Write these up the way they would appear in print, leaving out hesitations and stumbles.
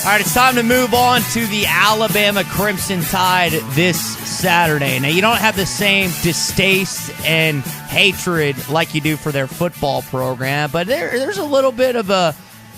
All right, it's time to move on to the Alabama Crimson Tide this Saturday. Now, you don't have the same distaste and hatred like you do for their football program, but there's a little bit of a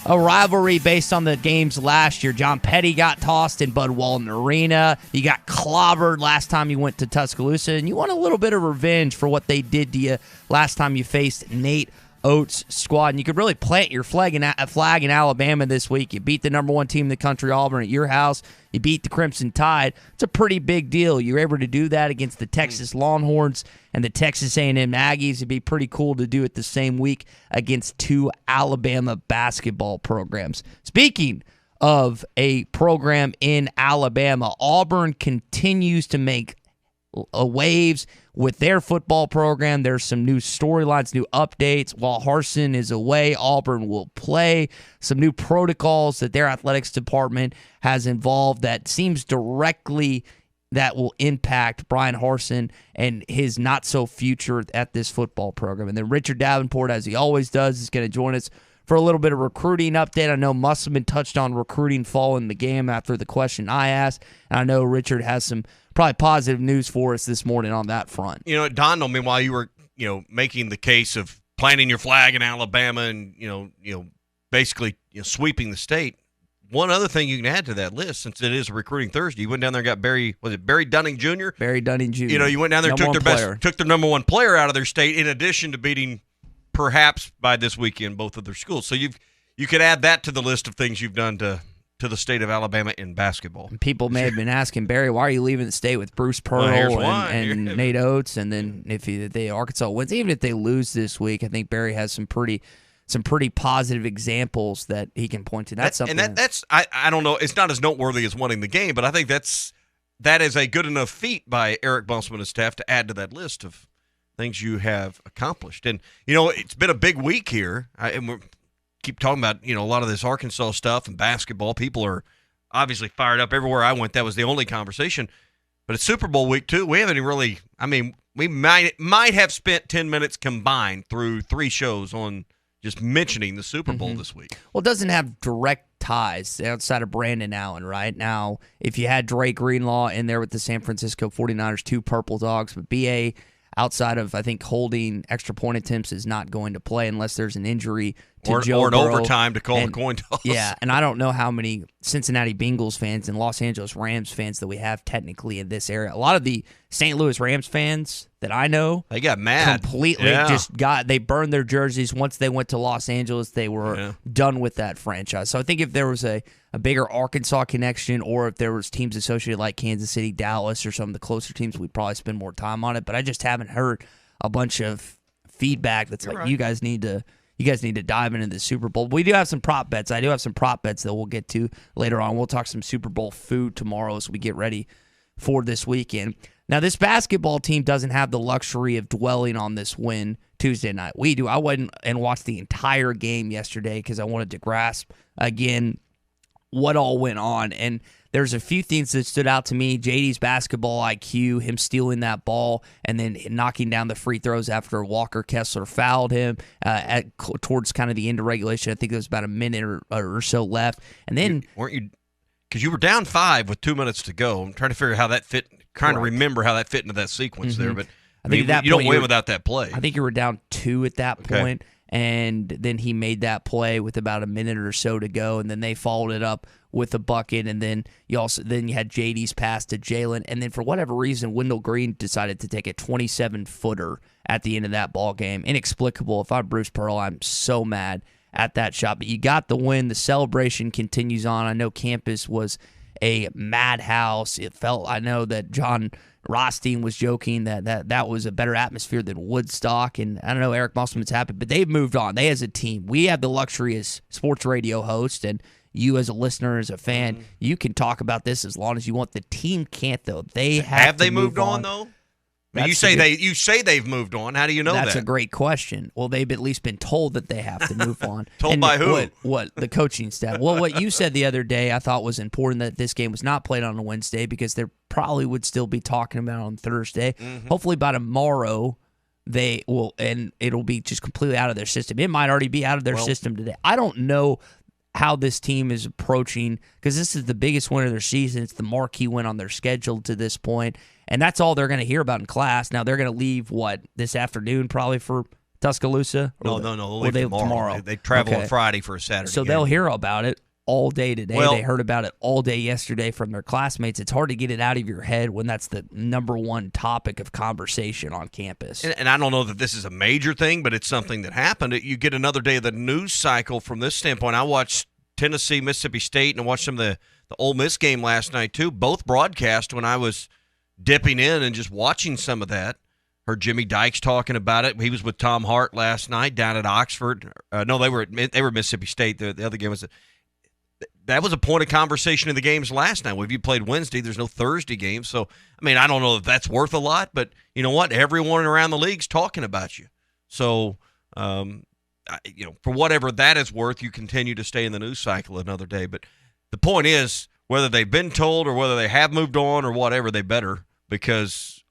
rivalry based on the games last year. John Petty got tossed in Bud Walton Arena. You got clobbered last time you went to Tuscaloosa, and you want a little bit of revenge for what they did to you last time you faced Nate Oates' squad. And you could really plant your flag in Alabama this week. You beat the number one team in the country, Auburn, at your house. You beat the Crimson Tide. It's a pretty big deal. You're able to do that against the Texas Longhorns and the Texas A&M Aggies. It'd be pretty cool to do it the same week against two Alabama basketball programs. Speaking of a program in Alabama, Auburn continues to make waves with their football program. There's some new storylines, new updates. While Harsin is away, Auburn will play. Some new protocols that their athletics department has involved that seems directly that will impact Brian Harsin and his not-so-future at this football program. And then Richard Davenport, as he always does, is going to join us for a little bit of recruiting update. I know Musselman touched on recruiting following the game after the question I asked, and I know Richard has some probably positive news for us this morning on that front. You know, it dawned on me while you were, making the case of planting your flag in Alabama and, basically sweeping the state. One other thing you can add to that list, since it is a recruiting Thursday, you went down there and got Barry Dunning Jr.? Barry Dunning Jr. You went down there and took their number one player out of their state in addition to beating perhaps by this weekend both of their schools. So you could add that to the list of things you've done to the state of Alabama in basketball. People may have been asking, Barry, why are you leaving the state with Bruce Pearl and Nate Oates? And then if Arkansas wins, even if they lose this week, I think Barry has some pretty positive examples that he can point to. That's something. And that's I don't know. It's not as noteworthy as winning the game, but I think that is a good enough feat by Eric Musselman and staff to add to that list of things you have accomplished. And it's been a big week here, and we're keep talking about, a lot of this Arkansas stuff and basketball. People are obviously fired up. Everywhere I went, that was the only conversation. But it's Super Bowl week, too. We haven't really we might have spent 10 minutes combined through 3 shows on just mentioning the Super Bowl this week. Well, it doesn't have direct ties outside of Brandon Allen right now. If you had Drake Greenlaw in there with the San Francisco 49ers, 2 Purple Dogs, but BA outside of, I think, holding extra point attempts is not going to play unless there's an injury to Joe or an Burrow. overtime to call the coin toss. Yeah, and I don't know how many Cincinnati Bengals fans and Los Angeles Rams fans that we have technically in this area. A lot of the St. Louis Rams fans that I know, they got mad. Completely they burned their jerseys. Once they went to Los Angeles, they were done with that franchise. So I think if there was a bigger Arkansas connection, or if there was teams associated like Kansas City, Dallas, or some of the closer teams, we'd probably spend more time on it. But I just haven't heard a bunch of feedback that's You're like, right. You guys need to dive into the Super Bowl. We do have some prop bets. I do have some prop bets that we'll get to later on. We'll talk some Super Bowl food tomorrow as we get ready for this weekend. Now, this basketball team doesn't have the luxury of dwelling on this win Tuesday night. We do. I went and watched the entire game yesterday because I wanted to grasp, again, what all went on. And there's a few things that stood out to me. JD's basketball IQ, him stealing that ball and then knocking down the free throws after Walker Kessler fouled him towards kind of the end of regulation. I think there was about a minute or so left. And then weren't you, because you were down 5 with 2 minutes to go. I'm trying to figure how that fit, trying to remember how that fit into that sequence there. But I think you don't win without that play. I think you were down 2 at that point. And then he made that play with about a minute or so to go, and then they followed it up with a bucket, and then you had JD's pass to Jalen, and then for whatever reason, Wendell Green decided to take a 27-footer at the end of that ball game. Inexplicable. If I'm Bruce Pearl, I'm so mad at that shot. But you got the win. The celebration continues on. I know campus was a madhouse. I know that John Rothstein was joking that was a better atmosphere than Woodstock, and I don't know, Eric Musselman's happy, but they've moved on. They as a team, we have the luxury as sports radio hosts, and you as a listener, as a fan, you can talk about this as long as you want. The team can't, though. Have they moved on though? You say they've moved on. How do you know that? That's a great question. Well, they've at least been told that they have to move on. Told by who? What the coaching staff. Well, what you said the other day I thought was important, that this game was not played on a Wednesday because they probably would still be talking about it on Thursday. Hopefully by tomorrow they will, and it'll be just completely out of their system. It might already be out of their system today. I don't know. how this team is approaching, because this is the biggest win of their season. It's the marquee win on their schedule to this point, and that's all they're going to hear about in class. Now, they're going to leave, this afternoon probably for Tuscaloosa? No. They'll leave tomorrow. They travel on Friday for a Saturday So game. They'll hear about it all day today. They heard about it all day yesterday from their classmates. It's hard to get it out of your head when that's the number one topic of conversation on campus. And I don't know that this is a major thing, but it's something that happened. You get another day of the news cycle from this standpoint. I watched Tennessee, Mississippi State, and I watched some of the Ole Miss game last night too. Both broadcast when I was dipping in and just watching some of that. Heard Jimmy Dykes talking about it. He was with Tom Hart last night down at Oxford. No, they were at Mississippi State. The other game was that was a point of conversation in the games last night. Well, if you played Wednesday, there's no Thursday game. So, I mean, I don't know if that's worth a lot, but you know what? Everyone around the league's talking about you. So, for whatever that is worth, you continue to stay in the news cycle another day. But the point is, whether they've been told or whether they have moved on or whatever, they better, because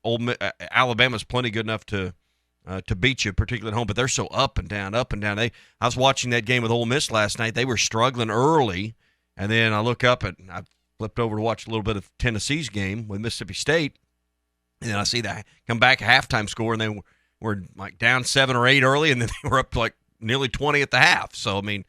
Alabama's plenty good enough to beat you, particularly at home. But they're so up and down, up and down. I was watching that game with Ole Miss last night. They were struggling early. And then I look up and I flipped over to watch a little bit of Tennessee's game with Mississippi State. And then I see that come back halftime score, and they were like down 7 or 8 early, and then they were up to like nearly 20 at the half. So, I mean,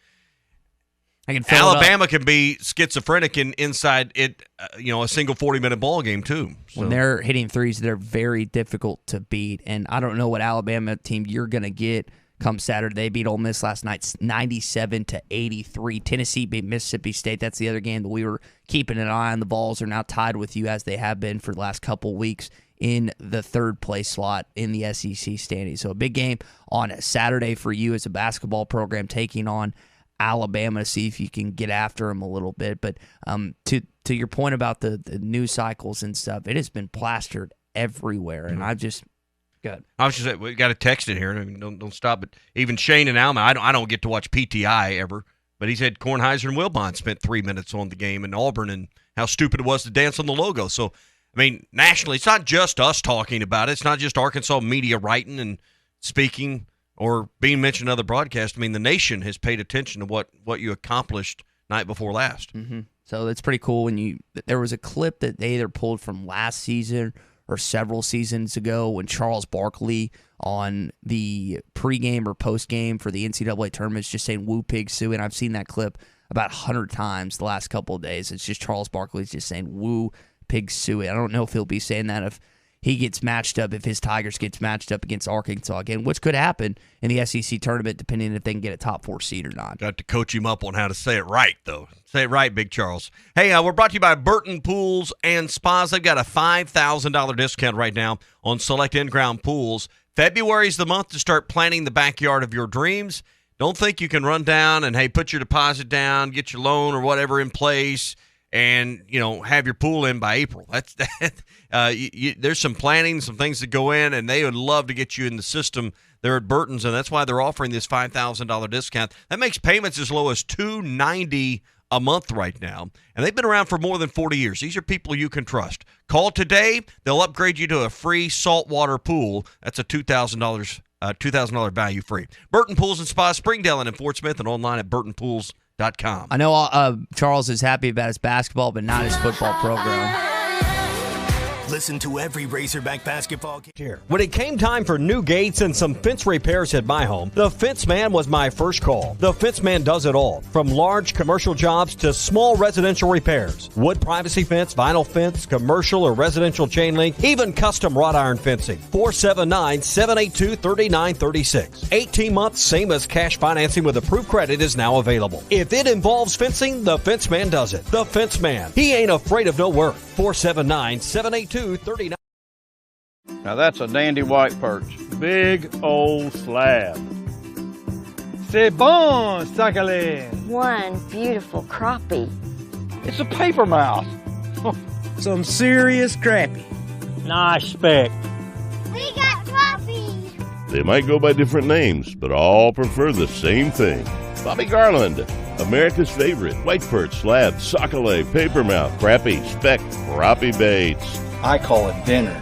Alabama can be schizophrenic inside it, a single 40-minute ball game too. So. When they're hitting threes, they're very difficult to beat. And I don't know what Alabama team you're going to get come Saturday. They beat Ole Miss last night 97-83. Tennessee beat Mississippi State. That's the other game that we were keeping an eye on. The Vols are now tied with you, as they have been for the last couple weeks, in the third place slot in the SEC standings. So a big game on a Saturday for you as a basketball program, taking on Alabama to see if you can get after them a little bit. But to your point about the news cycles and stuff, it has been plastered everywhere, and I've just good. I was just saying, we got a text in here. I mean, don't stop. But even Shane and Alma, I don't get to watch PTI ever, but he said Kornheiser and Wilbon spent 3 minutes on the game in Auburn and how stupid it was to dance on the logo. So, I mean, nationally, it's not just us talking about it. It's not just Arkansas media writing and speaking or being mentioned in other broadcasts. I mean, the nation has paid attention to what you accomplished night before last. Mm-hmm. So it's pretty cool. There was a clip that they either pulled from last season or several seasons ago when Charles Barkley on the pregame or postgame for the NCAA tournament is just saying "Woo Pig Sue," and I've seen that clip about 100 times the last couple of days. It's just Charles Barkley's just saying "Woo Pig Sue." I don't know if he'll be saying that if he gets matched up, if his Tigers gets matched up against Arkansas again, which could happen in the SEC tournament depending if they can get a top 4 seed or not. Got to coach him up on how to say it right, though. Say it right, Big Charles. Hey, we're brought to you by Burton Pools and Spas. They've got a $5,000 discount right now on select in-ground pools. February's the month to start planning the backyard of your dreams. Don't think you can run down and, hey, put your deposit down, get your loan or whatever in place, and, have your pool in by April. That's there's some planning, some things that go in, and they would love to get you in the system there at Burton's, and that's why they're offering this $5,000 discount. That makes payments as low as $290 a month right now, and they've been around for more than 40 years. These are people you can trust. Call today. They'll upgrade you to a free saltwater pool. That's a $2,000 value free. Burton Pools and Spa, Springdale and in Fort Smith, and online at burtonpools.com. I know Charles is happy about his basketball, but not his football program. Listen to every Razorback basketball game. When it came time for new gates and some fence repairs at my home, the Fence Man was my first call. The Fence Man does it all, from large commercial jobs to small residential repairs. Wood privacy fence, vinyl fence, commercial or residential chain link, even custom wrought iron fencing. 479-782-3936. 18 months, same as cash financing with approved credit is now available. If it involves fencing, the Fence Man does it. The Fence Man. He ain't afraid of no work. 479-782-3936. Now that's a dandy white perch. Big old slab. C'est bon, sacalé. One beautiful crappie. It's a paper mouth. Some serious crappie. Nice speck. We got crappie. They might go by different names, but all prefer the same thing. Bobby Garland, America's favorite white perch, slab, sockeye, papermouth, crappie, speck, crappie baits. I call it dinner.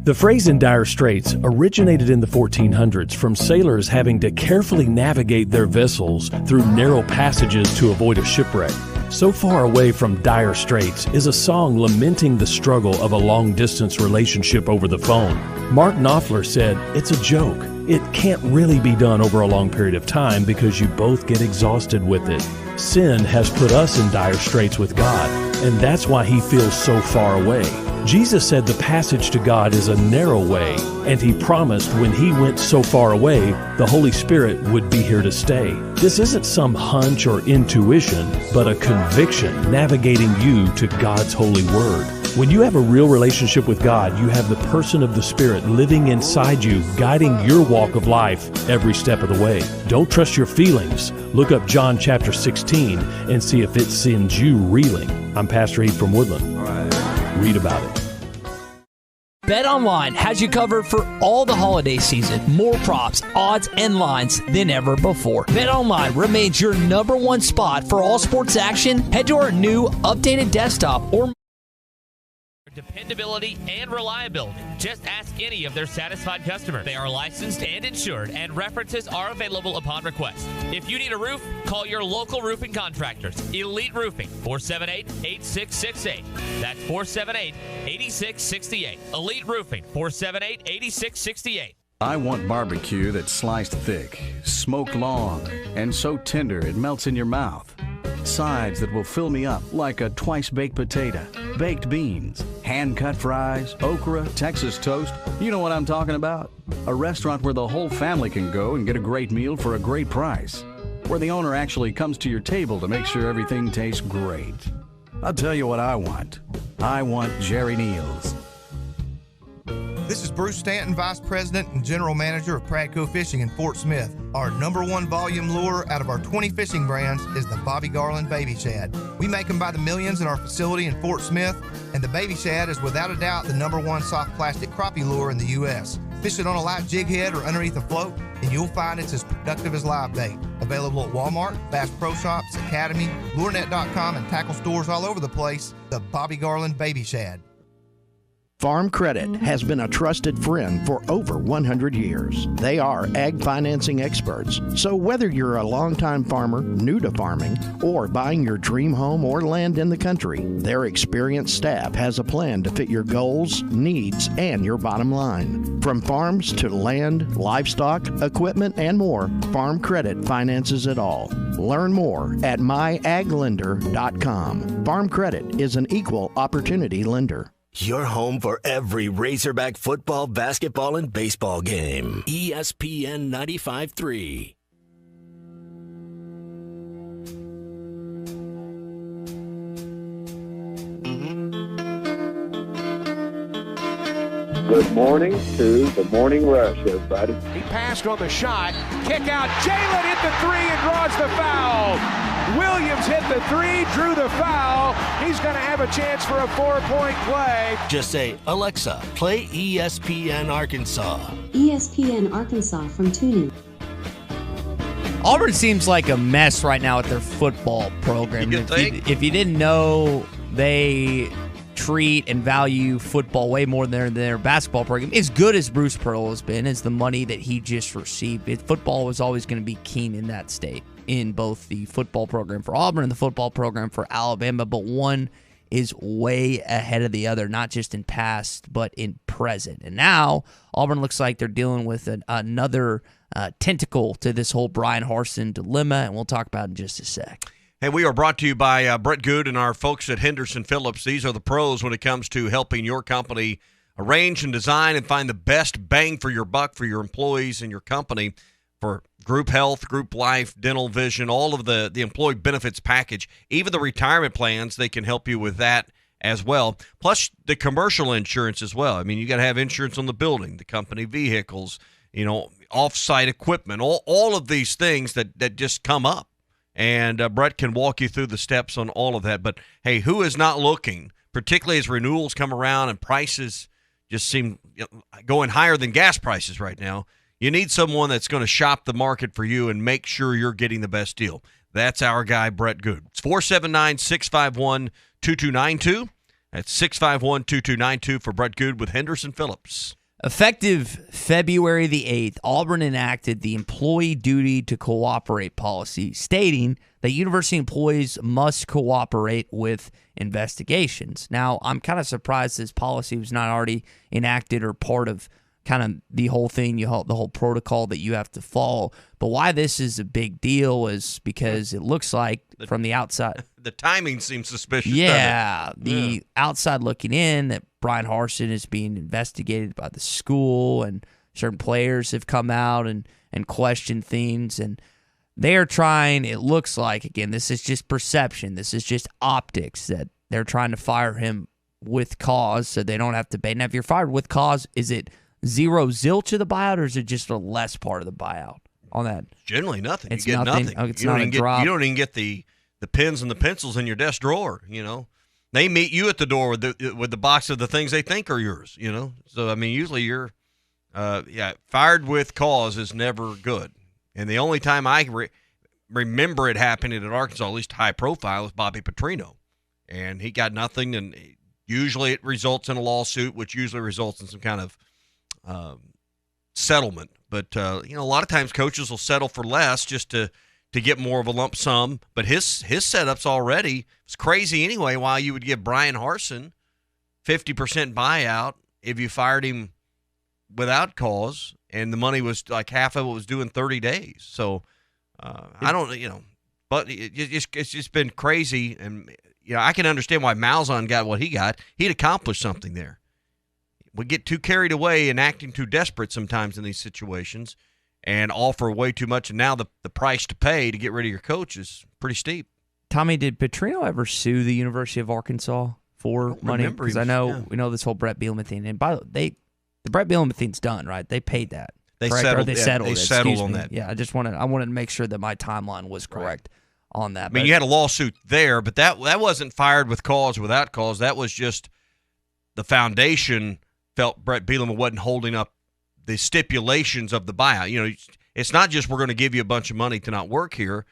The phrase "in dire straits" originated in the 1400s from sailors having to carefully navigate their vessels through narrow passages to avoid a shipwreck. "So Far Away from Dire Straits" is a song lamenting the struggle of a long-distance relationship over the phone. Mark Knopfler said, "It's a joke. It can't really be done over a long period of time because you both get exhausted with it. Sin has put us in dire straits with God, and that's why he feels so far away." Jesus said the passage to God is a narrow way, and he promised when he went so far away, the Holy Spirit would be here to stay. This isn't some hunch or intuition, but a conviction navigating you to God's holy word. When you have a real relationship with God, you have the person of the Spirit living inside you, guiding your walk of life every step of the way. Don't trust your feelings. Look up John chapter 16 and see if it sends you reeling. I'm Pastor Heath from Woodland. Read about it. BetOnline has you covered for all the holiday season. More props, odds, and lines than ever before. BetOnline remains your #1 spot for all sports action. Head to our new updated desktop or dependability and reliability. Just ask any of their satisfied customers. They are licensed and insured, and references are available upon request. If you need a roof, call your local roofing contractors. Elite Roofing, 478-8668. That's 478-8668. Elite Roofing, 478-8668. I want barbecue that's sliced thick, smoked long, and so tender it melts in your mouth. Sides that will fill me up like a twice-baked potato, baked beans, hand-cut fries, okra, Texas toast. You know what I'm talking about? A restaurant where the whole family can go and get a great meal for a great price. Where the owner actually comes to your table to make sure everything tastes great. I'll tell you what I want. I want Jerry Neal's. This is Bruce Stanton, Vice President and General Manager of Pradco Fishing in Fort Smith. Our #1 volume lure out of our 20 fishing brands is the Bobby Garland Baby Shad. We make them by the millions in our facility in Fort Smith, and the Baby Shad is without a doubt the #1 soft plastic crappie lure in the U.S. Fish it on a light jig head or underneath a float, and you'll find it's as productive as live bait. Available at Walmart, Bass Pro Shops, Academy, LureNet.com, and tackle stores all over the place. The Bobby Garland Baby Shad. Farm Credit has been a trusted friend for over 100 years. They are ag financing experts. So whether you're a longtime farmer, new to farming, or buying your dream home or land in the country, their experienced staff has a plan to fit your goals, needs, and your bottom line. From farms to land, livestock, equipment, and more, Farm Credit finances it all. Learn more at myaglender.com. Farm Credit is an equal opportunity lender. Your home for every Razorback football, basketball, and baseball game. ESPN 95.3. Good morning to the Morning Rush, everybody. He passed on the shot. Kick out. Jalen hit the three and draws the foul. Williams hit the three, drew the foul. He's going to have a chance for a 4-point play. Just say, Alexa, play ESPN Arkansas. ESPN Arkansas from TuneIn. Auburn seems like a mess right now with their football program. If you didn't know, they treat and value football way more than their basketball program. As good as Bruce Pearl has been, as the money that he just received, football was always going to be keen in that state, in both the football program for Auburn and the football program for Alabama, but one is way ahead of the other, not just in past, but in present. And now Auburn looks like they're dealing with another tentacle to this whole Brian Harsin dilemma, and we'll talk about it in just a sec. Hey, we are brought to you by Brett Good and our folks at Henderson Phillips. These are the pros when it comes to helping your company arrange and design and find the best bang for your buck for your employees and your company for group health, group life, dental, vision, all of the employee benefits package, even the retirement plans. They can help you with that as well, plus the commercial insurance as well. I mean, you got to have insurance on the building, the company vehicles, off-site equipment, all of these things that just come up. And Brett can walk you through the steps on all of that. But, hey, who is not looking, particularly as renewals come around and prices just seem going higher than gas prices right now? You need someone that's going to shop the market for you and make sure you're getting the best deal. That's our guy, Brett Good. It's 479-651-2292. At 651-2292 for Brett Good with Henderson Phillips. Effective February the 8th, Auburn enacted the Employee Duty to Cooperate policy, stating that university employees must cooperate with investigations. Now, I'm kind of surprised this policy was not already enacted or part of kind of the whole thing, the whole protocol that you have to follow. But why this is a big deal is because it looks like from the outside. The timing seems suspicious. Yeah, the outside looking in that Brian Harsin is being investigated by the school, and certain players have come out and questioned things, and they are trying, it looks like, again, this is just perception, this is just optics, that they're trying to fire him with cause so they don't have to pay. Now, if you're fired with cause, is it zero zilch of the buyout, or is it just a less part of the buyout on that? Generally nothing. It's you get nothing. It's you not don't a drop. You don't even get the pens and the pencils in your desk drawer, They meet you at the door with the box of the things they think are yours, So, I mean, usually you're, fired with cause is never good. And the only time I remember it happening at Arkansas, at least high profile, was Bobby Petrino. And he got nothing, and usually it results in a lawsuit, which usually results in some kind of settlement. But, a lot of times coaches will settle for less just to get more of a lump sum. But his setup's already, it's crazy anyway, why you would give Brian Harsin 50% buyout if you fired him without cause, and the money was like half of it was due in 30 days. So I don't, but it's just been crazy. And, I can understand why Malzahn got what he got. He'd accomplished something there. We get too carried away and acting too desperate sometimes in these situations and offer way too much. And now the price to pay to get rid of your coach is pretty steep. Tommy, did Petrino ever sue the University of Arkansas for money? Because I know we know this whole Brett Bielema thing. And by the way, the Brett Bielema thing's done, right? They paid that. They correct? settled. Or They settled on that. Yeah, I wanted to make sure that my timeline was correct on that. I mean, you had a lawsuit there, but that wasn't fired with cause or without cause. That was just the foundation felt Brett Bielema wasn't holding up the stipulations of the buyout. It's not just we're going to give you a bunch of money to not work here.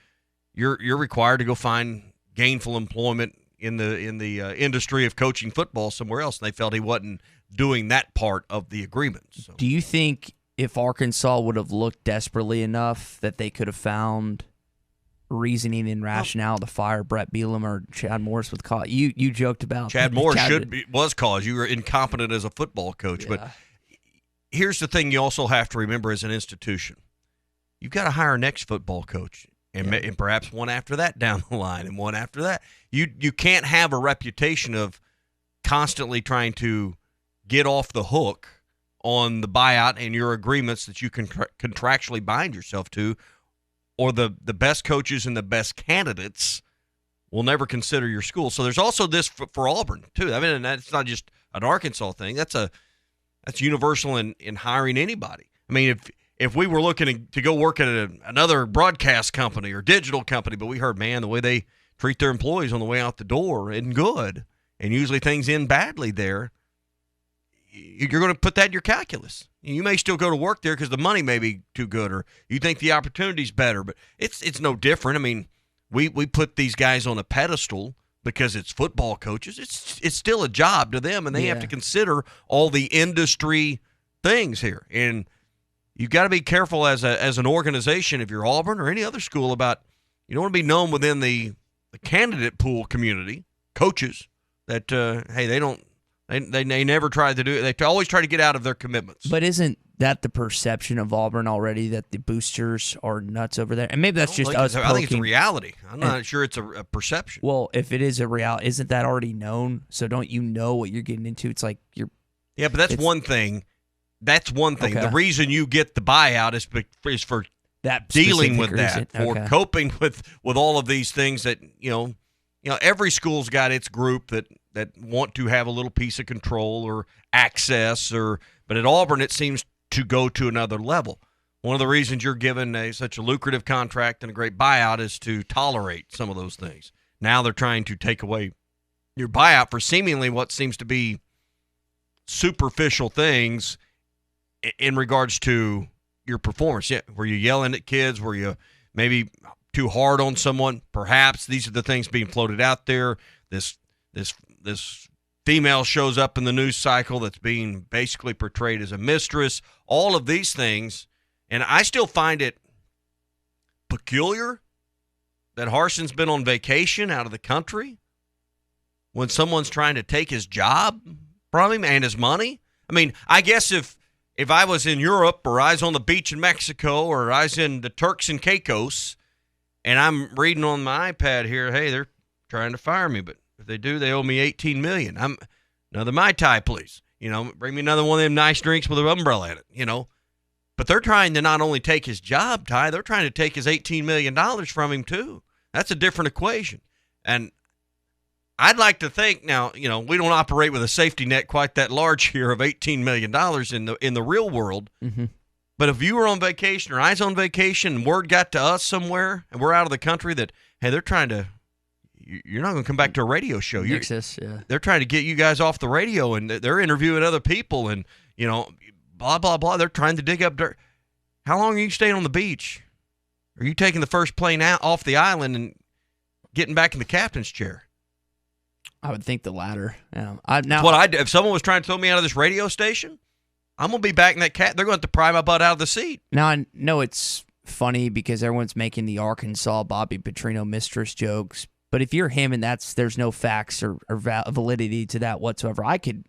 You're required to go find gainful employment in the industry of coaching football somewhere else. And they felt he wasn't doing that part of the agreement. So. Do you think if Arkansas would have looked desperately enough that they could have found reasoning and rationale to fire Brett Bielema or Chad Morris with cause? You joked about Chad Morris was cause. You were incompetent as a football coach. Yeah. But here's the thing you also have to remember as an institution. You've got to hire a next football coach. And perhaps one after that down the line, and one after that. You can't have a reputation of constantly trying to get off the hook on the buyout and your agreements that you can contractually bind yourself to, or the best coaches and the best candidates will never consider your school. So there's also this for Auburn, too. I mean, and that's not just an Arkansas thing. That's universal in hiring anybody. I mean, if we were looking to go work at another broadcast company or digital company, but we heard, man, the way they treat their employees on the way out the door isn't good, and usually things end badly there, you're going to put that in your calculus. You may still go to work there because the money may be too good, or you think the opportunity's better, but it's no different. I mean, we put these guys on a pedestal because it's football coaches. It's still a job to them, and they have to consider all the industry things here. And you've got to be careful as an organization, if you're Auburn or any other school, about you don't want to be known within the candidate pool community, coaches, that hey, they never tried to do it. They always try to get out of their commitments. But isn't that the perception of Auburn already, that the boosters are nuts over there? And maybe that's just us. I think it's a reality. I'm not sure it's a perception. Well, if it is a reality, isn't that already known? So don't you know what you're getting into? It's like you're. Yeah, but that's one thing. That's one thing. Okay. The reason you get the buyout is for that dealing with reason. that, for Okay. coping with all of these things that every school's got its group that want to have a little piece of control or access, but at Auburn it seems to go to another level. One of the reasons you're given such a lucrative contract and a great buyout is to tolerate some of those things. Now they're trying to take away your buyout for seemingly what seems to be superficial things in regards to your performance. Yeah, were you yelling at kids? Were you maybe too hard on someone? Perhaps these are the things being floated out there. This female shows up in the news cycle that's being basically portrayed as a mistress, all of these things. And I still find it peculiar that Harson's been on vacation out of the country when someone's trying to take his job from him and his money. I mean, I guess if I was in Europe or I was on the beach in Mexico or I was in the Turks and Caicos and I'm reading on my iPad here, hey, they're trying to fire me, but if they do, they owe me $18 million. Another Mai Tai, please. Bring me another one of them nice drinks with an umbrella in it, But they're trying to not only take his job, Ty, they're trying to take his $18 million from him, too. That's a different equation. And I'd like to think now, we don't operate with a safety net quite that large here of $18 million in the real world. Mm-hmm. But if you were on vacation or I was on vacation and word got to us somewhere and we're out of the country that, hey, they're trying to, you're not going to come back to a radio show. They're trying to get you guys off the radio and they're interviewing other people and, blah, blah, blah. They're trying to dig up dirt. How long are you staying on the beach? Are you taking the first plane out off the island and getting back in the captain's chair? I would think the latter. Yeah. If someone was trying to throw me out of this radio station, I'm going to be back in that cat. They're going to have to pry my butt out of the seat. Now, I know it's funny because everyone's making the Arkansas Bobby Petrino mistress jokes, but if you're him and there's no facts or validity to that whatsoever, I could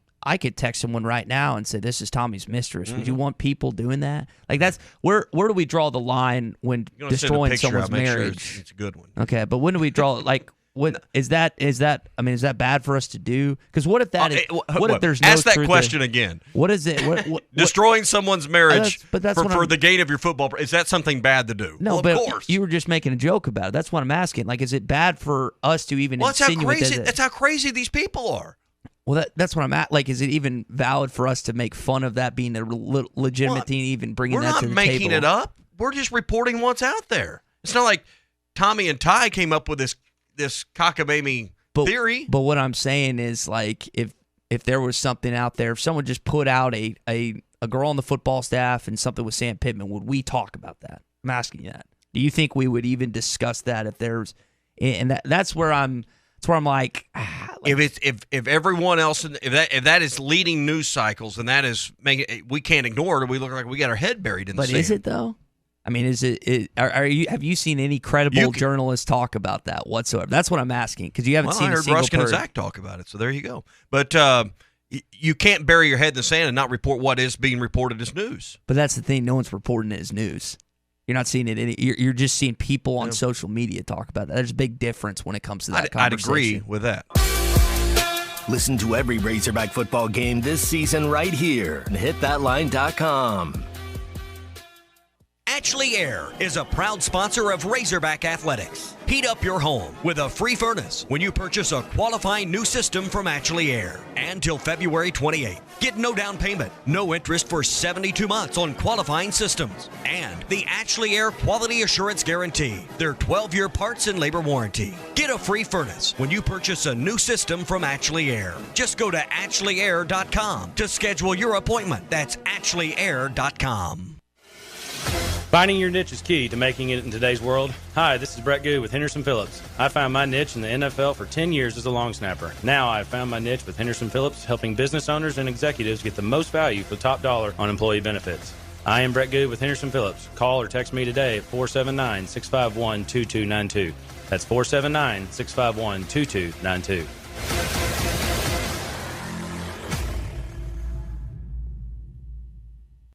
text someone right now and say, this is Tommy's mistress. Mm-hmm. Would you want people doing that? Like, that's where do we draw the line when destroying someone's marriage? Sure it's a good one. Okay, but when do we draw like what is that is that bad for us to do? Because what if what if there's no ask that truth question again? What is it? What destroying someone's marriage that's for the gain of your football, is that something bad to do? No, well, but of course. You were just making a joke about it. That's what I'm asking. Like, is it bad for us to even insinuate that's how crazy these people are. Well, that's what I'm at. Like, is it even valid for us to make fun of that being a legitimate thing, even bringing that to the table? We're not making it up. We're just reporting what's out there. It's not like Tommy and Ty came up with this cockamamie theory. But what I'm saying is, like, if there was something out there, if someone just put out a girl on the football staff and something with Sam Pittman, would we talk about that? I'm asking you that. Do you think we would even discuss that if there's – and that's where I'm like if everyone else if that is leading news cycles and that is making we can't ignore it, or we look like we got our head buried in the sand. But is it though? I mean, have you seen any credible journalists talk about that whatsoever? That's what I'm asking, because you haven't seen a single I heard Ruskin and Zach talk about it, so there you go. But you can't bury your head in the sand and not report what is being reported as news. But that's the thing, no one's reporting it as news. You're not seeing it. You're just seeing people on social media talk about that. There's a big difference when it comes to that conversation. I'd agree with that. Listen to every Razorback football game this season right here and hitthatline.com. Ashley Air is a proud sponsor of Razorback Athletics. Heat up your home with a free furnace when you purchase a qualifying new system from Ashley Air. And till February 28th. Get no down payment, no interest for 72 months on qualifying systems. And the Ashley Air Quality Assurance Guarantee, their 12-year parts and labor warranty. Get a free furnace when you purchase a new system from Ashley Air. Just go to AshleyAir.com to schedule your appointment. That's AshleyAir.com. Finding your niche is key to making it in today's world. Hi, this is Brett Goo with Henderson Phillips. I found my niche in the NFL for 10 years as a long snapper. Now I've found my niche with Henderson Phillips, helping business owners and executives get the most value for the top dollar on employee benefits. I am Brett Goo with Henderson Phillips. Call or text me today at 479-651-2292. That's 479-651-2292.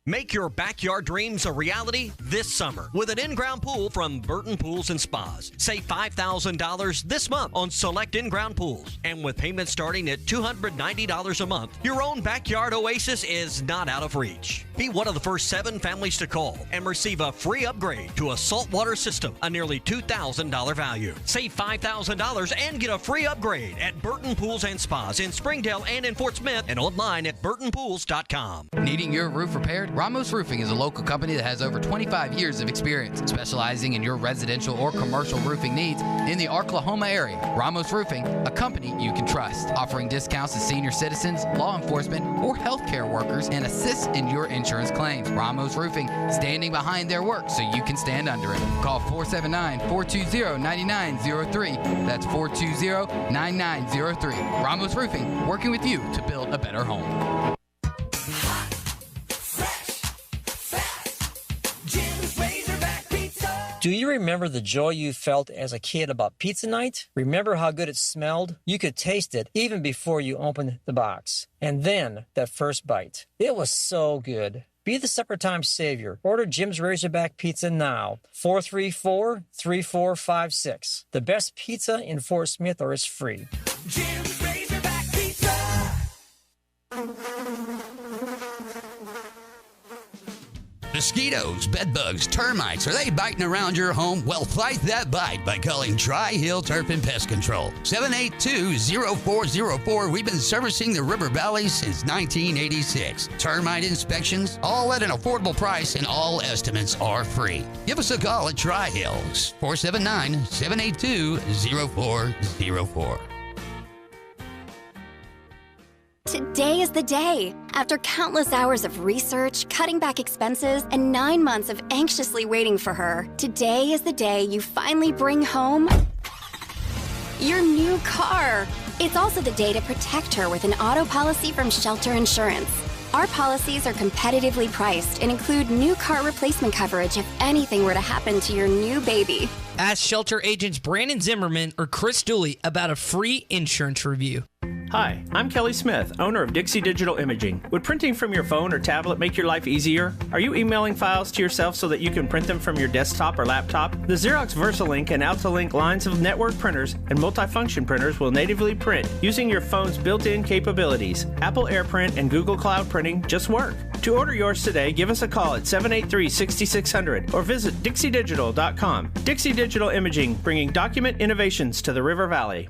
Make your backyard dreams a reality this summer with an in-ground pool from Burton Pools and Spas. Save $5,000 this month on select in-ground pools. And with payments starting at $290 a month, your own backyard oasis is not out of reach. Be one of the first 7 families to call and receive a free upgrade to a saltwater system, a nearly $2,000 value. Save $5,000 and get a free upgrade at Burton Pools and Spas in Springdale and in Fort Smith, and online at burtonpools.com. Needing your roof repaired? Ramos Roofing is a local company that has over 25 years of experience, specializing in your residential or commercial roofing needs in the Oklahoma area. Ramos Roofing, a company you can trust, offering discounts to senior citizens, law enforcement, or healthcare workers, and assists in your insurance claims. Ramos Roofing, standing behind their work so you can stand under it. Call 479-420-9903. That's 420-9903. Ramos Roofing, working with you to build a better home. Do you remember the joy you felt as a kid about pizza night? Remember how good it smelled? You could taste it even before you opened the box. And then, that first bite. It was so good. Be the supper time savior. Order Jim's Razorback Pizza now. 434-3456. The best pizza in Fort Smith, or it's free. Jim's Razorback Pizza. Mosquitoes, bedbugs, termites, are they biting around your home? Well, fight that bite by calling Tri-Hill Turf and Pest Control. 782-0404. We've been servicing the River Valley since 1986. Termite inspections, all at an affordable price, and all estimates are free. Give us a call at Tri-Hills, 479-782-0404. Today is the day. After countless hours of research, cutting back expenses, and 9 months of anxiously waiting for her, today is the day you finally bring home your new car. It's also the day to protect her with an auto policy from Shelter Insurance. Our policies are competitively priced and include new car replacement coverage if anything were to happen to your new baby. Ask Shelter agents Brandon Zimmerman or Chris Dooley about a free insurance review. Hi, I'm Kelly Smith, owner of Dixie Digital Imaging. Would printing from your phone or tablet make your life easier? Are you emailing files to yourself so that you can print them from your desktop or laptop? The Xerox VersaLink and AltaLink lines of network printers and multifunction printers will natively print using your phone's built-in capabilities. Apple AirPrint and Google Cloud Printing just work. To order yours today, give us a call at 783-6600 or visit dixiedigital.com. Dixie Digital Imaging, bringing document innovations to the River Valley.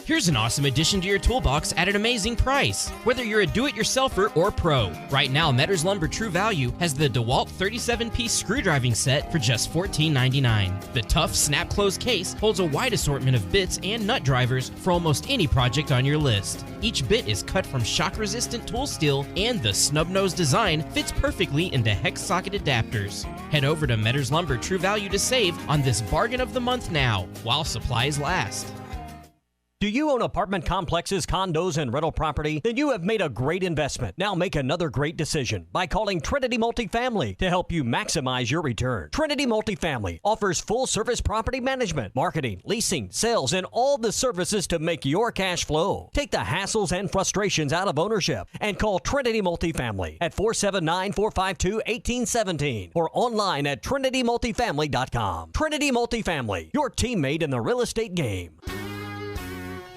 Here's an awesome addition to your toolbox at an amazing price, whether you're a do-it-yourselfer or pro. Right now, Metters Lumber True Value has the DeWalt 37-piece screwdriving set for just $14.99. The tough snap-close case holds a wide assortment of bits and nut drivers for almost any project on your list. Each bit is cut from shock-resistant tool steel, and the snub-nose design fits perfectly into hex socket adapters. Head over to Metters Lumber True Value to save on this bargain of the month now, while supplies last. Do you own apartment complexes, condos, and rental property? Then you have made a great investment. Now make another great decision by calling Trinity Multifamily to help you maximize your return. Trinity Multifamily offers full-service property management, marketing, leasing, sales, and all the services to make your cash flow. Take the hassles and frustrations out of ownership and call Trinity Multifamily at 479-452-1817 or online at trinitymultifamily.com. Trinity Multifamily, your teammate in the real estate game.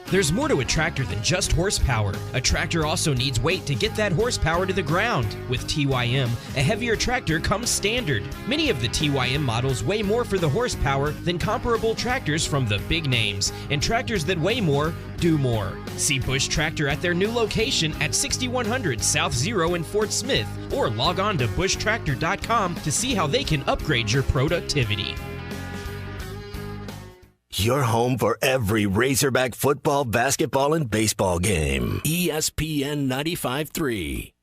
There's more to a tractor than just horsepower. A tractor also needs weight to get that horsepower to the ground. With TYM, a heavier tractor comes standard. Many of the TYM models weigh more for the horsepower than comparable tractors from the big names, and tractors that weigh more do more. See Bush Tractor at their new location at 6100 South Zero in Fort Smith, or log on to bushtractor.com to see how they can upgrade your productivity. Your home for every Razorback football, basketball, and baseball game. ESPN 95.3.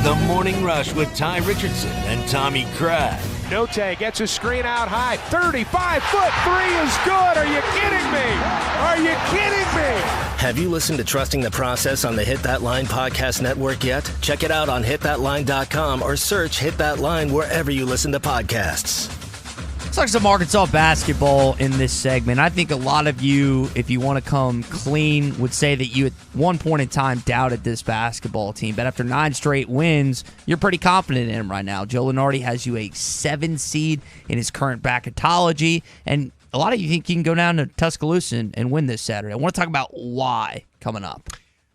The Morning Rush with Ty Richardson and Tommy Craig. Note gets a screen out high. 35-foot three is good. Are you kidding me? Are you kidding me? Have you listened to Trusting the Process on the Hit That Line podcast network yet? Check it out on hitthatline.com or search Hit That Line wherever you listen to podcasts. Let's talk some Arkansas basketball in this segment. I think a lot of you, if you want to come clean, would say that you at one point in time doubted this basketball team. But after 9 straight wins, you're pretty confident in them right now. Joe Lenardi has you a 7 seed in his current bracketology. And a lot of you think you can go down to Tuscaloosa and win this Saturday. I want to talk about why coming up.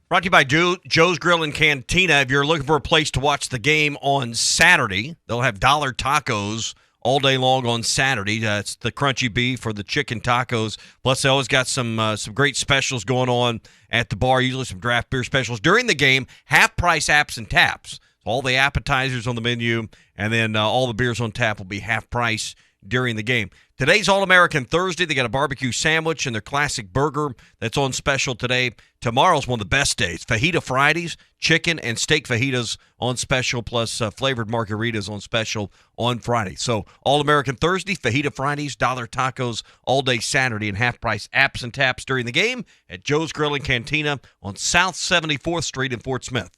Brought to you by Joe's Grill and Cantina. If you're looking for a place to watch the game on Saturday, they'll have dollar tacos all day long on Saturday. It's the crunchy beef or the chicken tacos. Plus, they always got some great specials going on at the bar, usually some draft beer specials. During the game, half-price apps and taps. All the appetizers on the menu, and then all the beers on tap will be half price during the game. Today's All-American Thursday. They got a barbecue sandwich and their classic burger that's on special today. Tomorrow's one of the best days. Fajita Fridays, chicken and steak fajitas on special, plus flavored margaritas on special on Friday. So All-American Thursday, Fajita Fridays, dollar tacos all day Saturday, and half-price apps and taps during the game at Joe's Grill and Cantina on South 74th Street in Fort Smith.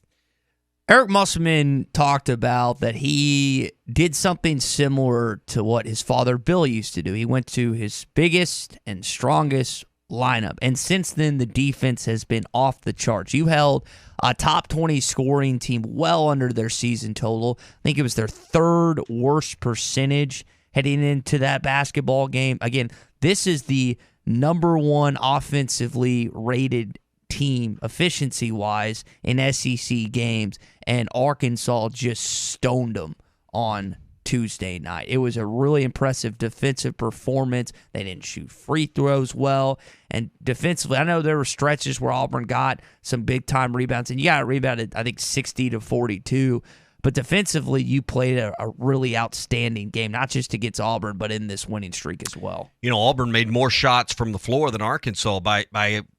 Eric Musselman talked about that he did something similar to what his father Bill used to do. He went to his biggest and strongest lineup, and since then the defense has been off the charts. You held a top 20 scoring team well under their season total. I think it was their third worst percentage heading into that basketball game. Again, this is the number one offensively rated team efficiency-wise in SEC games, and Arkansas just stoned them on Tuesday night. It was a really impressive defensive performance. They didn't shoot free throws well, and defensively, I know there were stretches where Auburn got some big-time rebounds, and you got rebounded, I think, 60-42, but defensively, you played a really outstanding game, not just against Auburn, but in this winning streak as well. You know, Auburn made more shots from the floor than Arkansas by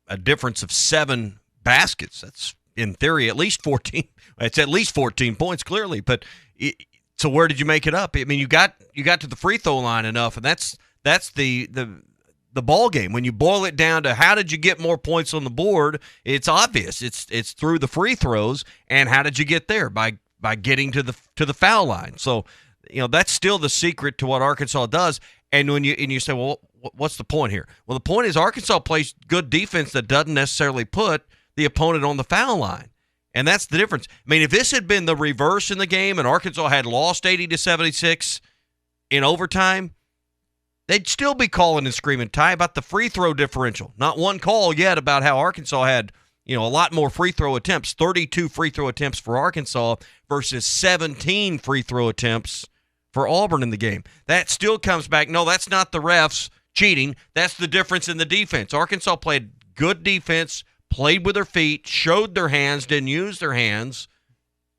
a difference of 7 baskets. That's, in theory, at least 14. It's at least 14 points, clearly. But so where did you make it up? I mean, you got to the free throw line enough, and that's the ball game. When you boil it down to how did you get more points on the board, it's obvious. It's through the free throws, and how did you get there? By getting to the foul line. So, you know, that's still the secret to what Arkansas does. And when you say, well, what's the point here? Well, the point is Arkansas plays good defense that doesn't necessarily put the opponent on the foul line. And that's the difference. I mean, if this had been the reverse in the game and Arkansas had lost 80-76 in overtime, they'd still be calling and screaming, Ty, about the free throw differential. Not one call yet about how Arkansas had, you know, a lot more free throw attempts, 32 free throw attempts for Arkansas versus 17 free throw attempts for Auburn in the game. That still comes back. No, that's not the refs cheating. That's the difference in the defense. Arkansas played good defense, played with their feet, showed their hands, didn't use their hands,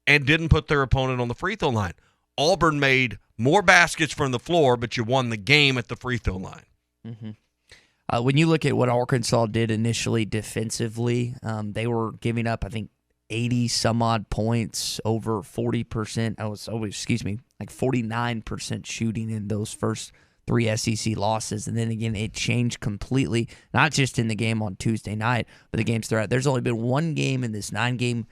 and didn't put their opponent on the free throw line. Auburn made more baskets from the floor, but you won the game at the free throw line. Mm-hmm. When you look at what Arkansas did initially defensively, they were giving up, I think, 80-some-odd points, over 40%. Like 49% shooting in those first 3 SEC losses. And then again, it changed completely, not just in the game on Tuesday night, but the games throughout. There's only been one game in this 9-game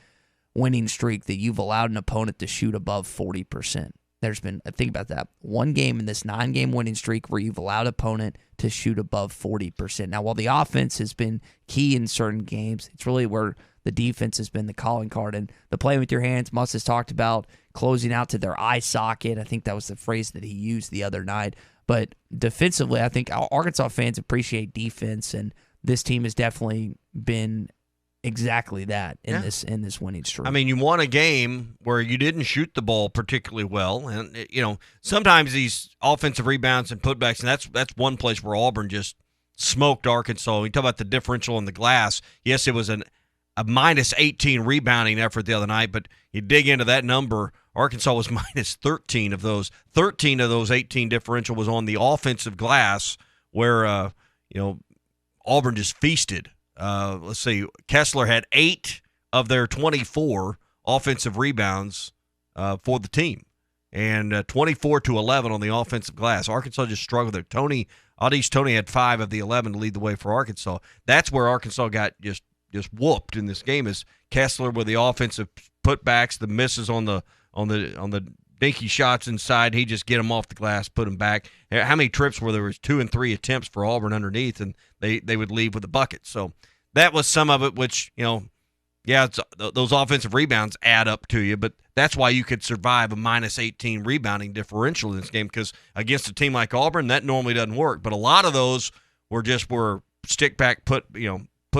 winning streak that you've allowed an opponent to shoot above 40%. There's been, think about that, one game in this 9-game winning streak where you've allowed an opponent to shoot above 40%. Now, while the offense has been key in certain games, it's really where the defense has been the calling card. And the play with your hands, Muss has talked about closing out to their eye socket. I think that was the phrase that he used the other night. But defensively, I think Arkansas fans appreciate defense, and this team has definitely been exactly that in this winning streak. I mean, you won a game where you didn't shoot the ball particularly well, and you know sometimes these offensive rebounds and putbacks, and that's one place where Auburn just smoked Arkansas. We talk about the differential in the glass. Yes, it was a minus 18 rebounding effort the other night, but you dig into that number, Arkansas was minus 13 of those. 13 of those 18 differential was on the offensive glass, where Auburn just feasted. Let's see, Kessler had 8 of their 24 offensive rebounds for the team, and 24-11 on the offensive glass. Arkansas just struggled there. Audice Toney had 5 of the 11 to lead the way for Arkansas. That's where Arkansas got just whooped in this game, is Kessler with the offensive putbacks, the misses on the dinky shots inside. He just get them off the glass, put them back. How many trips where there was 2 and 3 attempts for Auburn underneath, and they would leave with a bucket. So that was some of it, which, those offensive rebounds add up to you, but that's why you could survive a minus 18 rebounding differential in this game, because against a team like Auburn, that normally doesn't work. But a lot of those were stick back, put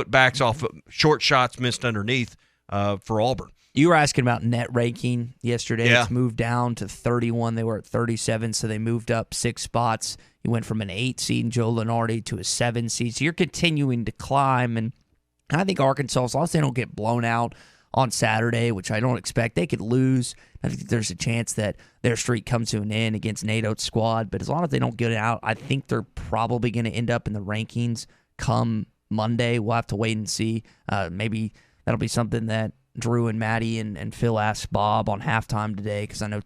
backs off short shots missed underneath for Auburn. You were asking about net ranking yesterday. Yeah. It's moved down to 31. They were at 37, so they moved up 6 spots. You went from an 8 seed in Joe Lunardi to a 7 seed. So you're continuing to climb, and I think Arkansas, as long as they don't get blown out on Saturday, which I don't expect, they could lose. I think there's a chance that their streak comes to an end against Nate Oates' squad. But as long as they don't get it out, I think they're probably going to end up in the rankings come Monday. We'll have to wait and see. Maybe that'll be something that Drew and Maddie and Phil asked Bob on halftime today, because I know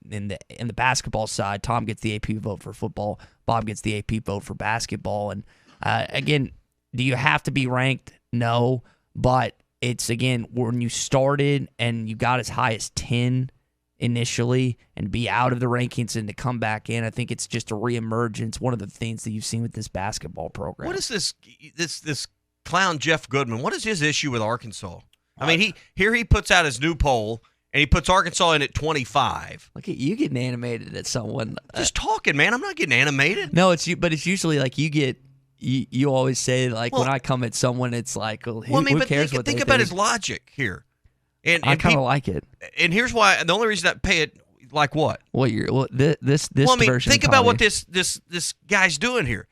in the basketball side, Tom gets the AP vote for football, Bob gets the AP vote for basketball. And again, do you have to be ranked? No, but it's, again, when you started and you got as high as 10 initially and be out of the rankings and to come back in, I think it's just a reemergence. One of the things that you've seen with this basketball program. What is this clown Jeff Goodman? What is his issue with Arkansas? I mean, he puts out his new poll, and he puts Arkansas in at 25. Look at you getting animated at someone. Just talking, man. I'm not getting animated. No, but it's usually like you always say, like, when I come at someone, it's like, well, who cares what they think? Think about his logic here. And I kind of like it. And here's why. The only reason I pay it, like what? This Well, I mean, version, think about what this guy's doing here.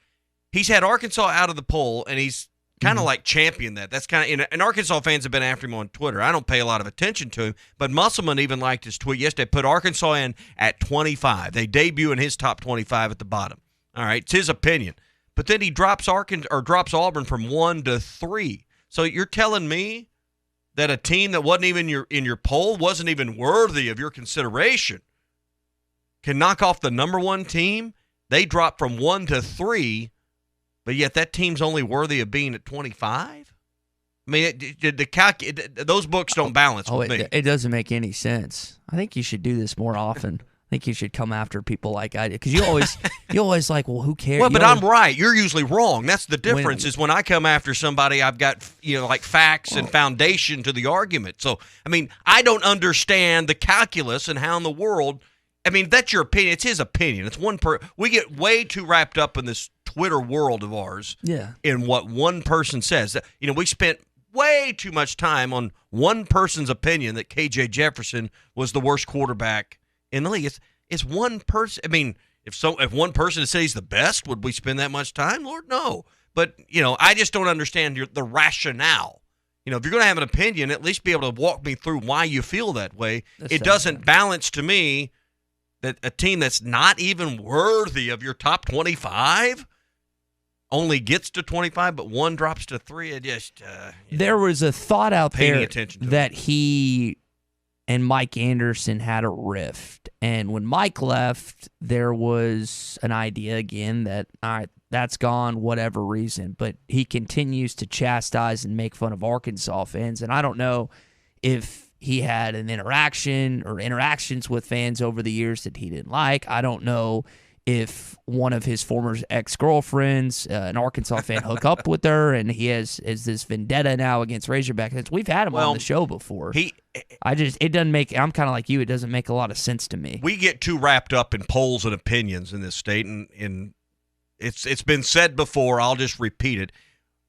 He's had Arkansas out of the poll, and he's kind of like championed that. That's kind of, and Arkansas fans have been after him on Twitter. I don't pay a lot of attention to him, but Musselman even liked his tweet yesterday. Put Arkansas in at 25. They debut in his top 25 at the bottom. All right, it's his opinion. But then he drops drops Auburn from 1 to 3. So you're telling me that a team that wasn't even in your poll, wasn't even worthy of your consideration, can knock off the number 1 team? They drop from 1 to 3. But yet that team's only worthy of being at 25? I mean, those books don't balance with me. It doesn't make any sense. I think you should do this more often. I think you should come after people like I did, because you always like, well, who cares? Well, but I'm right. You're usually wrong. That's the difference. Is when I come after somebody, I've got like facts and foundation to the argument. So I mean, I don't understand the calculus and how in the world. I mean, that's your opinion. It's his opinion. It's one we get way too wrapped up in this Twitter world of ours. Yeah. In what one person says. We spent way too much time on one person's opinion that KJ Jefferson was the worst quarterback in the league. It's one person. I mean, if one person says he's the best, would we spend that much time? Lord, no. But I just don't understand the rationale. If you're going to have an opinion, at least be able to walk me through why you feel that way. It doesn't balance to me that a team that's not even worthy of your top 25 only gets to 25, but one drops to 3. It just there was a thought out there that it. he and Mike Anderson had a rift, and when Mike left, there was an idea again that, all right, that's gone, whatever reason, but he continues to chastise and make fun of Arkansas fans, and I don't know if he had an interaction or interactions with fans over the years that he didn't like. I don't know if one of his former ex-girlfriends, an Arkansas fan, hook up with her, and he has this vendetta now against Razorback fans. We've had him on the show before. It doesn't make. I'm kind of like you. It doesn't make a lot of sense to me. We get too wrapped up in polls and opinions in this state, and it's been said before. I'll just repeat it.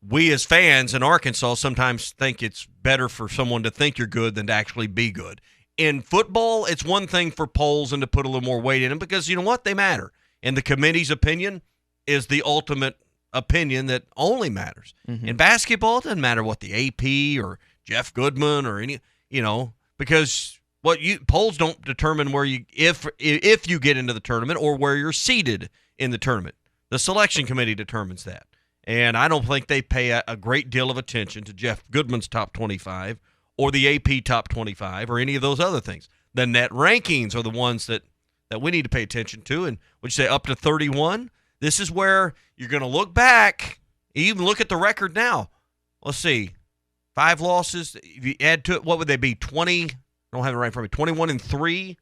We as fans in Arkansas sometimes think it's better for someone to think you're good than to actually be good. In football, it's one thing for polls and to put a little more weight in them, because you know what? They matter. And the committee's opinion is the ultimate opinion that only matters. Mm-hmm. In basketball, it doesn't matter what the AP or Jeff Goodman or any, because polls don't determine where if you get into the tournament or where you're seated in the tournament. The selection committee determines that. And I don't think they pay a great deal of attention to Jeff Goodman's top 25 or the AP top 25 or any of those other things. The net rankings are the ones that we need to pay attention to. And would you say up to 31? This is where you're going to look back, even look at the record now. Let's see. 5 losses. If you add to it, what would they be? 20? I don't have it right in front of me. 21-3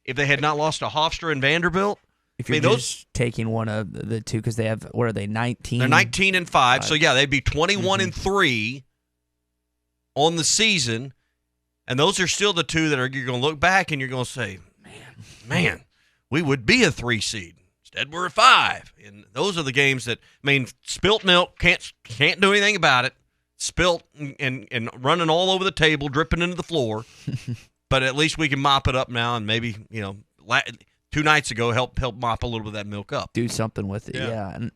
if they had not lost to Hofstra and Vanderbilt. If you're just taking one of the two, because they have, what are they, 19? They're 19-5. So, yeah, they'd be 21-3 on the season. And those are still the two that you're going to look back and you're going to say, man, we would be a 3 seed. Instead, we're a 5. And those are the games that, spilt milk, can't do anything about it. spilt and running all over the table, dripping into the floor. But at least we can mop it up now, and maybe 2 nights ago help mop a little bit of that milk up. Do something with it, yeah. And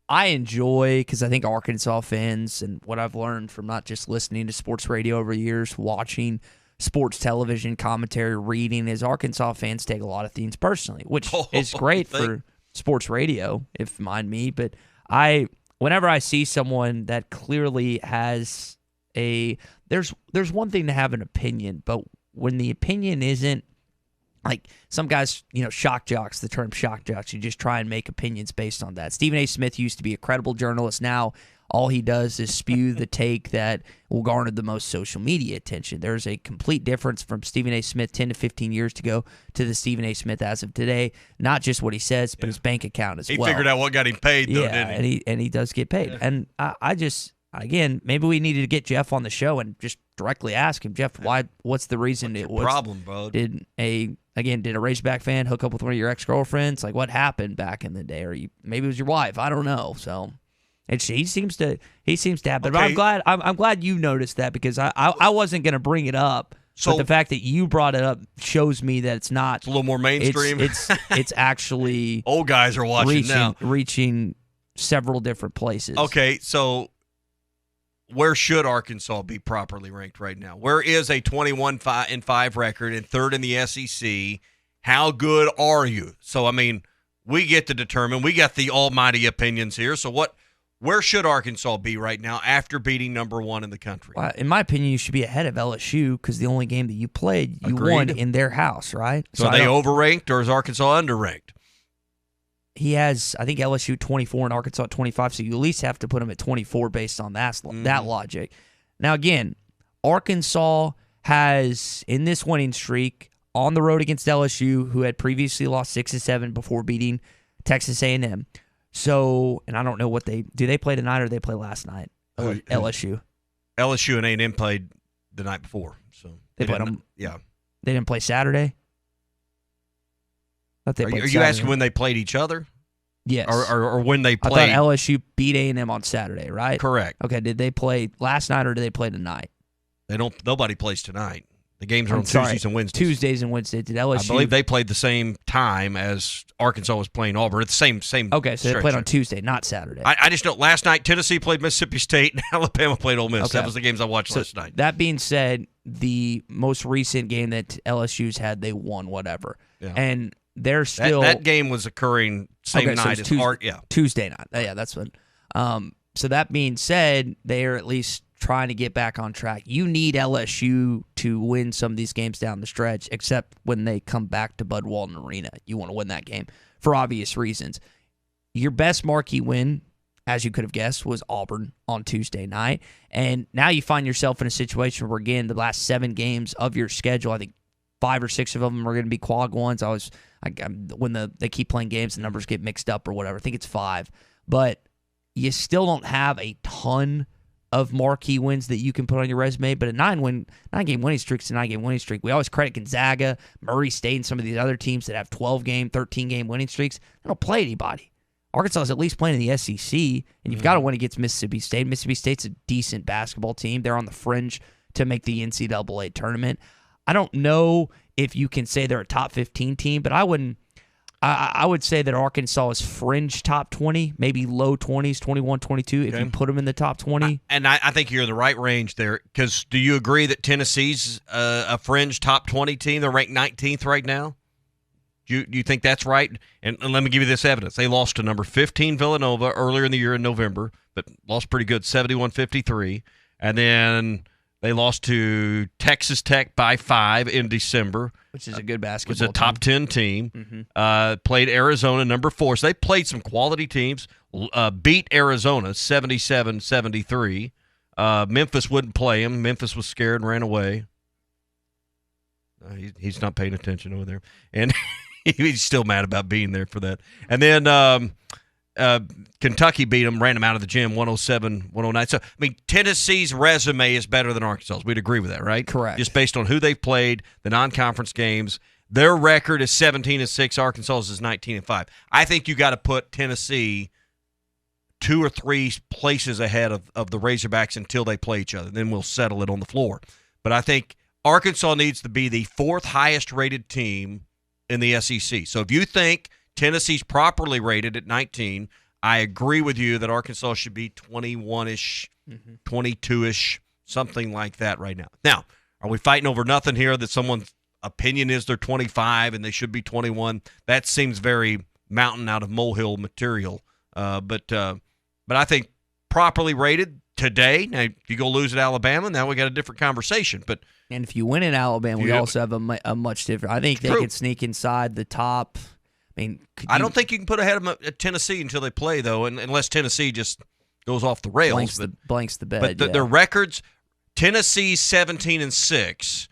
I enjoy, because I think Arkansas fans, and what I've learned from not just listening to sports radio over the years, watching sports television commentary, reading, is Arkansas fans take a lot of things personally, which is great for sports radio, if mind me. But whenever I see someone that clearly has there's one thing to have an opinion, but when the opinion isn't, like some guys, shock jocks, the term shock jocks, you just try and make opinions based on that. Stephen A. Smith used to be a credible journalist. Now all he does is spew the take that will garner the most social media attention. There's a complete difference from Stephen A. Smith 10 to 15 years ago to the Stephen A. Smith as of today. Not just what he says, but his bank account as well. He figured out what got him paid, though, didn't he? And he does get paid. Yeah. And I just, again, maybe we needed to get Jeff on the show and just directly ask him, Jeff, what's the reason what's your problem, bro? Did a Razorback fan hook up with one of your ex-girlfriends? Like, what happened back in the day? Or maybe it was your wife. I don't know. So he seems to have. But I'm glad you noticed that, because I wasn't going to bring it up. So but the fact that you brought it up shows me that it's not. It's a little more mainstream. It's actually old guys are watching reaching several different places. Okay, so where should Arkansas be properly ranked right now? Where is a 21-5 record and third in the SEC? How good are you? So, I mean, we get to determine. We got the almighty opinions here. So, where should Arkansas be right now after beating number 1 in the country? Well, in my opinion, you should be ahead of LSU, because the only game that you played, you won in their house, right? So are they overranked, or is Arkansas underranked? He has, I think, LSU 24 and Arkansas 25, so you at least have to put him at 24 based on that logic. Now, again, Arkansas has, in this winning streak, on the road against LSU, who had previously lost 6-7 before beating Texas A&M. So, and I don't know do they play tonight or they play last night? LSU. LSU and A&M played the night before. So they played them. Yeah. They didn't play Saturday? Are you asking when they played each other? Yes. Or when they played? I thought LSU beat A&M on Saturday, right? Correct. Okay, did they play last night or did they play tonight? Nobody plays tonight. The games are on Tuesdays and Wednesdays. Tuesdays and Wednesdays. Did LSU? I believe they played the same time as Arkansas was playing Auburn. It's the same. Okay, so they played on Tuesday, not Saturday. I just know last night Tennessee played Mississippi State and Alabama played Ole Miss. Okay. That was the games I watched last night. That being said, the most recent game that LSU's had, they won whatever. Yeah. And they're still that game was occurring same night as Tuesday night. Yeah, that's what. So that being said, they are at least trying to get back on track. You need LSU to win some of these games down the stretch, except when they come back to Bud Walton Arena. You want to win that game for obvious reasons. Your best marquee win, as you could have guessed, was Auburn on Tuesday night. And now you find yourself in a situation where, again, the last 7 games of your schedule, I think 5 or 6 of them are going to be quad ones. When they keep playing games, the numbers get mixed up or whatever. I think it's 5. But you still don't have a ton of marquee wins that you can put on your resume. But a 9-game winning streak's a 9-game winning streak. We always credit Gonzaga, Murray State, and some of these other teams that have 12-game, 13-game winning streaks. They don't play anybody. Arkansas is at least playing in the SEC, and you've got to win against Mississippi State. Mississippi State's a decent basketball team. They're on the fringe to make the NCAA tournament. I don't know if you can say they're a top 15 team, but I would say that Arkansas is fringe top 20, maybe low 20s, 21, 22, if you put them in the top 20. I think you're in the right range there, because do you agree that Tennessee's a fringe top 20 team? They're ranked 19th right now. Do you think that's right? And let me give you this evidence. They lost to number 15 Villanova earlier in the year in November, but lost pretty good, 71-53. And then they lost to Texas Tech by 5 in December. Which is a good basketball team. It was a top 10 team. Played Arizona, number 4. So they played some quality teams. Beat Arizona 77-73. Memphis wouldn't play him. Memphis was scared and ran away. He's not paying attention over there. And he's still mad about being there for that. And then Kentucky beat them, ran them out of the gym, 107-109. So, I mean, Tennessee's resume is better than Arkansas's. We'd agree with that, right? Correct. Just based on who they've played, the non-conference games. Their record is 17-6. Arkansas's is 19-5. I think you got to put Tennessee 2 or 3 places ahead of the Razorbacks until they play each other. Then we'll settle it on the floor. But I think Arkansas needs to be the 4th highest rated team in the SEC. So if you think Tennessee's properly rated at 19, I agree with you that Arkansas should be 21-ish, 22-ish, something like that right now. Now, are we fighting over nothing here that someone's opinion is they're 25 and they should be 21? That seems very mountain out of molehill material. But I think properly rated today, now if you go lose at Alabama, now we got a different conversation. And if you win in Alabama, we also have a much different. I think they could sneak inside the top. I mean, I don't think you can put ahead of them at Tennessee until they play, though, unless Tennessee just goes off the rails. Blanks the bed. But their records, Tennessee's 17-6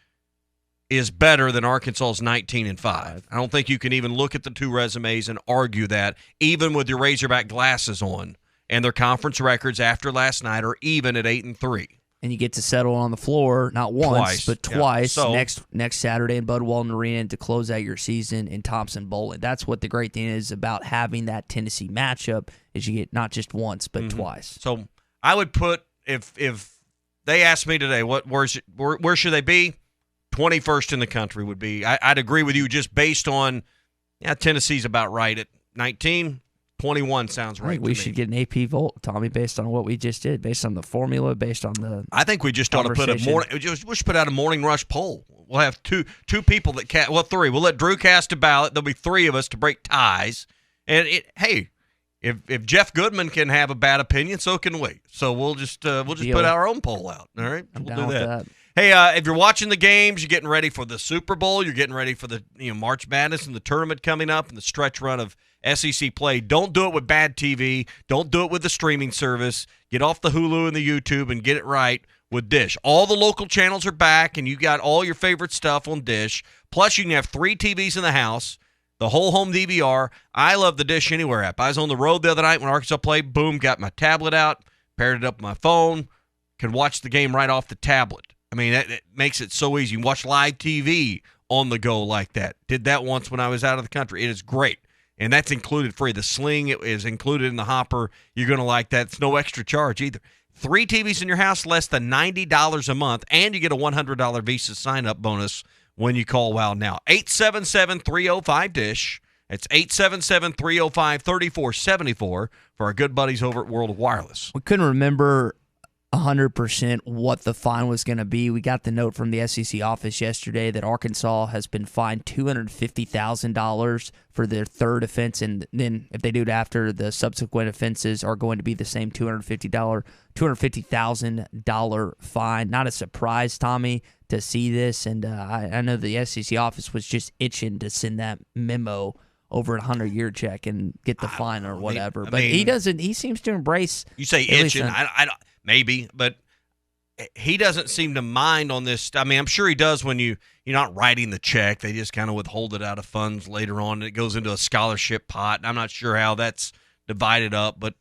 is better than Arkansas's 19-5. I don't think you can even look at the 2 resumes and argue that, even with your Razorback glasses on. And their conference records after last night are even at 8-3. And you get to settle on the floor not once, but twice Yeah. So, next Saturday in Bud Walton Arena to close out your season in Thompson-Boling. That's what the great thing is about having that Tennessee matchup is you get not just once but twice. So I would put if they asked me today where should they be, 21st in the country would be. I'd agree with you just based on Tennessee's about right at 19. 21 sounds right. We should get an AP Volt, Tommy, based on what we just did, based on the formula, based on the. I think we just ought to put we should put out a morning rush poll. We'll have two people that cast. Well, 3. We'll let Drew cast a ballot. There'll be 3 of us to break ties. And hey, if Jeff Goodman can have a bad opinion, so can we. So we'll just put our own poll out. All right, we'll do that. Hey, if you're watching the games, you're getting ready for the Super Bowl, you're getting ready for the March Madness and the tournament coming up and the stretch run of SEC play. Don't do it with bad TV. Don't do it with the streaming service. Get off the Hulu and the YouTube and get it right with Dish. All the local channels are back, and you got all your favorite stuff on Dish. Plus, you can have 3 TVs in the house, the whole home DVR. I love the Dish Anywhere app. I was on the road the other night when Arkansas played. Boom, got my tablet out, paired it up with my phone, could watch the game right off the tablet. I mean, it makes it so easy. You can watch live TV on the go like that. Did that once when I was out of the country. It is great. And that's included free. The Sling is included in the hopper. You're going to like that. It's no extra charge either. 3 TVs in your house, less than $90 a month, and you get a $100 Visa sign-up bonus when you call WOW now. 877-305-DISH. It's 877-305-3474 for our good buddies over at World Wireless. We couldn't remember 100% what the fine was going to be. We got the note from the SEC office yesterday that Arkansas has been fined $250,000 for their 3rd offense, and then if they do it after, the subsequent offenses are going to be the same $250,000 fine. Not a surprise, Tommy, to see this, and I know the SEC office was just itching to send that memo over a 100-year check and get the fine or whatever. But he doesn't. He seems to embrace. You say itching. I don't. Maybe, but he doesn't seem to mind on this. I mean, I'm sure he does when you're not writing the check. They just kind of withhold it out of funds later on, and it goes into a scholarship pot. I'm not sure how that's divided up, but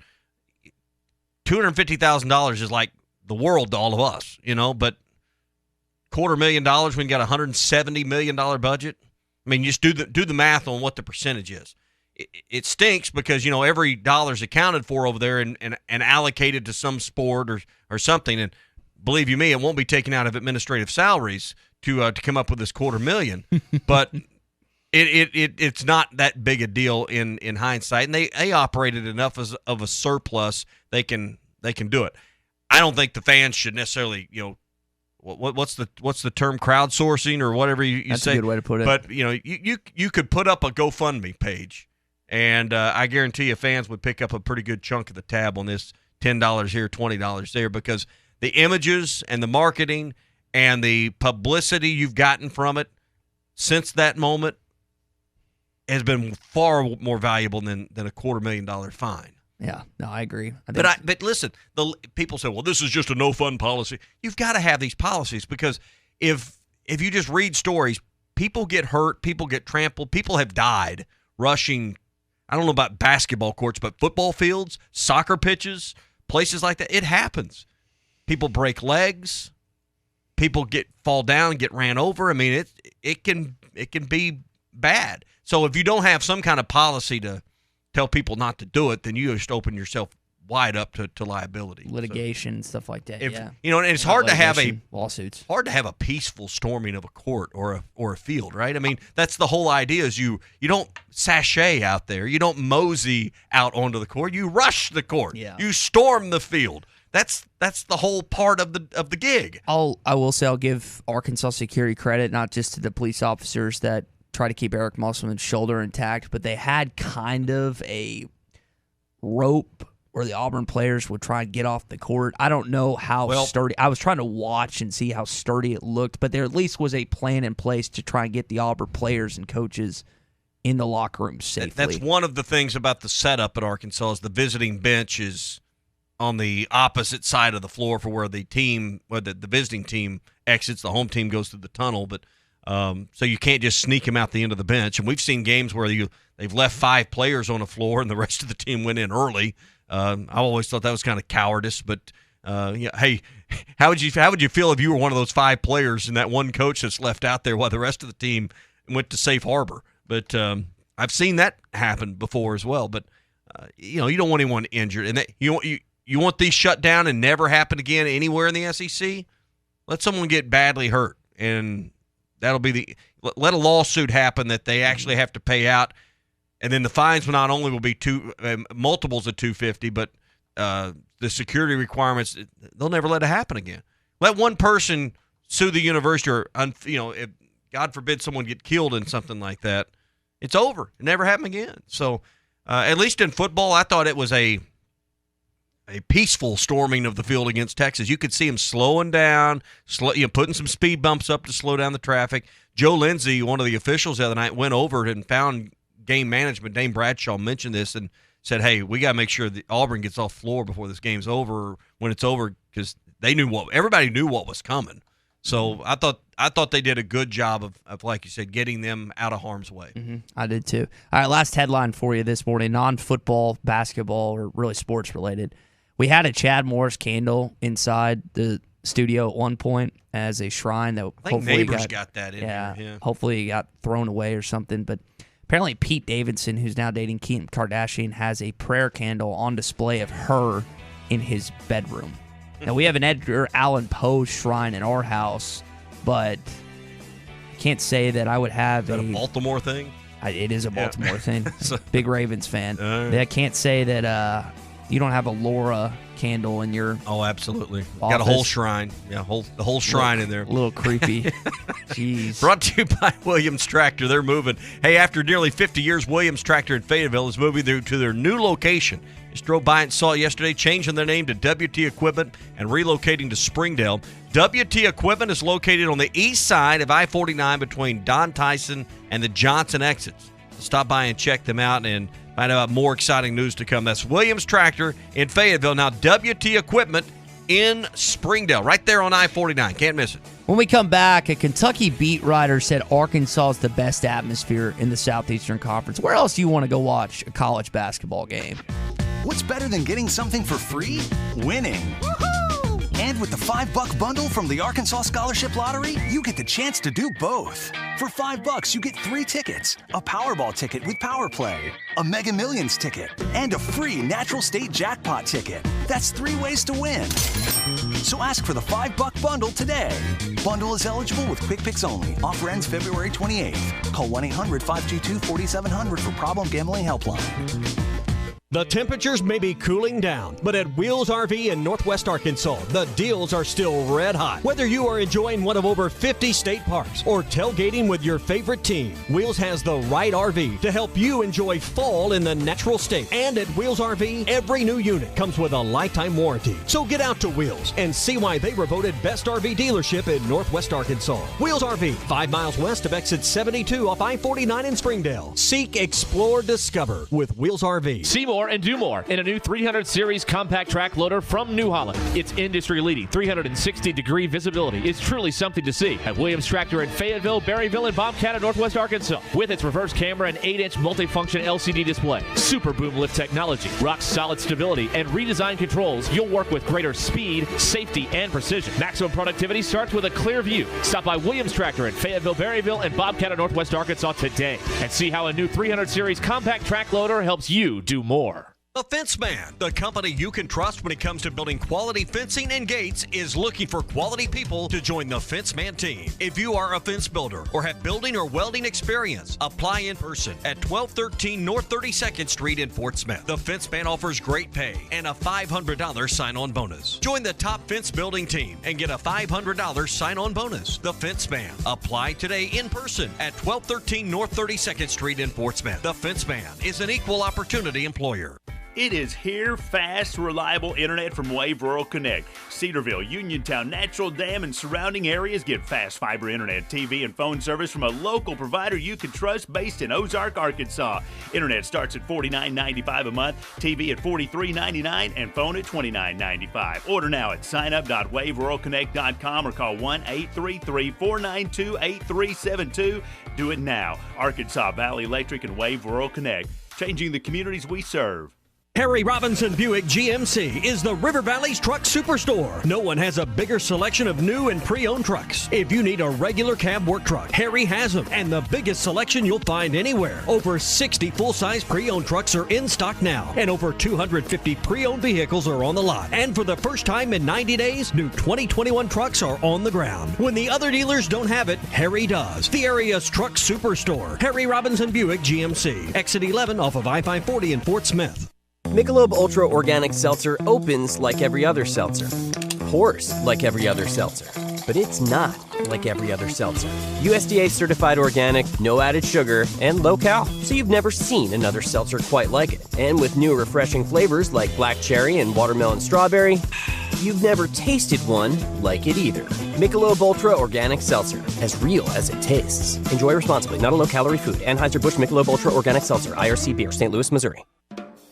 $250,000 is like the world to all of us, but $250,000 when you got a $170 million budget. I mean, just do the math on what the percentage is. It stinks because, every dollar's accounted for over there and allocated to some sport or something. And believe you me, it won't be taken out of administrative salaries to come up with this $250,000. But it's not that big a deal in hindsight. And they operated enough of a surplus they can do it. I don't think the fans should necessarily, what's the term, crowdsourcing or whatever you That's say. a good way to put it. But you could put up a GoFundMe page. And I guarantee you fans would pick up a pretty good chunk of the tab on this $10 here, $20 there, because the images and the marketing and the publicity you've gotten from it since that moment has been far more valuable than a $250,000 fine. Yeah, no, I agree. But listen, the people say, well, this is just a no-fun policy. You've got to have these policies because if you just read stories, people get hurt, people get trampled, people have died rushing. I don't know about basketball courts, but football fields, soccer pitches, places like that, it happens. People break legs. People fall down, get ran over. I mean, it can be bad. So if you don't have some kind of policy to tell people not to do it, then you just open yourself wide up to liability. Litigation, stuff like that, yeah. You know, and it's hard to have lawsuits. Hard to have a peaceful storming of a court or a field, right? I mean, that's the whole idea is you don't sashay out there. You don't mosey out onto the court. You rush the court. Yeah. You storm the field. That's the whole part of the gig. I will say I'll give Arkansas security credit, not just to the police officers that try to keep Eric Musselman's shoulder intact, but they had kind of a rope where the Auburn players would try and get off the court. I don't know how sturdy. I was trying to watch and see how sturdy it looked, but there at least was a plan in place to try and get the Auburn players and coaches in the locker room safely. That's one of the things about the setup at Arkansas is the visiting bench is on the opposite side of the floor for where the visiting team exits. The home team goes through the tunnel, but so you can't just sneak them out the end of the bench. And we've seen games where they've left 5 players on the floor and the rest of the team went in early. I always thought that was kind of cowardice, but hey, how would you feel if you were one of those 5 players and that one coach that's left out there while the rest of the team went to safe harbor? But I've seen that happen before as well. But you don't want anyone injured, and you want these shut down and never happen again anywhere in the SEC. Let someone get badly hurt, and that'll be let a lawsuit happen that they actually have to pay out. And then the fines not only will be multiples of $250, but the security requirements, they'll never let it happen again. Let one person sue the university or, if God forbid someone get killed in something like that, it's over. It never happened again. So at least in football, I thought it was a peaceful storming of the field against Texas. You could see them slowing down, putting some speed bumps up to slow down the traffic. Joe Lindsey, one of the officials the other night, went over and found game management. Dane Bradshaw mentioned this and said, hey, we got to make sure that Auburn gets off floor before this game's over, when it's over, because everybody knew what was coming. So I thought they did a good job of, like you said, getting them out of harm's way. Mm-hmm. I did too. All right, last headline for you this morning, non-football, basketball, or really sports related. We had a Chad Morris candle inside the studio at one point as a shrine that I think neighbors got that in here. Yeah. Hopefully it got thrown away or something, but apparently Pete Davidson, who's now dating Kim Kardashian, has a prayer candle on display of her in his bedroom. Now, we have an Edgar Allan Poe shrine in our house, but I can't say that I would have a Baltimore thing? It is a Baltimore thing. Big Ravens fan. Right. I can't say that you don't have a Laura candle in your absolutely. Office. Got a whole shrine. Yeah, the whole shrine in there. A little creepy. Jeez. Brought to you by Williams Tractor. They're moving. Hey, after nearly 50 years, Williams Tractor in Fayetteville is moving to their new location. Just drove by and saw it yesterday, changing their name to WT Equipment and relocating to Springdale. WT Equipment is located on the east side of I-49 between Don Tyson and the Johnson exits. So stop by and check them out and find out more exciting news to come. That's Williams Tractor in Fayetteville. Now, WT Equipment in Springdale, right there on I-49. Can't miss it. When we come back, a Kentucky beat writer said Arkansas is the best atmosphere in the Southeastern Conference. Where else do you want to go watch a college basketball game? What's better than getting something for free? Winning. Woohoo! And with the $5 bundle from the Arkansas Scholarship Lottery, you get the chance to do both. For $5, you get 3 tickets, a Powerball ticket with Power Play, a Mega Millions ticket, and a free Natural State Jackpot ticket. That's 3 ways to win. So ask for the $5 bundle today. Bundle is eligible with Quick Picks only. Offer ends February 28th. Call 1-800-522-4700 for Problem Gambling Helpline. The temperatures may be cooling down, but at Wheels RV in Northwest Arkansas, the deals are still red hot. Whether you are enjoying one of over 50 state parks or tailgating with your favorite team, Wheels has the right RV to help you enjoy fall in the natural state. And at Wheels RV, every new unit comes with a lifetime warranty. So get out to Wheels and see why they were voted best RV dealership in Northwest Arkansas. Wheels RV, 5 miles west of exit 72 off I-49 in Springdale. Seek, explore, discover with Wheels RV. See more and do more in a new 300 Series compact track loader from New Holland. Its industry-leading 360-degree visibility is truly something to see at Williams Tractor in Fayetteville, Berryville, and Bobcat in Northwest Arkansas. With its reverse camera and 8-inch multifunction LCD display, super boom lift technology, rock-solid stability, and redesigned controls, you'll work with greater speed, safety, and precision. Maximum productivity starts with a clear view. Stop by Williams Tractor in Fayetteville, Berryville, and Bobcat in Northwest Arkansas today and see how a new 300 Series compact track loader helps you do more. The Fence Man, the company you can trust when it comes to building quality fencing and gates, is looking for quality people to join the Fence Man team. If you are a fence builder or have building or welding experience, apply in person at 1213 North 32nd Street in Fort Smith. The Fence Man offers great pay and a $500 sign-on bonus. Join the top fence building team and get a $500 sign-on bonus. The Fence Man. Apply today in person at 1213 North 32nd Street in Fort Smith. The Fence Man is an equal opportunity employer. It is here, fast, reliable internet from Wave Rural Connect. Cedarville, Uniontown, Natural Dam, and surrounding areas get fast fiber internet, TV, and phone service from a local provider you can trust based in Ozark, Arkansas. Internet starts at $49.95 a month, TV at $43.99, and phone at $29.95. Order now at signup.waveruralconnect.com or call 1-833-492-8372. Do it now. Arkansas Valley Electric and Wave Rural Connect, changing the communities we serve. Harry Robinson Buick GMC is the River Valley's truck superstore. No one has a bigger selection of new and pre-owned trucks. If you need a regular cab work truck, Harry has them, and the biggest selection you'll find anywhere. Over 60 full-size pre-owned trucks are in stock now, and over 250 pre-owned vehicles are on the lot. And for the first time in 90 days, new 2021 trucks are on the ground. When the other dealers don't have it, Harry does. The area's truck superstore, Harry Robinson Buick GMC, exit 11 off of I-540 in Fort Smith. Michelob Ultra Organic Seltzer opens like every other seltzer, pours like every other seltzer, but it's not like every other seltzer. USDA certified organic, no added sugar, and low cal, so you've never seen another seltzer quite like it. And with new refreshing flavors like black cherry and watermelon strawberry, you've never tasted one like it either. Michelob Ultra Organic Seltzer, as real as it tastes. Enjoy responsibly, not a low-calorie food. Anheuser-Busch Michelob Ultra Organic Seltzer, IRC Beer, St. Louis, Missouri.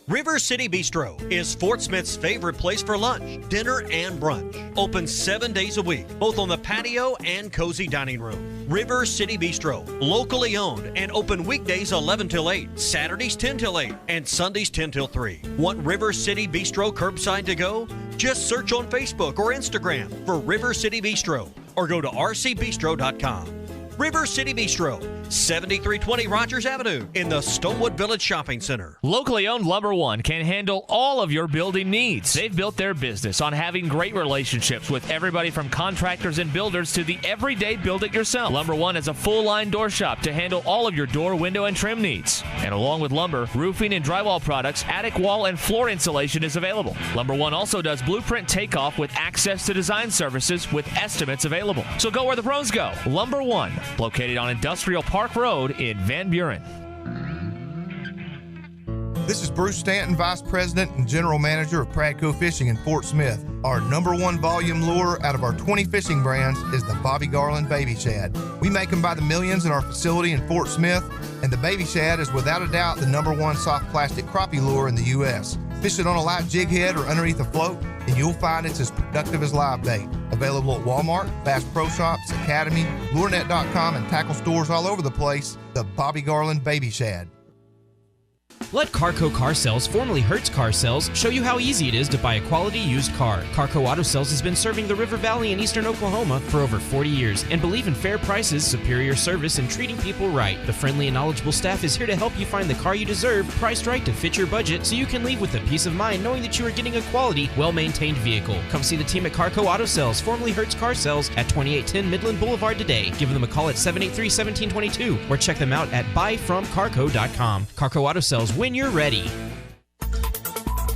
River City Bistro is Fort Smith's favorite place for lunch, dinner, and brunch. Open 7 days a week, both on the patio and cozy dining room. River City Bistro, locally owned and open weekdays 11 till 8, Saturdays 10 till 8, and Sundays 10 till 3. Want River City Bistro curbside to go? Just search on Facebook or Instagram for River City Bistro or go to rcbistro.com. River City Bistro, 7320 Rogers Avenue in the Stonewood Village Shopping Center. Locally owned Lumber One can handle all of your building needs. They've built their business on having great relationships with everybody from contractors and builders to the everyday build-it-yourself. Lumber One is a full-line door shop to handle all of your door, window, and trim needs. And along with lumber, roofing and drywall products, attic wall and floor insulation is available. Lumber One also does blueprint takeoff with access to design services with estimates available. So go where the pros go. Lumber One, located on Industrial Park Road in Van Buren. This is Bruce Stanton, Vice President and General Manager of Pradco Fishing in Fort Smith. Our #1 volume lure out of our 20 fishing brands is the Bobby Garland Baby Shad. We make them by the millions in our facility in Fort Smith, and the Baby Shad is without a doubt the #1 soft plastic crappie lure in the U.S. Fish it on a light jig head or underneath a float, and you'll find it's as productive as live bait. Available at Walmart, Bass Pro Shops, Academy, LureNet.com, and tackle stores all over the place. The Bobby Garland Baby Shad. Let Carco Car Sales, formerly Hertz Car Sales, show you how easy it is to buy a quality used car. Carco Auto Sales has been serving the River Valley and eastern Oklahoma for over 40 years and believe in fair prices, superior service, and treating people right. The friendly and knowledgeable staff is here to help you find the car you deserve, priced right to fit your budget, so you can leave with a peace of mind knowing that you are getting a quality, well-maintained vehicle. Come see the team at Carco Auto Sales, formerly Hertz Car Sales, at 2810 Midland Boulevard today. Give them a call at 783-1722 or check them out at buyfromcarco.com. Carco Auto Sales, when you're ready.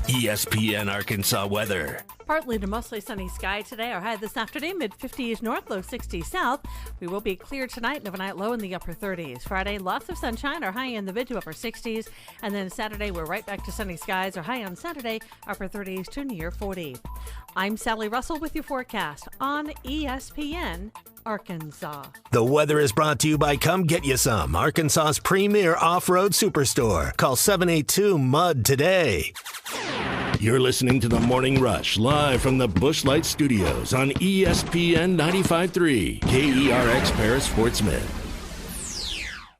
ESPN Arkansas weather. Partly to mostly sunny sky today. Our high this afternoon, mid-50s north, low 60s south. We will be clear tonight and overnight low in the upper 30s. Friday, lots of sunshine. Our high in the mid to upper 60s. And then Saturday, we're right back to sunny skies. Our high on Saturday, upper 30s to near 40. I'm Sally Russell with your forecast on ESPN Arkansas. The weather is brought to you by Come Get You Some, Arkansas's premier off-road superstore. Call 782-MUD today. You're listening to The Morning Rush, live from the Bushlight Studios on ESPN 95.3, KERX Paris, Fort Smith.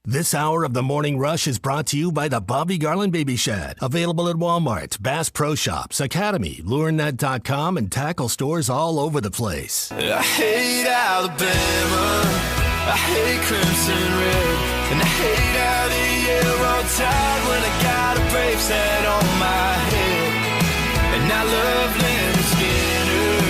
This hour of The Morning Rush is brought to you by the Bobby Garland Baby Shad. Available at Walmart, Bass Pro Shops, Academy, LureNet.com, and tackle stores all over the place. I hate Alabama, I hate Crimson Red, and I hate how the yellow tired when I got a brave set on my head. And I love Leonard Skinner,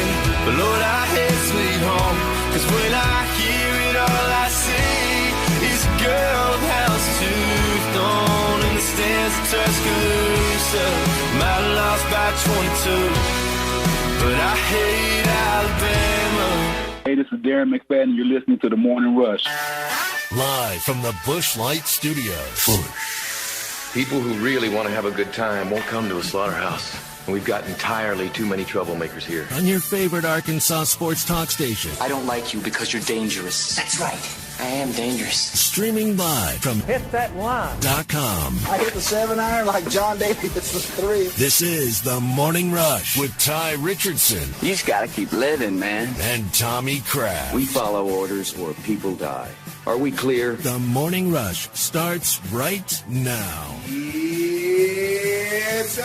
but Lord, I hate Sweet Home. Cause when I hear it, all I see is a girl with house tooth thorn in the stands of Tuscaloosa. Might have lost by 22, but I hate Alabama. Hey, this is Darren McFadden. You're listening to The Morning Rush. Live from the Busch Light Studios. People who really want to have a good time won't come to a slaughterhouse. And we've got entirely too many troublemakers here. On your favorite Arkansas sports talk station. I don't like you because you're dangerous. That's right. I am dangerous. Streaming live from Hit that line. .com. I hit the 7-iron like John Daly hits the 3. This is The Morning Rush with Ty Richardson. You just gotta keep living, man. And Tommy Kraft. We follow orders or people die. Are we clear? The Morning Rush starts right now. Yes,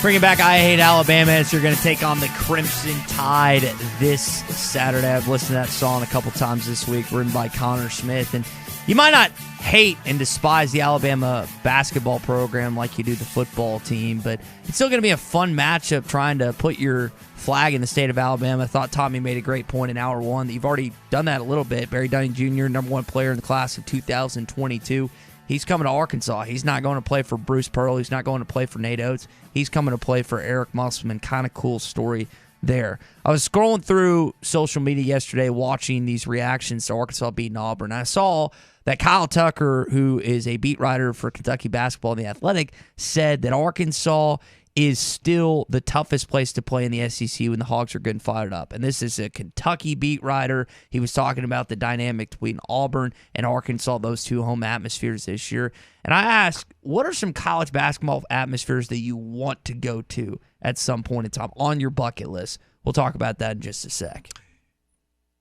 Bringing back I Hate Alabama as you're going to take on the Crimson Tide this Saturday. I've listened to that song a couple times this week, written by Connor Smith. And you might not hate and despise the Alabama basketball program like you do the football team, but it's still going to be a fun matchup trying to put your flag in the state of Alabama. I thought Tommy made a great point in hour one that you've already done that a little bit. Barry Dunning Jr., number one player in the class of 2022. He's coming to Arkansas. He's not going to play for Bruce Pearl. He's not going to play for Nate Oates. He's coming to play for Eric Musselman. Kind of cool story there. I was scrolling through social media yesterday watching these reactions to Arkansas beating Auburn. I saw that Kyle Tucker, who is a beat writer for Kentucky basketball in The Athletic, said that Arkansas is still the toughest place to play in the SEC when the Hogs are good and fired up. And this is a Kentucky beat writer. He was talking about the dynamic between Auburn and Arkansas, those two home atmospheres this year. And I asked, what are some college basketball atmospheres that you want to go to at some point in time on your bucket list? We'll talk about that in just a sec.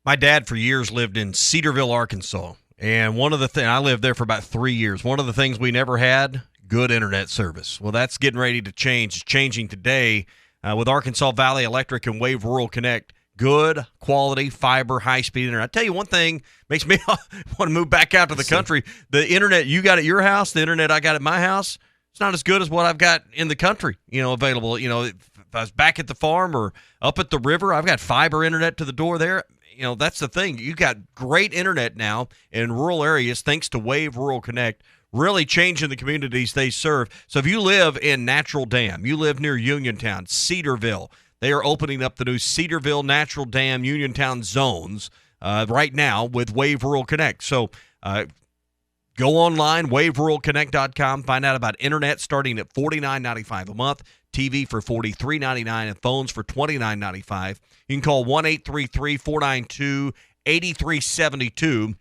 My dad for years lived in Cedarville, Arkansas. And one of the things, I lived there for about 3 years. One of the things we never had, good internet service. Well, that's getting ready to change. It's changing today with Arkansas Valley Electric and Wave Rural Connect. Good quality fiber, high-speed internet. I tell you one thing makes me want to move back out to the country. The internet you got at your house, the internet I got at my house, it's not as good as what I've got in the country, available. If I was back at the farm or up at the river, I've got fiber internet to the door there. That's the thing. You got great internet now in rural areas thanks to Wave Rural Connect. Really changing the communities they serve. So if you live in Natural Dam, you live near Uniontown, Cedarville, they are opening up the new Cedarville, Natural Dam, Uniontown zones right now with Wave Rural Connect. So go online, waveruralconnect.com, find out about internet starting at $49.95 a month, TV for $43.99, and phones for $29.95. You can call 1-833-492-8372.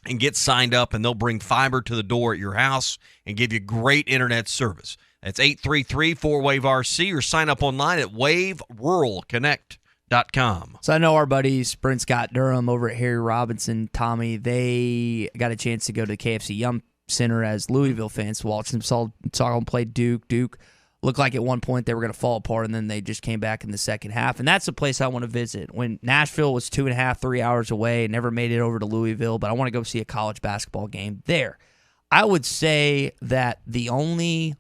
and get signed up, and they'll bring fiber to the door at your house and give you great internet service. That's 833-4WAVE-RC, or sign up online at waveruralconnect.com. So I know our buddies, Brent Scott Durham over at Harry Robinson, Tommy, they got a chance to go to the KFC Yum Center as Louisville fans to watch them. Saw them play Duke. Duke looked like at one point they were going to fall apart, and then they just came back in the second half. And that's a place I want to visit. When Nashville was 2.5, 3 hours away, never made it over to Louisville, but I want to go see a college basketball game there. I would say that the only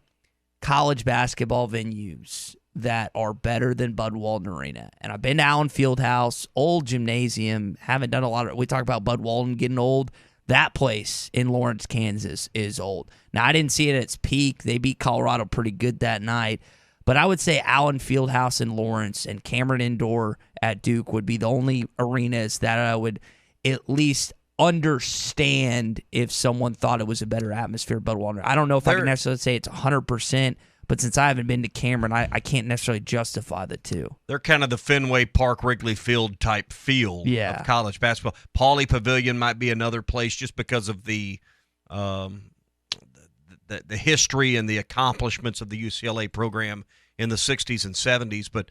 college basketball venues that are better than Bud Walton Arena, and I've been to Allen Fieldhouse, old gymnasium, haven't done a lot of, we talk about Bud Walton getting old. That place in Lawrence, Kansas is old. Now, I didn't see it at its peak. They beat Colorado pretty good that night. But I would say Allen Fieldhouse in Lawrence and Cameron Indoor at Duke would be the only arenas that I would at least understand if someone thought it was a better atmosphere. Bud Walton. I don't know if I can necessarily say it's 100%, but since I haven't been to Cameron, I can't necessarily justify the two. They're kind of the Fenway Park, Wrigley Field type feel of college basketball. Pauley Pavilion might be another place just because of the history and the accomplishments of the UCLA program in the 60s and 70s. But,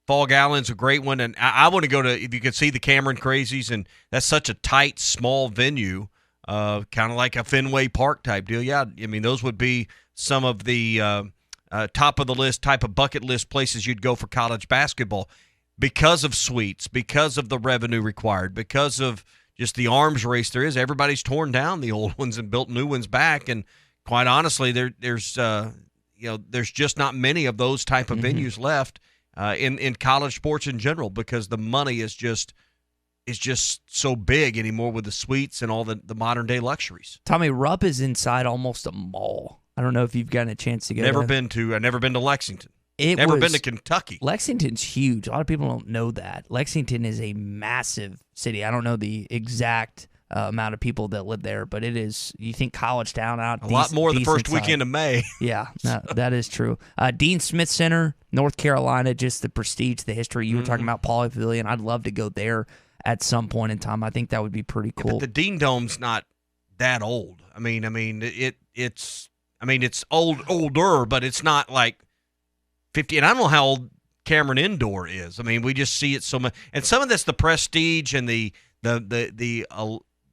Fog Allen's a great one. And I want to go to, if you could see the Cameron Crazies, and that's such a tight, small venue. Kind of like a Fenway Park type deal. Yeah, I mean, those would be some of the top of the list type of bucket list places you'd go for college basketball because of suites, because of the revenue required, because of just the arms race there is. Everybody's torn down the old ones and built new ones back, and quite honestly, there's just not many of those type of venues left in college sports in general, because the money is just so big anymore with the suites and all the modern day luxuries. Tommy, Rupp is inside almost a mall. I don't know if you've gotten a chance to go. Never been to Lexington. Never been to Kentucky. Lexington's huge. A lot of people don't know that. Lexington is a massive city. I don't know the exact amount of people that live there, but it is. You think college town out? A lot more the first weekend of May. Yeah, no, that is true. Dean Smith Center, North Carolina, just the prestige, the history. You were talking about Pauley Pavilion. I'd love to go there at some point in time. I think that would be pretty cool. Yeah, but the Dean Dome's not that old. I mean, it's older, but it's not like 50. And I don't know how old Cameron Indoor is. I mean, we just see it so much, and some of that's the prestige and the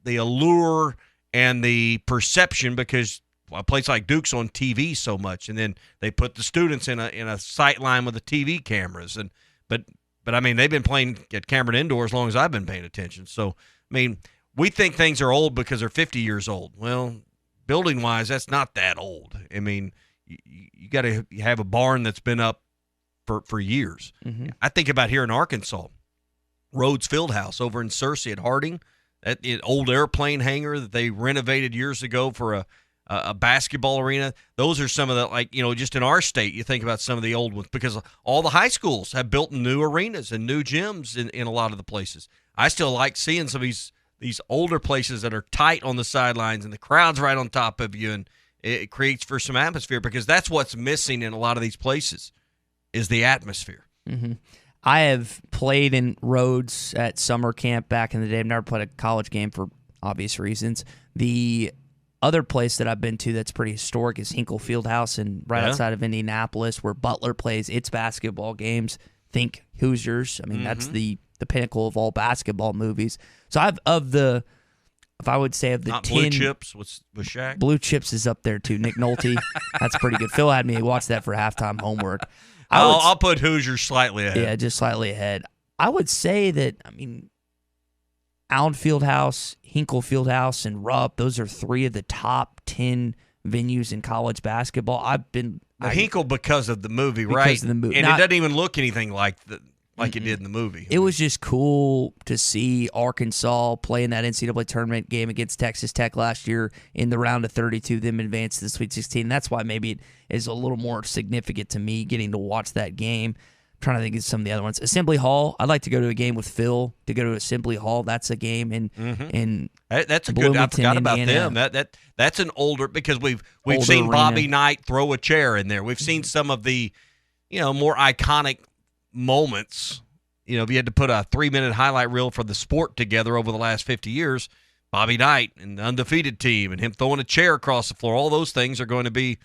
allure and the perception, because a place like Duke's on TV so much, and then they put the students in a sight line with the TV cameras, but I mean, they've been playing at Cameron Indoor as long as I've been paying attention. So I mean, we think things are old because they're 50 years old. Well, building wise, that's not that old. I mean, you got to have a barn that's been up for years. I think about here in Arkansas, Rhodes Fieldhouse over in Searcy at Harding, that old airplane hangar that they renovated years ago for a basketball arena. Those are some of the, like, just in our state, you think about some of the old ones, because all the high schools have built new arenas and new gyms in a lot of the places. I still like seeing some of these older places that are tight on the sidelines and the crowd's right on top of you, and it creates for some atmosphere, because that's what's missing in a lot of these places is the atmosphere. I have played in Rhodes at summer camp back in the day. I've never played a college game for obvious reasons. The other place that I've been to that's pretty historic is Hinkle Fieldhouse, and right outside of Indianapolis, where Butler plays its basketball games. Think Hoosiers. I mean, that's the pinnacle of all basketball movies. So if I would say of the 10, Blue Chips with Shaq. Blue Chips is up there too. Nick Nolte, that's pretty good. Phil had me watch that for halftime homework. I'll put Hoosiers slightly ahead. Yeah, just slightly ahead. I would say that, Allen Fieldhouse, Hinkle Fieldhouse, and Rupp, those are three of the top 10 venues in college basketball. Hinkle because of the movie, right? Because of the movie. And it doesn't even look anything like it did in the movie. It was just cool to see Arkansas play in that NCAA tournament game against Texas Tech last year in the round of 32, them advance to the Sweet 16. That's why maybe it is a little more significant to me getting to watch that game. I'm trying to think of some of the other ones. Assembly Hall. I'd like to go to a game with Phil, to go to Assembly Hall. That's a game in that's a Bloomington, good. I forgot about Indiana. them. That's an older, because we've Older seen arena. Bobby Knight throw a chair in there. We've seen some of the more iconic moments. If you had to put a 3-minute highlight reel for the sport together over the last 50 years, Bobby Knight and the undefeated team and him throwing a chair across the floor, all those things are going to be,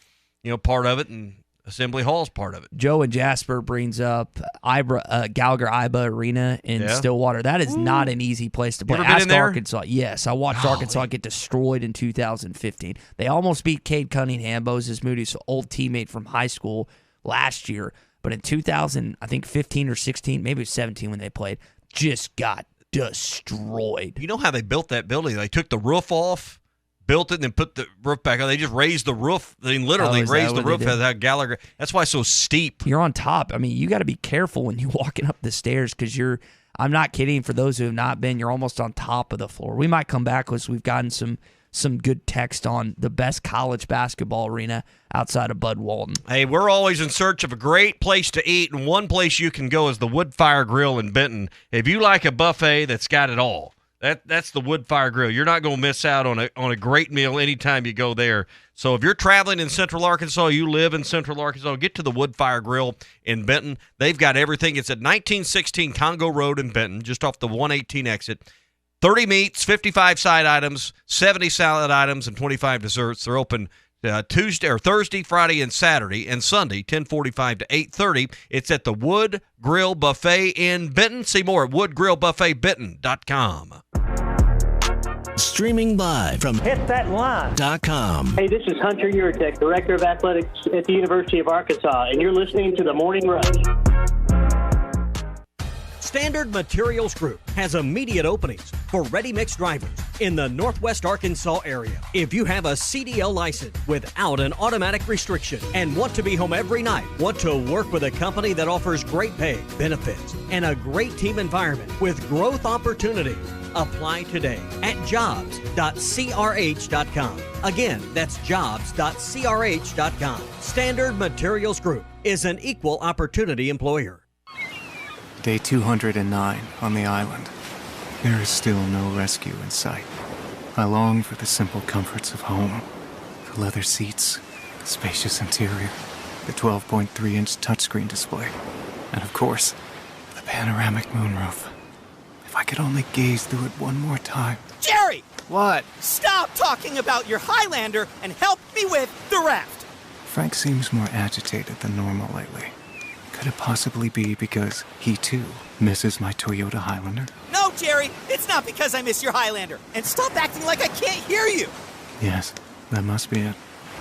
part of it, and Assembly Hall's part of it. Joe and Jasper brings up Gallagher-Iba Arena in Stillwater. That is not an easy place to play. You ever been in there? Arkansas. Yes, I watched Arkansas get destroyed in 2015. They almost beat Cade Cunningham, Moses Moody's old teammate from high school, last year. But in 2015 or 16, maybe it was 17 when they played, just got destroyed. You know how they built that building? They took the roof off, built it, and then put the roof back on. They just raised the roof. They literally raised the roof as that Gallagher. That's why it's so steep. You're on top. You got to be careful when you're walking up the stairs, because I'm not kidding, for those who have not been, you're almost on top of the floor. We might come back because we've gotten some good text on the best college basketball arena outside of Bud Walton. Hey, we're always in search of a great place to eat, and one place you can go is the Woodfire Grill in Benton. If you like a buffet that's got it all, that's the Woodfire Grill. You're not going to miss out on a great meal anytime you go there. So if you're traveling in Central Arkansas, you live in Central Arkansas, get to the Woodfire Grill in Benton. They've got everything. It's at 1916 Congo Road in Benton, just off the 118 exit. 30 meats, 55 side items, 70 salad items, and 25 desserts. They're open Thursday, Friday, and Saturday, and Sunday, 10:45 to 8:30. It's at the Wood Grill Buffet in Benton. See more at woodgrillbuffetbenton.com. Streaming live from hitthatline.com. Hey, this is Hunter Uritek, Director of Athletics at the University of Arkansas, and you're listening to The Morning Rush. Standard Materials Group has immediate openings for ready-mix drivers in the Northwest Arkansas area. If you have a CDL license without an automatic restriction and want to be home every night, want to work with a company that offers great pay, benefits, and a great team environment with growth opportunities, apply today at jobs.crh.com. Again, that's jobs.crh.com. Standard Materials Group is an equal opportunity employer. Day 209 on the island. There is still no rescue in sight. I long for the simple comforts of home. The leather seats, the spacious interior, the 12.3-inch touchscreen display, and of course, the panoramic moonroof. If I could only gaze through it one more time. Jerry! What? Stop talking about your Highlander and help me with the raft! Frank seems more agitated than normal lately. Could it possibly be because he, too, misses my Toyota Highlander? No, Jerry, it's not because I miss your Highlander. And stop acting like I can't hear you. Yes, that must be it.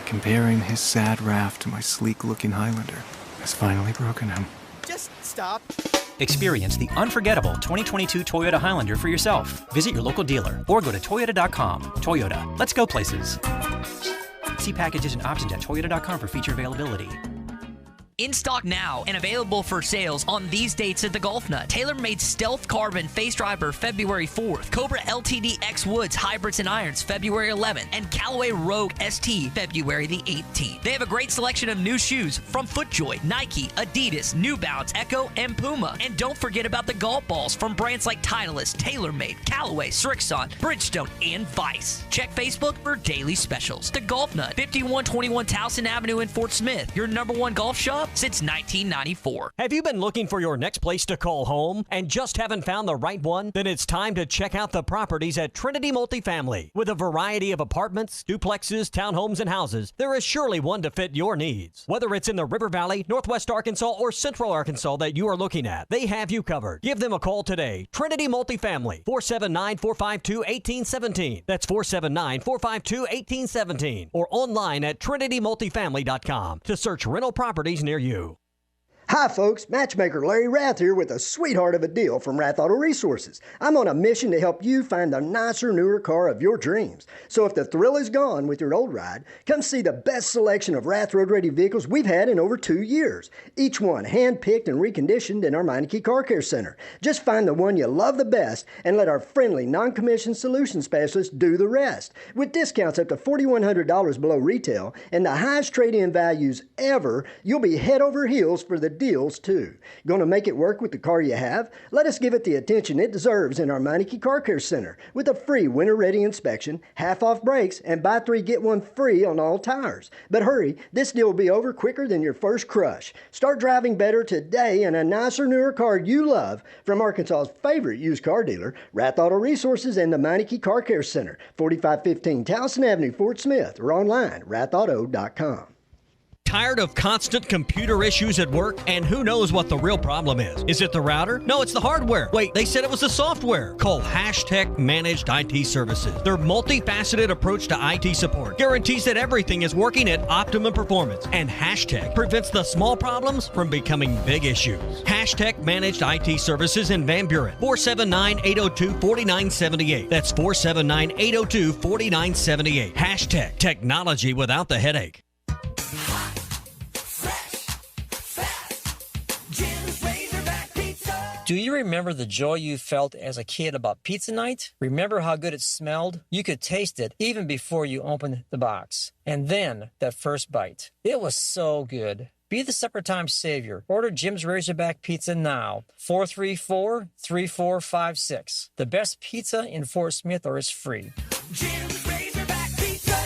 Comparing his sad raft to my sleek-looking Highlander has finally broken him. Just stop. Experience the unforgettable 2022 Toyota Highlander for yourself. Visit your local dealer or go to toyota.com. Toyota, let's go places. See packages and options at toyota.com for feature availability. In stock now and available for sales on these dates at the Golf Nut. TaylorMade Stealth Carbon Face Driver February 4th. Cobra LTD X Woods Hybrids and Irons February 11th. And Callaway Rogue ST February the 18th. They have a great selection of new shoes from FootJoy, Nike, Adidas, New Balance, Echo, and Puma. And don't forget about the golf balls from brands like Titleist, TaylorMade, Callaway, Srixon, Bridgestone, and Vice. Check Facebook for daily specials. The Golf Nut, 5121 Towson Avenue in Fort Smith. Your #1 golf shop since 1994. Have you been looking for your next place to call home and just haven't found the right one? Then it's time to check out the properties at Trinity Multifamily. With a variety of apartments, duplexes, townhomes, and houses, there is surely one to fit your needs. Whether it's in the River Valley, Northwest Arkansas, or Central Arkansas that you are looking at, they have you covered. Give them a call today. Trinity Multifamily, 479-452-1817. That's 479-452-1817. Or online at trinitymultifamily.com to search rental properties near you. Hi folks, matchmaker Larry Rath here with a sweetheart of a deal from Rath Auto Resources. I'm on a mission to help you find the nicer, newer car of your dreams. So if the thrill is gone with your old ride, come see the best selection of Rath Road Ready vehicles we've had in over 2 years. Each one hand-picked and reconditioned in our Meineke Car Care Center. Just find the one you love the best and let our friendly, non-commissioned solution specialists do the rest. With discounts up to $4,100 below retail and the highest trade-in values ever, you'll be head over heels for the deals too. Gonna make it work with the car you have? Let us give it the attention it deserves in our Meineke Car Care Center with a free winter-ready inspection, half-off brakes, and buy 3 get 1 free on all tires. But hurry, this deal will be over quicker than your first crush. Start driving better today in a nicer, newer car you love from Arkansas's favorite used car dealer, Rath Auto Resources and the Meineke Car Care Center, 4515 Towson Avenue, Fort Smith, or online, rathauto.com. Tired of constant computer issues at work? And who knows what the real problem is? Is it the router? No, it's the hardware. Wait, they said it was the software. Call Hashtech Managed IT Services. Their multifaceted approach to IT support guarantees that everything is working at optimum performance. And Hashtech prevents the small problems from becoming big issues. Hashtech Managed IT Services in Van Buren. 479-802-4978. That's 479-802-4978. Hashtech Technology without the headache. Do you remember the joy you felt as a kid about pizza night? Remember how good it smelled? You could taste it even before you opened the box. And then that first bite. It was so good. Be the supper time savior. Order Jim's Razorback Pizza now. 434-3456. The best pizza in Fort Smith or it's free. Jim's Razorback Pizza.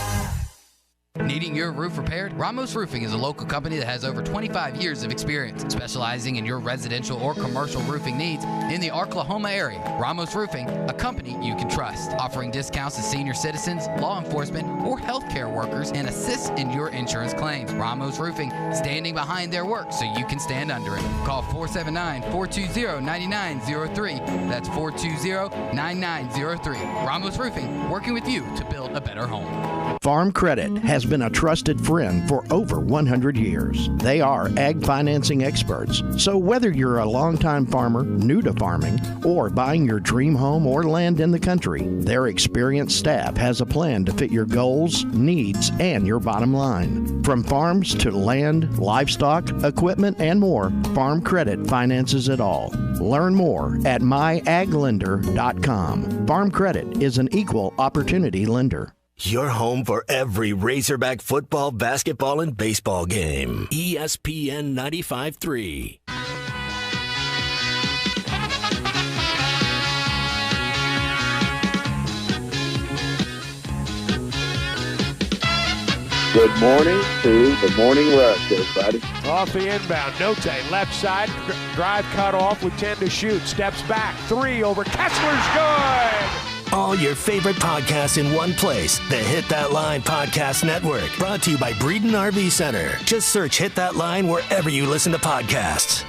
Needing your roof repaired? Ramos Roofing is a local company that has over 25 years of experience, specializing in your residential or commercial roofing needs in the Oklahoma area. Ramos Roofing, a company you can trust, offering discounts to senior citizens, law enforcement, or healthcare workers, and assists in your insurance claims. Ramos Roofing, standing behind their work so you can stand under it. Call 479-420-9903. That's 420-9903. Ramos Roofing, working with you to build a better home. Farm Credit has been a trusted friend for over 100 years. They are ag financing experts. So whether you're a longtime farmer, new to farming, or buying your dream home or land in the country, their experienced staff has a plan to fit your goals, needs, and your bottom line. From farms to land, livestock, equipment, and more, Farm Credit finances it all. Learn more at myaglender.com. Farm Credit is an equal opportunity lender. Your home for every Razorback football, basketball, and baseball game. ESPN 95.3. Good morning to the Morning Rush, everybody. Off the inbound, Note, left side, drive cut off with 10 to shoot, steps back, 3 over, Kessler's good! All your favorite podcasts in one place. The Hit That Line Podcast Network. Brought to you by Breeden RV Center. Just search Hit That Line wherever you listen to podcasts.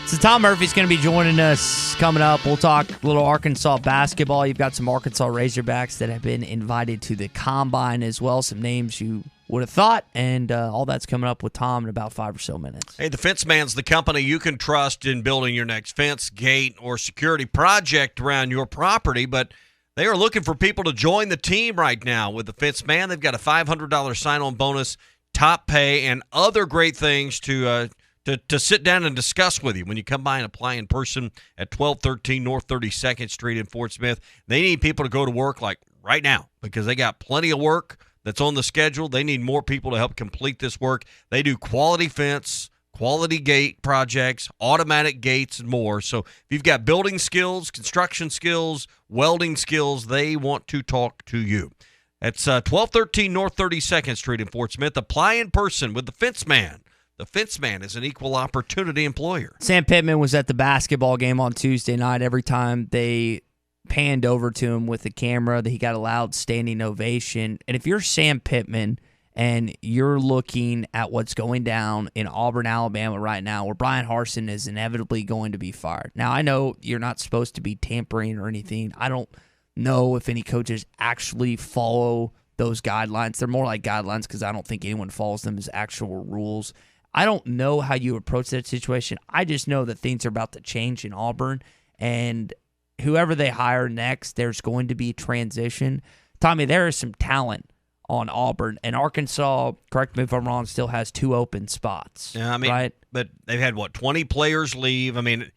So Tom Murphy's going to be joining us coming up. We'll talk a little Arkansas basketball. You've got some Arkansas Razorbacks that have been invited to the Combine as well. Some names you would have thought, and all that's coming up with Tom in about 5 or so minutes. Hey, the Fence Man's the company you can trust in building your next fence, gate, or security project around your property, but they are looking for people to join the team right now with the Fence Man. They've got a $500 sign-on bonus, top pay, and other great things to sit down and discuss with you when you come by and apply in person at 1213 North 32nd Street in Fort Smith. They need people to go to work like right now because they got plenty of work that's on the schedule. They need more people to help complete this work. They do quality fence, quality gate projects, automatic gates, and more. So if you've got building skills, construction skills, welding skills, they want to talk to you. It's 1213 North 32nd Street in Fort Smith. Apply in person with the Fence Man. The Fence Man is an equal opportunity employer. Sam Pittman was at the basketball game on Tuesday night. Every time they panned over to him with the camera, that he got a loud standing ovation. And if you're Sam Pittman and you're looking at what's going down in Auburn, Alabama right now, where Brian Harsin is inevitably going to be fired. Now, I know you're not supposed to be tampering or anything. I don't know if any coaches actually follow those guidelines. They're more like guidelines because I don't think anyone follows them as actual rules. I don't know how you approach that situation. I just know that things are about to change in Auburn, and whoever they hire next, there's going to be transition. Tommy, there is some talent on Auburn, and Arkansas, correct me if I'm wrong, still has 2 open spots. Yeah, I mean, right? But they've had, 20 players leave? I mean,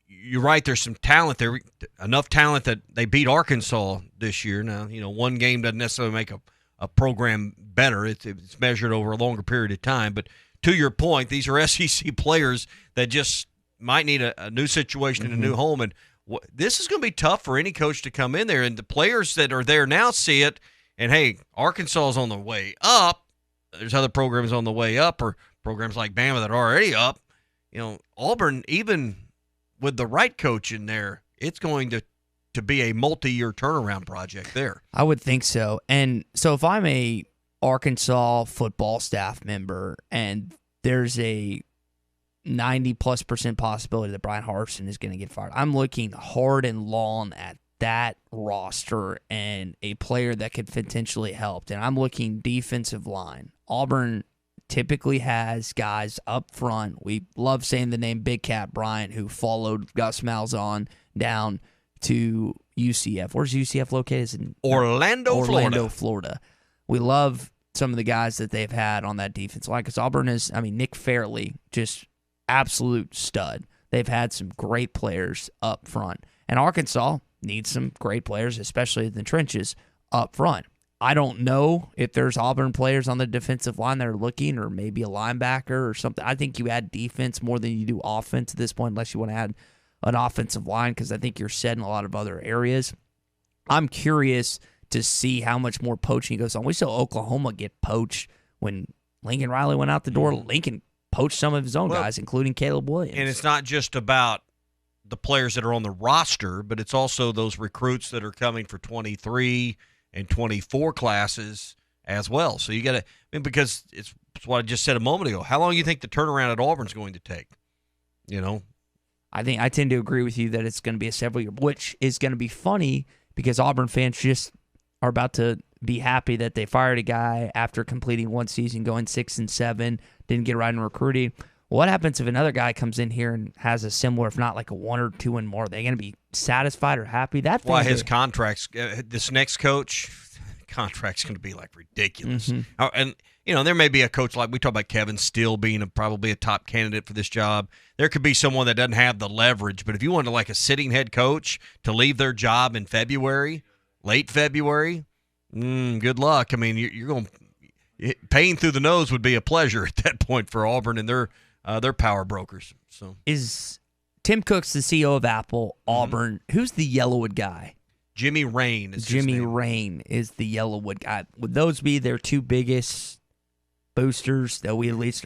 you're right, there's some talent there, enough talent that they beat Arkansas this year. Now, one game doesn't necessarily make a program better. It's measured over a longer period of time. But to your point, these are SEC players that just might need a new situation in a new home. And this is going to be tough for any coach to come in there. And the players that are there now see it. And, hey, Arkansas is on the way up. There's other programs on the way up, or programs like Bama that are already up. Auburn, even with the right coach in there, it's going to be a multi-year turnaround project there. I would think so. And so if I'm a Arkansas football staff member and there's a 90+% possibility that Brian Harsin is going to get fired, I'm looking hard and long at that roster and a player that could potentially help. And I'm looking defensive line. Auburn typically has guys up front. We love saying the name Big Cat Bryant, who followed Gus Malzahn down to UCF. Where's UCF located? It's in Orlando, Florida. We love some of the guys that they've had on that defense line because Auburn is, Nick Fairley, just absolute stud. They've had some great players up front. And Arkansas needs some great players, especially in the trenches, up front. I don't know if there's Auburn players on the defensive line that are looking, or maybe a linebacker or something. I think you add defense more than you do offense at this point, unless you want to add an offensive line, because I think you're set in a lot of other areas. I'm curious to see how much more poaching goes on. We saw Oklahoma get poached when Lincoln Riley went out the door. Lincoln poached some of his own guys, including Caleb Williams. And it's not just about the players that are on the roster, but it's also those recruits that are coming for 23 and 24 classes as well. So you got to, because it's what I just said a moment ago. How long do you think the turnaround at Auburn's going to take? I tend to agree with you that it's going to be a several year, which is going to be funny because Auburn fans just are about to be happy that they fired a guy after completing one season, going 6-7, didn't get right in recruiting. What happens if another guy comes in here and has a similar, if not like a 1 or 2 and more? Are they going to be satisfied or happy? That's why his contracts, this next coach, contract's going to be like ridiculous. Mm-hmm. And, there may be a coach like we talked about Kevin Steele being probably a top candidate for this job. There could be someone that doesn't have the leverage. But if you wanted like a sitting head coach to leave their job in February, late February, good luck. I mean, you're going paying through the nose would be a pleasure at that point for Auburn and their power brokers. So is Tim Cook's the CEO of Apple, Auburn. Who's the Yellowwood guy? Jimmy Rain. Jimmy Rain is the Yellowwood guy. Would those be their two biggest boosters that we at least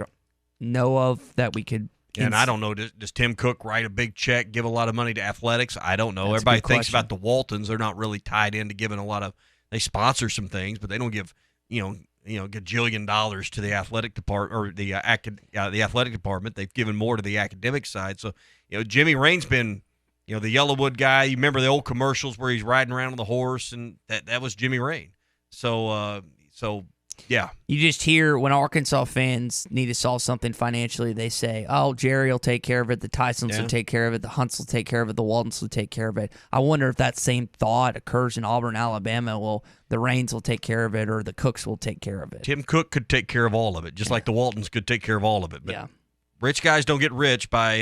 know of that we could? And I don't know, does Tim Cook write a big check, give a lot of money to athletics? I don't know. That's Everybody thinks about the Waltons. They're not really tied into giving a lot of – they sponsor some things, but they don't give, gajillion dollars to the athletic department or the athletic department. They've given more to the academic side. So, Jimmy Rain's been, the Yellowwood guy. You remember the old commercials where he's riding around on the horse, and that was Jimmy Rain. So yeah. You just hear when Arkansas fans need to solve something financially, they say, oh, Jerry will take care of it, the Tysons will take care of it, the Hunts will take care of it, the Waltons will take care of it. I wonder if that same thought occurs in Auburn, Alabama. Well, the Rains will take care of it or the Cooks will take care of it. Tim Cook could take care of all of it, just like the Waltons could take care of all of it. But rich guys don't get rich by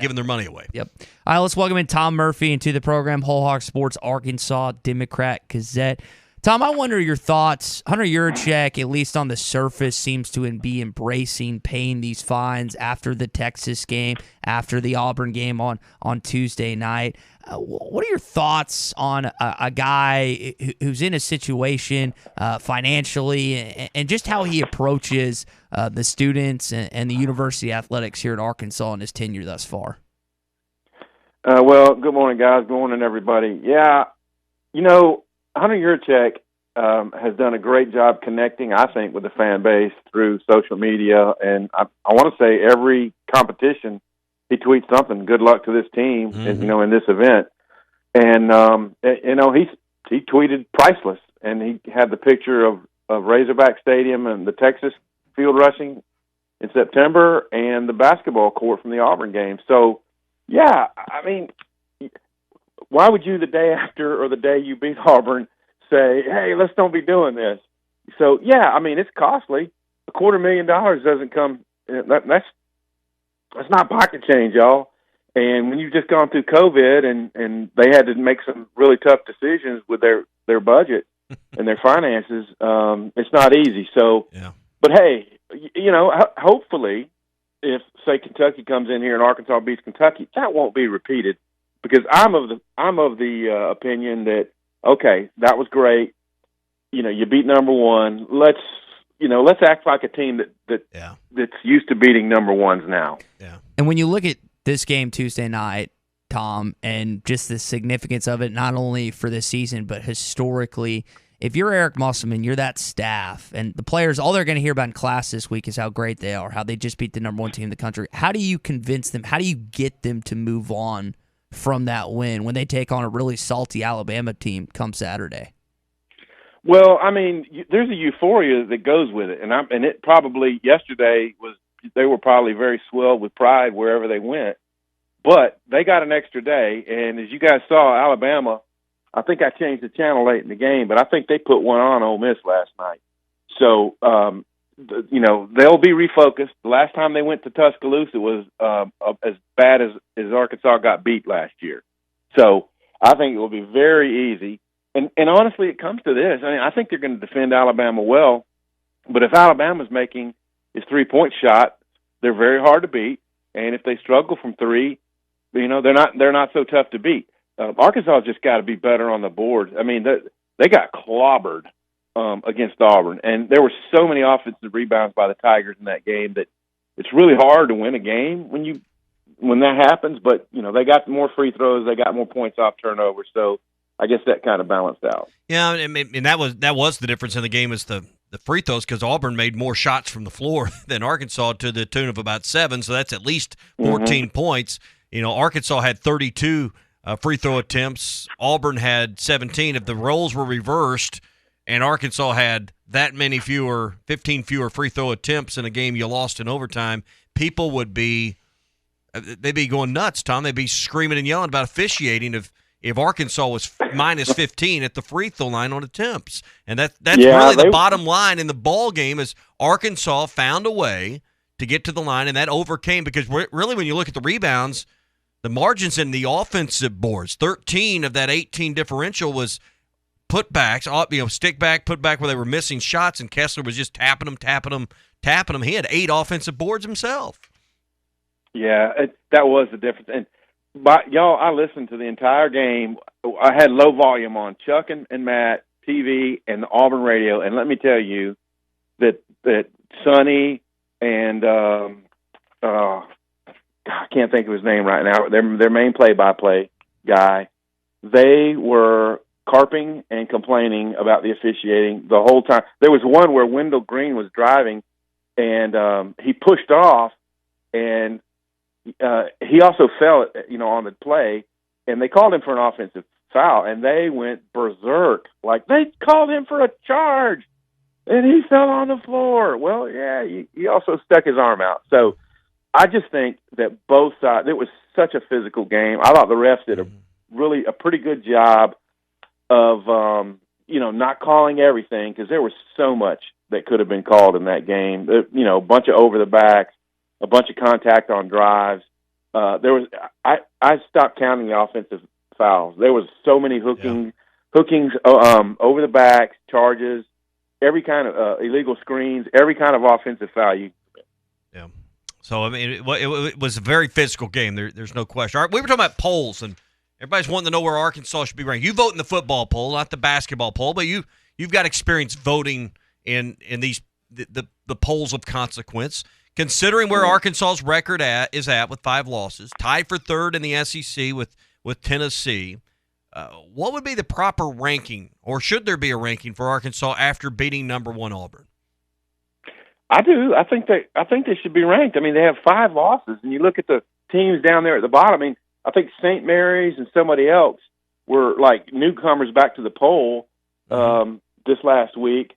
giving their money away. Yep. All right, let's welcome in Tom Murphy into the program, Whole Hog Sports, Arkansas Democrat Gazette. Tom, I wonder your thoughts. Hunter Yurachek, at least on the surface, seems to be embracing paying these fines after the Texas game, after the Auburn game on Tuesday night. What are your thoughts on a guy who's in a situation financially and just how he approaches the students and the university athletics here at Arkansas in his tenure thus far? Well, good morning, guys. Good morning, everybody. Yeah, Hunter Yurachek has done a great job connecting, I think, with the fan base through social media. And I want to say every competition, he tweets something, good luck to this team, in this event. And, he tweeted priceless. And he had the picture of Razorback Stadium and the Texas field rushing in September and the basketball court from the Auburn game. So, yeah, I mean, why would you the day after or the day you beat Auburn say, hey, let's don't be doing this? So, yeah, I mean, it's costly. $250,000 doesn't come – that's not pocket change, y'all. And when you've just gone through COVID and they had to make some really tough decisions with their budget and their finances, it's not easy. So, but, hey, hopefully if, say, Kentucky comes in here and Arkansas beats Kentucky, that won't be repeated. Because I'm of the opinion that, okay, that was great. You beat number one. Let's act like a team that's used to beating number ones now. Yeah. And when you look at this game Tuesday night, Tom, and just the significance of it, not only for this season but historically, if you're Eric Musselman, you're that staff, and the players, all they're going to hear about in class this week is how great they are, how they just beat the number one team in the country. How do you convince them? How do you get them to move on from that win when they take on a really salty Alabama team come Saturday? Well, I mean, there's a euphoria that goes with it, and it probably yesterday they were probably very swelled with pride wherever they went, but they got an extra day, and as you guys saw, Alabama, I think I changed the channel late in the game, but I think they put one on Ole Miss last night. So, they'll be refocused. The last time they went to Tuscaloosa was as bad as Arkansas got beat last year. So I think it will be very easy. And honestly, it comes to this. I mean, I think they're going to defend Alabama well. But if Alabama's making his three-point shot, they're very hard to beat. And if they struggle from three, they're not so tough to beat. Arkansas just got to be better on the board. I mean, they got clobbered against Auburn, and there were so many offensive rebounds by the Tigers in that game that it's really hard to win a game when that happens. But they got more free throws, they got more points off turnovers, so I guess that kind of balanced out. Yeah, and that was the difference in the game is the free throws, because Auburn made more shots from the floor than Arkansas to the tune of about 7, so that's at least 14 points. Arkansas had 32 free throw attempts. Auburn had 17. If the roles were reversed and Arkansas had that many 15 fewer free throw attempts in a game you lost in overtime, people would be going nuts, Tom. They'd be screaming and yelling about officiating if Arkansas was minus 15 at the free throw line on attempts. And that's really the bottom line in the ball game is Arkansas found a way to get to the line, and that overcame, because really when you look at the rebounds, the margins in the offensive boards, 13 of that 18 differential was putbacks, stick back, put back where they were missing shots, and Kessler was just tapping them. He had 8 offensive boards himself. Yeah, that was the difference. And y'all, I listened to the entire game. I had low volume on Chuck and Matt, TV, and the Auburn radio, and let me tell you that Sonny and I can't think of his name right now. Their main play-by-play guy, they were carping and complaining about the officiating the whole time. There was one where Wendell Green was driving, and he pushed off, and he also fell, on the play, and they called him for an offensive foul, and they went berserk. Like, they called him for a charge, and he fell on the floor. Well, yeah, he also stuck his arm out. So I just think that both sides, it was such a physical game. I thought the refs did a pretty good job of, not calling everything, because there was so much that could have been called in that game. A bunch of over the backs, a bunch of contact on drives. I stopped counting the offensive fouls. There was so many hookings over the backs, charges, every kind of illegal screens, every kind of offensive foul. Yeah. So, I mean, it was a very physical game. There's no question. All right, we were talking about polls, and everybody's wanting to know where Arkansas should be ranked. You vote in the football poll, not the basketball poll, but you've got experience voting in these the polls of consequence. Considering where Arkansas's record is at with 5 losses, tied for 3rd in the SEC with Tennessee, what would be the proper ranking, or should there be a ranking for Arkansas after beating number 1 Auburn? I do. I think they should be ranked. I mean, they have 5 losses, and you look at the teams down there at the bottom. I mean, I think St. Mary's and somebody else were like newcomers back to the poll this last week,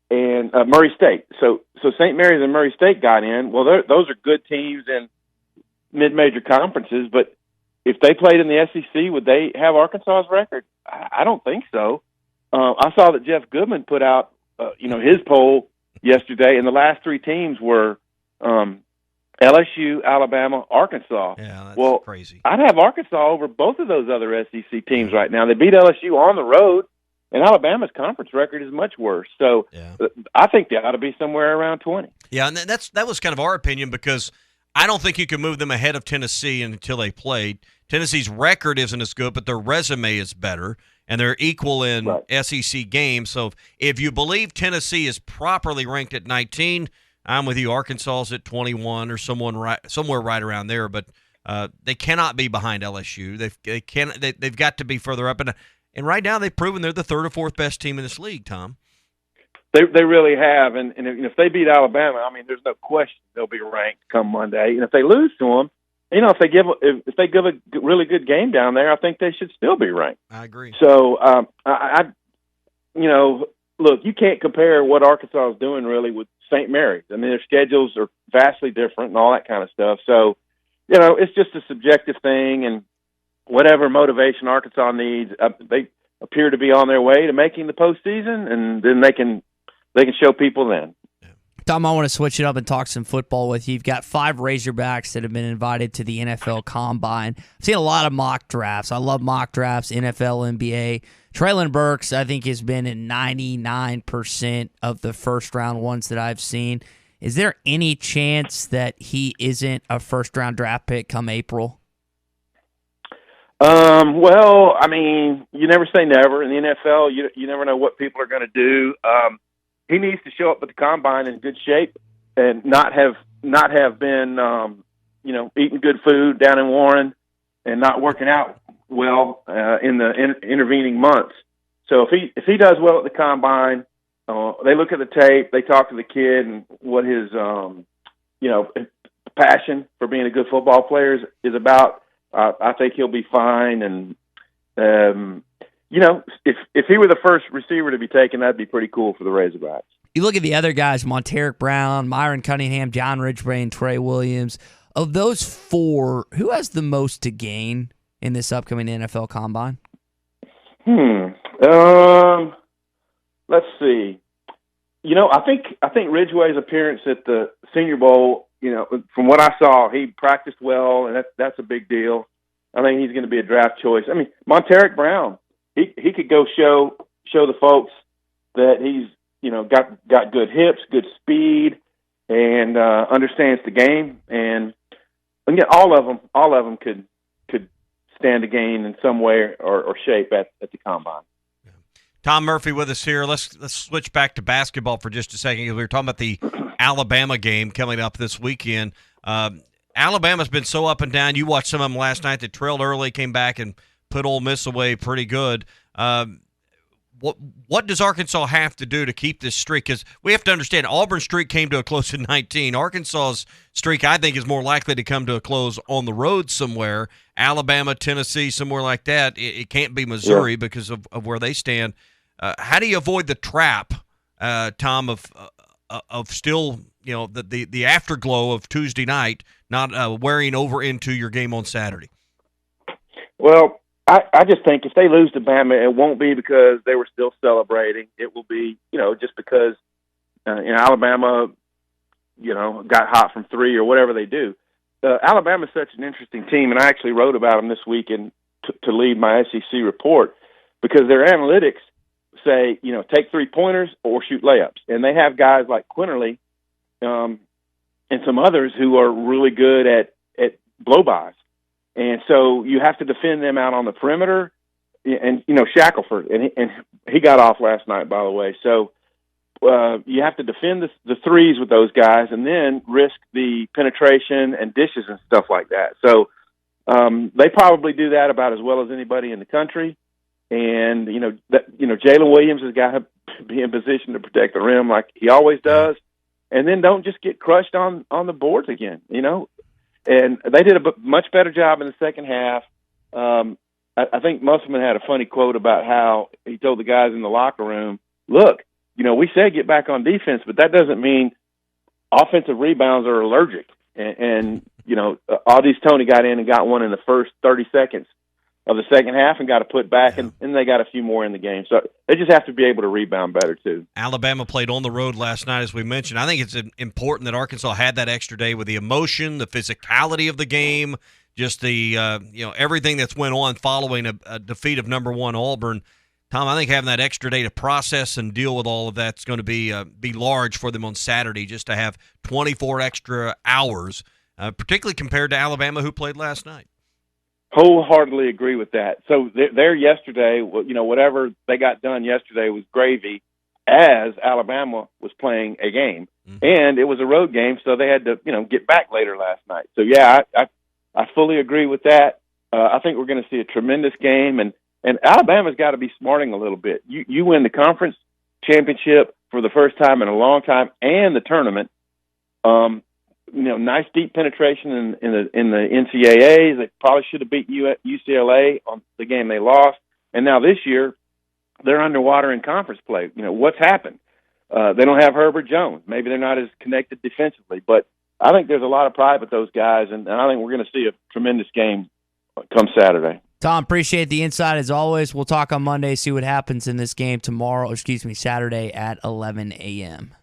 and Murray State. So St. Mary's and Murray State got in. Well, those are good teams in mid-major conferences, but if they played in the SEC, would they have Arkansas's record? I don't think so. I saw that Jeff Goodman put out, his poll yesterday, and the last 3 teams were LSU, Alabama, Arkansas. Yeah, that's crazy. I'd have Arkansas over both of those other SEC teams right now. They beat LSU on the road, and Alabama's conference record is much worse. So I think they ought to be somewhere around 20. Yeah, and that was kind of our opinion, because I don't think you can move them ahead of Tennessee until they played. Tennessee's record isn't as good, but their resume is better, and they're equal in SEC games. So if you believe Tennessee is properly ranked at 19, I'm with you. Arkansas's at 21 or somewhere right around there, but they cannot be behind LSU. They've got to be further up, and right now they've proven they're the 3rd or 4th best team in this league, Tom. They really have, and if they beat Alabama, I mean, there's no question they'll be ranked come Monday. And if they lose to them, if they give a really good game down there, I think they should still be ranked. I agree. So look, you can't compare what Arkansas is doing really with St. Mary's. I mean, their schedules are vastly different and all that kind of stuff. So, it's just a subjective thing, and whatever motivation Arkansas needs, they appear to be on their way to making the postseason, and then they can show people then. Tom, I want to switch it up and talk some football with you. You've got 5 Razorbacks that have been invited to the NFL Combine. I've seen a lot of mock drafts. I love mock drafts, NFL, NBA. Traylon Burks, I think, has been in 99% of the first-round ones that I've seen. Is there any chance that he isn't a first-round draft pick come April? Well, I mean, you never say never. In the NFL, you never know what people are going to do. He needs to show up at the Combine in good shape and not have been, eating good food down in Warren and not working out well in the intervening months. So if he does well at the Combine, they look at the tape, they talk to the kid and what his passion for being a good football player is about. I think he'll be fine, and if he were the first receiver to be taken, that'd be pretty cool for the Razorbacks. You look at the other guys, Monteric Brown, Myron Cunningham, John Ridgway, Trey Williams. Of those four, who has the most to gain in this upcoming NFL Combine? Let's see. I think Ridgway's appearance at the Senior Bowl, from what I saw, he practiced well, and that's a big deal. I think he's going to be a draft choice. I mean, Monteric Brown, he could go show the folks that he's got good hips, good speed, and understands the game. And again, all of them could stand to gain in some way or shape at the Combine. Tom Murphy with us here. Let's switch back to basketball for just a second. We were talking about the Alabama game coming up this weekend. Alabama's been so up and down. You watched some of them last night. They trailed early, came back and put Ole Miss away pretty good. What does Arkansas have to do to keep this streak? Because we have to understand, Auburn's streak came to a close in 19. Arkansas's streak, I think, is more likely to come to a close on the road somewhere. Alabama, Tennessee, somewhere like that. It can't be Missouri because of where they stand. How do you avoid the trap, Tom, of still, the afterglow of Tuesday night not wearing over into your game on Saturday? Well, I just think if they lose to Bama, it won't be because they were still celebrating. It will be, just because Alabama, got hot from three or whatever they do. Alabama's such an interesting team, and I actually wrote about them this weekend to lead my SEC report because their analytics say, take 3-pointers or shoot layups. And they have guys like Quinterly and some others who are really good at blow-bys. And so you have to defend them out on the perimeter. And, Shackelford, and he got off last night, by the way. So you have to defend the threes with those guys and then risk the penetration and dishes and stuff like that. So they probably do that about as well as anybody in the country. And, Jalen Williams has got to be in position to protect the rim like he always does. And then don't just get crushed on the boards again, And they did a much better job in the second half. I think Musselman had a funny quote about how he told the guys in the locker room, look, we said get back on defense, but that doesn't mean offensive rebounds are allergic. And Audie's Tony got in and got one in the first 30 seconds of the second half and got to put back, and they got a few more in the game. So they just have to be able to rebound better, too. Alabama played on the road last night, as we mentioned. I think it's important that Arkansas had that extra day with the emotion, the physicality of the game, just the everything that's went on following a defeat of number one Auburn. Tom, I think having that extra day to process and deal with all of that's going to be large for them on Saturday, just to have 24 extra hours, particularly compared to Alabama, who played last night. Wholeheartedly agree with that. So there yesterday, whatever they got done yesterday was gravy as Alabama was playing a game. Mm-hmm. And it was a road game, so they had to, get back later last night. So, yeah, I fully agree with that. I think we're going to see a tremendous game, and Alabama's got to be smarting a little bit. You win the conference championship for the first time in a long time and the tournament. Nice deep penetration in the NCAAs. They probably should have beat UCLA on the game they lost. And now this year, they're underwater in conference play. What's happened? They don't have Herbert Jones. Maybe they're not as connected defensively. But I think there's a lot of pride with those guys, and I think we're going to see a tremendous game come Saturday. Tom, appreciate the insight as always. We'll talk on Monday, see what happens in this game Saturday at 11 a.m.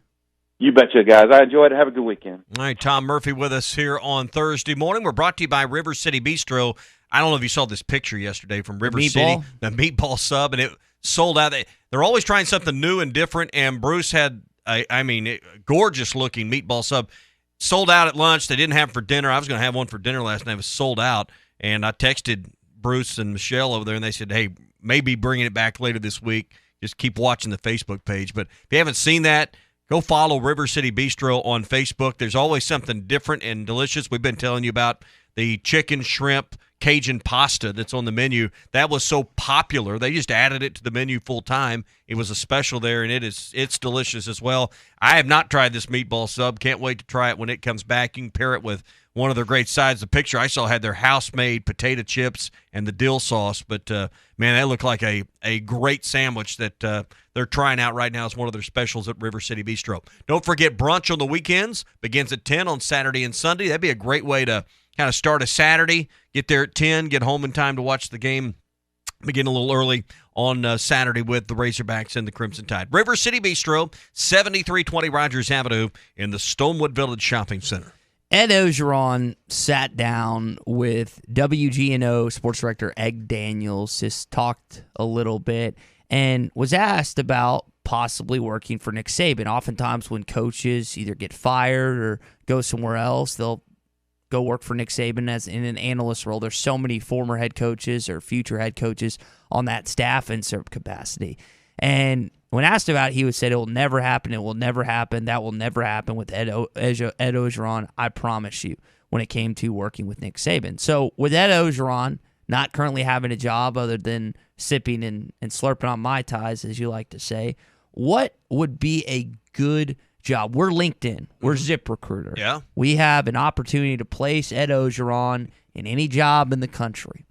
You betcha, guys. I enjoyed it. Have a good weekend. All right, Tom Murphy with us here on Thursday morning. We're brought to you by River City Bistro. I don't know if you saw this picture yesterday from River City, the meatball sub, and it sold out. They're always trying something new and different, and Bruce had a gorgeous-looking meatball sub. Sold out at lunch. They didn't have it for dinner. I was going to have one for dinner last night. It was sold out, and I texted Bruce and Michelle over there, and they said, hey, maybe bringing it back later this week. Just keep watching the Facebook page. But if you haven't seen that, go follow River City Bistro on Facebook. There's always something different and delicious. We've been telling you about the chicken, shrimp, Cajun pasta that's on the menu. That was so popular. They just added it to the menu full time. It was a special there, and it's delicious as well. I have not tried this meatball sub. Can't wait to try it when it comes back. You can pair it with one of their great sides. The picture I saw had their house-made potato chips and the dill sauce. But, man, that looked like a great sandwich that they're trying out right now as one of their specials at River City Bistro. Don't forget brunch on the weekends. Begins at 10 on Saturday and Sunday. That'd be a great way to kind of start a Saturday, get there at 10, get home in time to watch the game, begin a little early on Saturday with the Razorbacks and the Crimson Tide. River City Bistro, 7320 Rogers Avenue in the Stonewood Village Shopping Center. Ed Ogeron sat down with WGNO sports director Egg Daniels, just talked a little bit, and was asked about possibly working for Nick Saban. Oftentimes when coaches either get fired or go somewhere else, they'll go work for Nick Saban as in an analyst role. There's so many former head coaches or future head coaches on that staff in some capacity. And when asked about it, he would say it will never happen. It will never happen. That will never happen with Ed Ogeron. I promise you, when it came to working with Nick Saban. So with Ed Ogeron not currently having a job other than sipping and slurping on Mai Tais, as you like to say, what would be a good job? We're LinkedIn. We're ZipRecruiter. Yeah. We have an opportunity to place Ed Ogeron in any job in the country.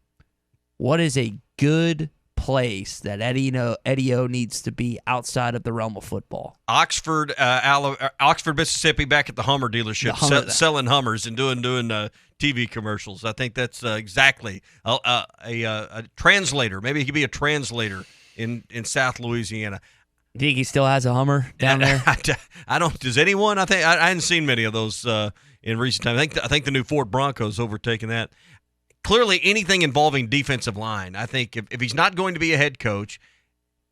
What is a good place that Eddie O needs to be outside of the realm of football? Oxford, Mississippi, back at the Hummer dealership, selling Hummers and doing TV commercials. I think that's exactly a translator. Maybe he could be a translator in South Louisiana. Do you think he still has a Hummer down there? I don't. Does anyone? I hadn't seen many of those in recent time. I think the new Ford Bronco's overtaken that. Clearly, anything involving defensive line. I think if he's not going to be a head coach,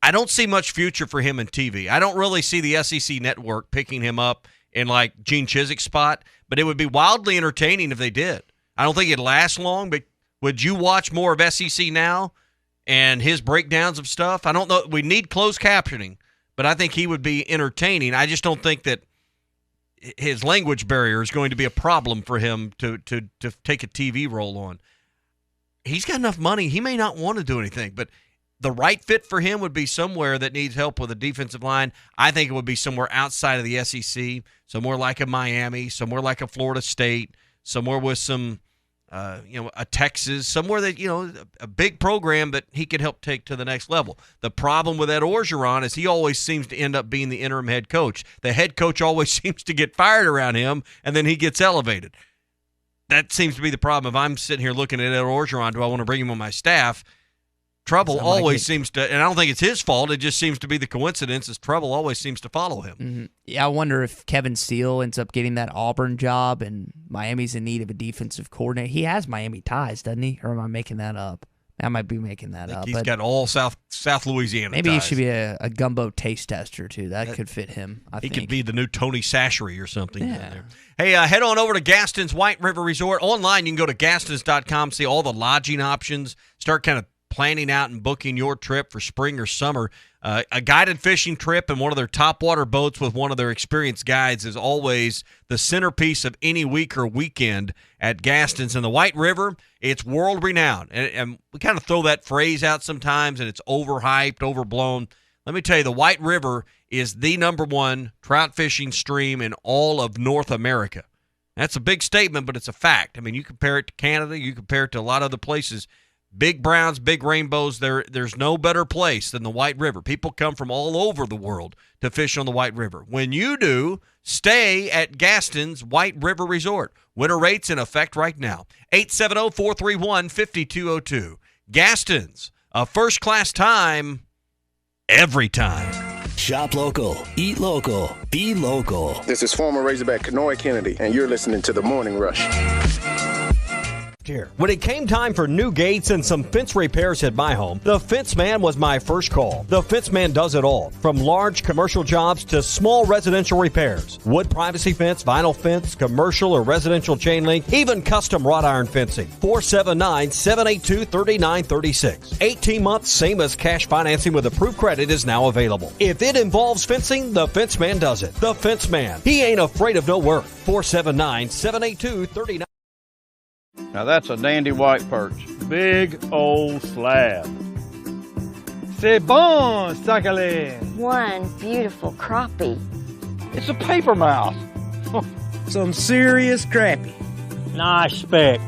I don't see much future for him in TV. I don't really see the SEC network picking him up in like Gene Chiswick's spot, but it would be wildly entertaining if they did. I don't think it'd last long, but would you watch more of SEC now and his breakdowns of stuff? I don't know. We need closed captioning, but I think he would be entertaining. I just don't think that his language barrier is going to be a problem for him to take a TV role on. He's got enough money. He may not want to do anything, but the right fit for him would be somewhere that needs help with a defensive line. I think it would be somewhere outside of the SEC, somewhere like a Miami, somewhere like a Florida State, somewhere with some, a Texas, somewhere that, a big program that he could help take to the next level. The problem with Ed Ogeron is he always seems to end up being the interim head coach. The head coach always seems to get fired around him, and then he gets elevated. That seems to be the problem. If I'm sitting here looking at Ed Ogeron, do I want to bring him on my staff? Trouble always seems to, and I don't think it's his fault. It just seems to be the coincidence. Is trouble always seems to follow him. Mm-hmm. Yeah, I wonder if Kevin Steele ends up getting that Auburn job, and Miami's in need of a defensive coordinator. He has Miami ties, doesn't he? Or am I making that up? I might be making that up. He's got all South Louisiana maybe ties. He should be a gumbo taste tester, too. That could fit him, I think. He could be the new Tony Sachery or something. Yeah. There. Hey, head on over to Gaston's White River Resort. Online, you can go to gastons.com, see all the lodging options, start kind of planning out and booking your trip for spring or summer. A guided fishing trip and one of their topwater boats with one of their experienced guides is always the centerpiece of any week or weekend at Gaston's. And the White River, it's world-renowned. And we kind of throw that phrase out sometimes, and it's overhyped, overblown. Let me tell you, the White River is the number one trout fishing stream in all of North America. That's a big statement, but it's a fact. I mean, you compare it to Canada, you compare it to a lot of other places. Big browns, big rainbows, there's no better place than the White River. People come from all over the world to fish on the White River. When you do, stay at Gaston's White River Resort. Winter rates in effect right now. 870-431-5202. Gaston's, a first-class time, every time. Shop local, eat local, be local. This is former Razorback Kanoy Kennedy, and you're listening to The Morning Rush. When it came time for new gates and some fence repairs at my home, the Fence Man was my first call. The Fence Man does it all, from large commercial jobs to small residential repairs. Wood privacy fence, vinyl fence, commercial or residential chain link, even custom wrought iron fencing. 479-782-3936. 18 months, same as cash financing with approved credit is now available. If it involves fencing, the Fence Man does it. The Fence Man. He ain't afraid of no work. 479-782-3936. Now that's a dandy white perch. Big old slab. C'est bon, sacalé. One beautiful crappie. It's a paper mouse. Some serious crappie. Nice speck.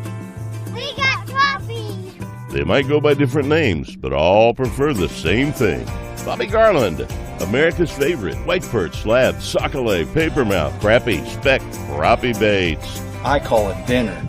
We got trophies. They might go by different names, but all prefer the same thing. Bobby Garland, America's favorite. White perch, slab, sockeye, papermouth, crappie, speck, crappie baits. I call it dinner.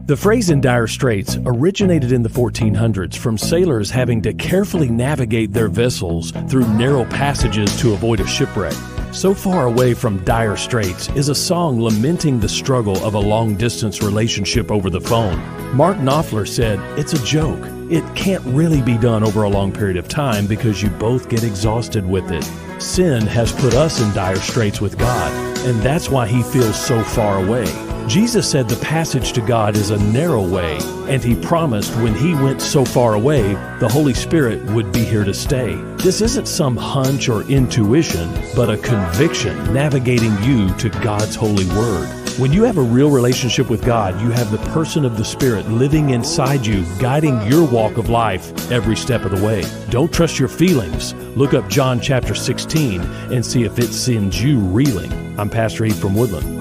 The phrase in dire straits originated in the 1400s from sailors having to carefully navigate their vessels through narrow passages to avoid a shipwreck. So Far Away from Dire Straits is a song lamenting the struggle of a long-distance relationship over the phone. Mark Knopfler said, "It's a joke. It can't really be done over a long period of time because you both get exhausted with it. Sin has put us in dire straits with God, and that's why he feels so far away." Jesus said the passage to God is a narrow way, and he promised when he went so far away, the Holy Spirit would be here to stay. This isn't some hunch or intuition, but a conviction navigating you to God's holy word. When you have a real relationship with God, you have the person of the Spirit living inside you, guiding your walk of life every step of the way. Don't trust your feelings. Look up John chapter 16 and see if it sends you reeling. I'm Pastor Heath from Woodland.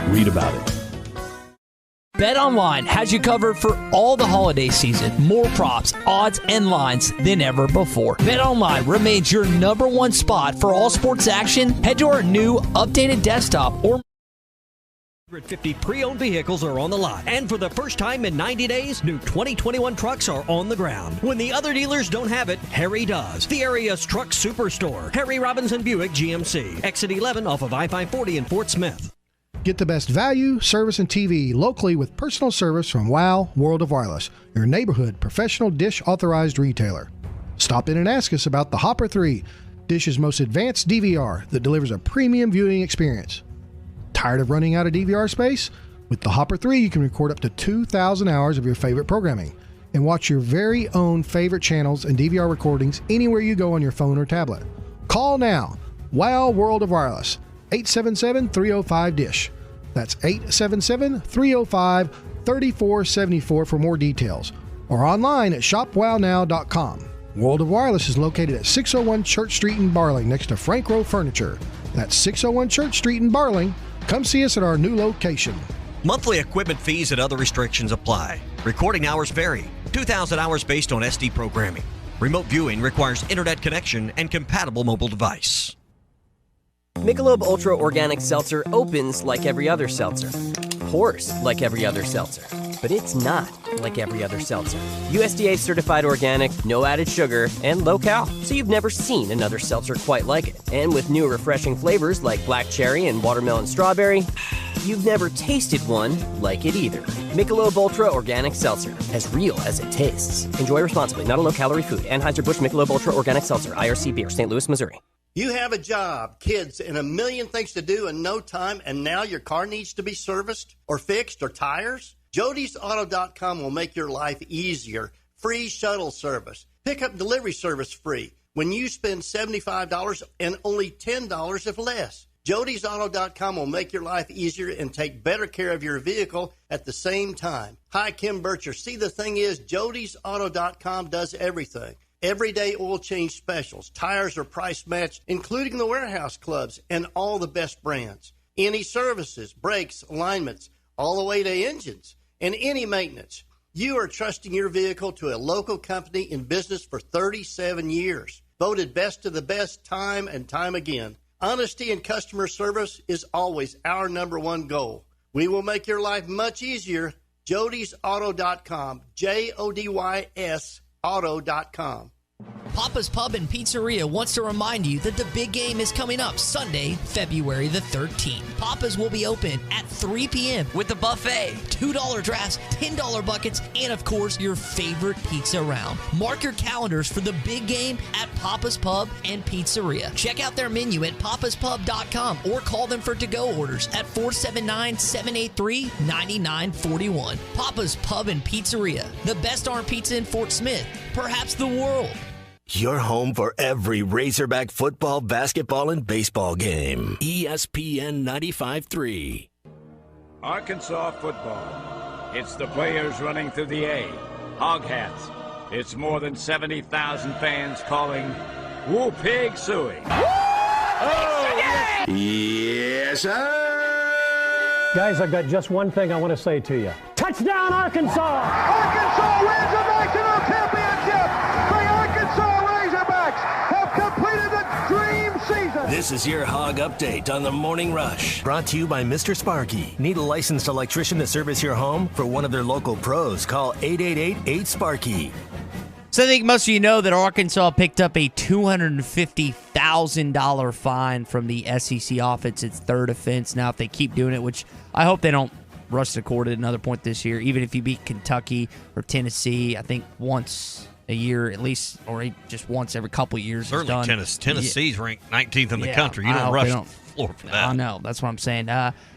Read about it. BetOnline has you covered for all the holiday season. More props, odds, and lines than ever before. BetOnline remains your #1 spot for all sports action. Head to our new updated desktop or 150 pre-owned vehicles are on the lot. And for the first time in 90 days, new 2021 trucks are on the ground. When the other dealers don't have it, Harry does. The area's truck superstore. Harry Robinson Buick GMC. Exit 11 off of I-540 in Fort Smith. Get the best value, service, and TV locally with personal service from WOW World of Wireless, your neighborhood professional Dish authorized retailer. Stop in and ask us about the Hopper 3, Dish's most advanced DVR that delivers a premium viewing experience. Tired of running out of DVR space? With the Hopper 3, you can record up to 2,000 hours of your favorite programming and watch your very own favorite channels and DVR recordings anywhere you go on your phone or tablet. Call now. WOW World of Wireless. 877-305-DISH. That's 877-305-3474 for more details. Or online at shopwownow.com. World of Wireless is located at 601 Church Street in Barling next to Frank Rowe Furniture. That's 601 Church Street in Barling. Come see us at our new location. Monthly equipment fees and other restrictions apply. Recording hours vary. 2,000 hours based on SD programming. Remote viewing requires internet connection and compatible mobile device. Michelob Ultra Organic Seltzer opens like every other seltzer, pours like every other seltzer, but it's not like every other seltzer. USDA certified organic, no added sugar, and low cal, so you've never seen another seltzer quite like it. And with new refreshing flavors like black cherry and watermelon strawberry, you've never tasted one like it either. Michelob Ultra Organic Seltzer, as real as it tastes. Enjoy responsibly, not a low-calorie food. Anheuser-Busch Michelob Ultra Organic Seltzer, IRC Beer, St. Louis, Missouri. You have a job, kids, and a million things to do in no time, and now your car needs to be serviced or fixed or tires? Jody'sAuto.com will make your life easier. Free shuttle service. Pickup delivery service free when you spend $75 and only $10 if less. Jody'sAuto.com will make your life easier and take better care of your vehicle at the same time. Hi, Kim Bircher. See, the thing is, Jody'sAuto.com does everything. Everyday oil change specials. Tires are price matched, including the warehouse clubs and all the best brands. Any services, brakes, alignments, all the way to engines, and any maintenance. You are trusting your vehicle to a local company in business for 37 years. Voted best of the best time and time again. Honesty and customer service is always our #1 goal. We will make your life much easier. Jody'sAuto.com. JODYS Auto.com. Papa's Pub and Pizzeria wants to remind you that the big game is coming up Sunday, February the 13th. Papa's will be open at 3 p.m. with a buffet, $2 drafts, $10 buckets, and of course, your favorite pizza round. Mark your calendars for the big game at Papa's Pub and Pizzeria. Check out their menu at papaspub.com or call them for to-go orders at 479-783-9941. Papa's Pub and Pizzeria, the best arm pizza in Fort Smith, perhaps the world. Your home for every Razorback football, basketball, and baseball game. ESPN 95.3. Arkansas football. It's the players running through the A. Hog hats. It's more than 70,000 fans calling Woo Pig Suey. Yes, sir. Guys, I've got just one thing I want to say to you. Touchdown, Arkansas! Arkansas wins the national championship! The Arkansas Razorbacks have completed the dream season! This is your Hog Update on the Morning Rush. Brought to you by Mr. Sparky. Need a licensed electrician to service your home? For one of their local pros, call 888-8-SPARKY. So I think most of you know that Arkansas picked up a $250,000 fine from the SEC offense, its third offense. Now, if they keep doing it, which I hope they don't rush the court at another point this year, even if you beat Kentucky or Tennessee, I think once a year at least, or just once every couple of years. Certainly Tennessee's ranked 19th in the country. You don't rush the floor for that. I know. That's what I'm saying.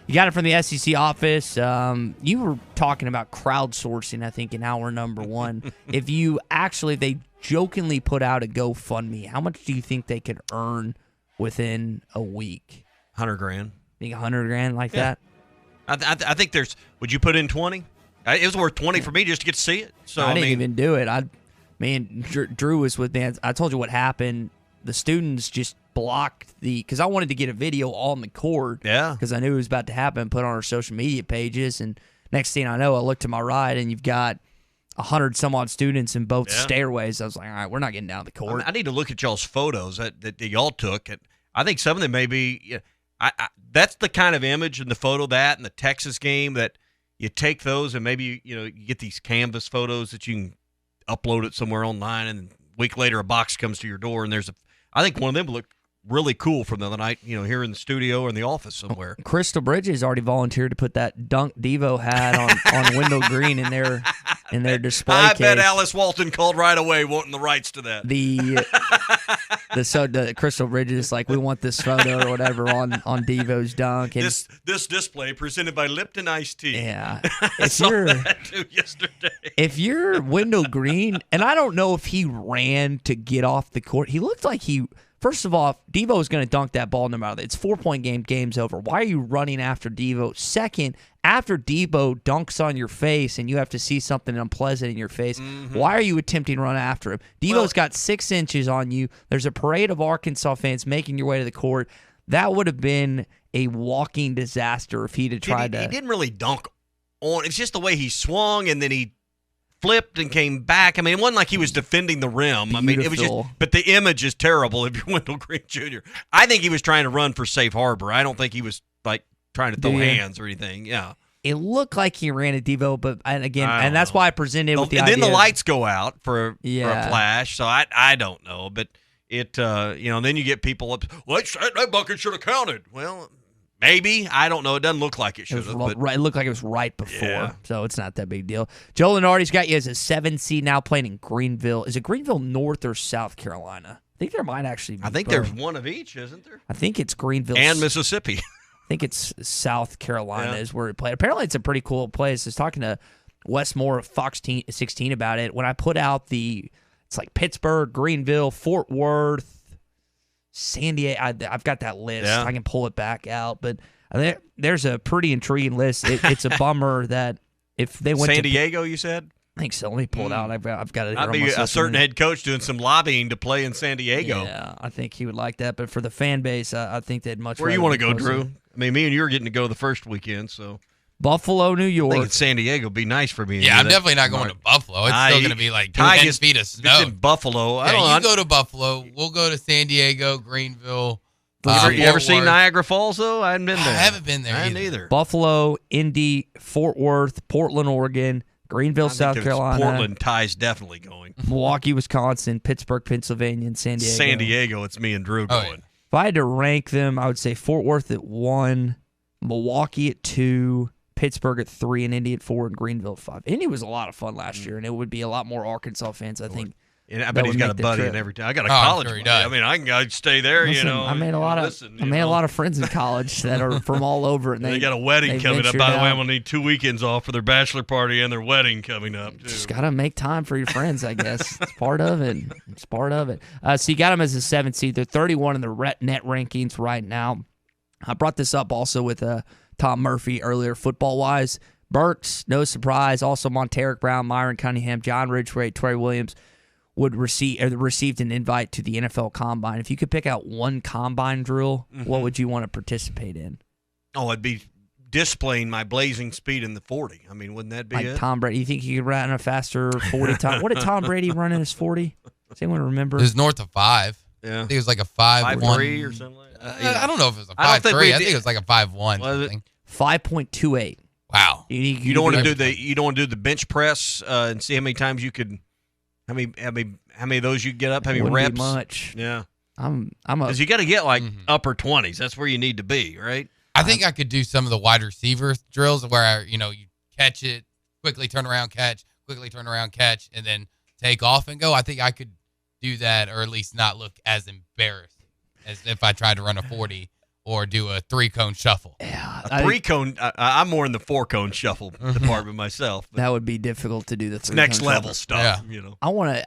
You got it from the SEC office. You were talking about crowdsourcing, I think, in hour number one. If they jokingly put out a GoFundMe, how much do you think they could earn within a week? $100,000. Think $100,000 like that? I think there's. Would you put in 20? It was worth 20 for me just to get to see it. So I didn't even do it. Drew was with me. I told you what happened. The students just blocked because I wanted to get a video on the court. Yeah. Because I knew it was about to happen. Put on our social media pages, and next thing I know, I look to my right, and you've got 100 some odd students in both stairways. I was like, all right, we're not getting down the court. I need to look at y'all's photos that y'all took. And I think some of them may be. That's the kind of image in the photo and the Texas game that you take those and maybe you get these canvas photos that you can upload it somewhere online, and a week later a box comes to your door and I think one of them looked really cool from the other night, here in the studio or in the office somewhere. Crystal Bridges already volunteered to put that Dunk Devo hat on Wendell Green in their display case. I bet Alice Walton called right away wanting the rights to that. The Crystal Bridges we want this photo or whatever on Devo's dunk. And this display presented by Lipton Iced Tea. Yeah. I saw that too yesterday. If you're Wendell Green, and I don't know if he ran to get off the court, he looked like first of all, Devo is going to dunk that ball no matter. It's 4-point game. Game's over. Why are you running after Devo? Second, after Devo dunks on your face and you have to see something unpleasant in your face, why are you attempting to run after him? Devo's got 6 inches on you. There's a parade of Arkansas fans making your way to the court. That would have been a walking disaster if he'd have tried to. He didn't really dunk on. It's just the way he swung and then he flipped and came back. I mean, it wasn't like he was defending the rim. Beautiful. I mean, it was just. But the image is terrible if you're Wendell Green Jr. I think he was trying to run for safe harbor. I don't think he was trying to throw hands or anything. Yeah. It looked like he ran a Devo, but and that's why I presented with the idea. And then the lights go out for a flash, so I don't know, but it then you get people up. Well, that bucket should have counted. Well. Maybe. I don't know. It doesn't look like it should have. It looked like it was right before, so it's not that big deal. Joe Lenardi's got you as a 7 seed now playing in Greenville. Is it Greenville, North or South Carolina? I think there might actually be there's one of each, isn't there? I think it's Greenville. And Mississippi. I think it's South Carolina is where it played. Apparently, it's a pretty cool place. I was talking to Wes Moore of Fox 16 about it. When I put out it's like Pittsburgh, Greenville, Fort Worth, San Diego. I've got that list. Yeah. I can pull it back out, but there's a pretty intriguing list. It's a bummer that if they went San Diego, you said? I think so. Let me pull it out. I've got it. I'd be a certain head coach doing some lobbying to play in San Diego. Yeah, I think he would like that. But for the fan base, I think they'd much. Where you want to go, Drew? I mean, me and you are getting to go the first weekend, so. Buffalo, New York. I think San Diego would be nice for me. Yeah, I'm definitely not going to Buffalo. It's still going to be like 10 feet of snow. It's in Buffalo. You go to Buffalo. We'll go to San Diego, Greenville. You ever seen Niagara Falls, though? I haven't been there. I haven't been there either. Buffalo, Indy, Fort Worth, Portland, Oregon, Greenville, South Carolina. Portland Ty's definitely going. Milwaukee, Wisconsin, Pittsburgh, Pennsylvania, and San Diego. San Diego, it's me and Drew going. Yeah. If I had to rank them, I would say Fort Worth at 1, Milwaukee at 2, Pittsburgh at 3, and Indy at 4, and Greenville at 5. Indy was a lot of fun last year, and it would be a lot more Arkansas fans, I think. And I bet he's got a buddy in every town. I got a college buddy. I mean, I can stay there. Listen, I made a lot of friends in college that are from all over, and they got a wedding coming up. By the way, I'm gonna need 2 weekends off for their bachelor party and their wedding coming up. Too. Just gotta make time for your friends, I guess. It's part of it. It's part of it. So you got them as a 7 seed. They're 31 in the net rankings right now. I brought this up also with Tom Murphy earlier, football wise. Burks, no surprise. Also, Monteric Brown, Myron Cunningham, John Ridgway, Trey Williams received an invite to the NFL Combine. If you could pick out one Combine drill, what would you want to participate in? Oh, it'd be displaying my blazing speed in the 40. I mean, wouldn't that be Like it? Tom Brady. You think you could run a faster 40 time? What did Tom Brady run in his 40? Does anyone remember? It was north of 5. Yeah. I think it was like a 5'1". 5'3" or something like that. I don't know if it was a I don't think 5'3". I think it was like a 5'1". Was it? 5.28. Wow. You don't want to do the bench press and see how many times you could, how many of those you get up, how many Wouldn't reps? be much. Yeah. I'm because you got to get like upper 20s. That's where you need to be, right? I think I could do some of the wide receiver drills where you catch it, quickly turn around, catch, quickly turn around, catch, and then take off and go. I think I could do that, or at least not look as embarrassed as if I tried to run a 40 or do a 3-cone shuffle. Yeah, a 3-cone. I'm more in the 4-cone shuffle department myself. That would be difficult to do. It's next level stuff. Yeah. I want to.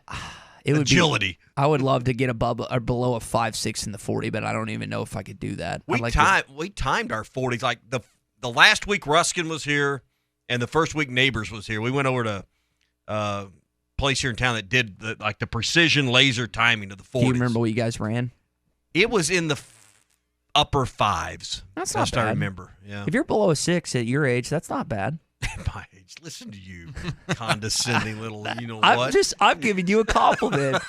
It would agility. I would love to get above or below a 5.6 in the 40, but I don't even know if I could do that. We timed our 40s. Like the last week Ruskin was here, and the first week Neighbors was here. We went over to a place here in town that did the precision laser timing of the 40s. Do you remember what you guys ran? It was in the upper 5s. That's not best bad. I remember. Yeah. If you're below a 6 at your age, that's not bad. At my age, listen to you, condescending little. You know what? I'm giving you a compliment.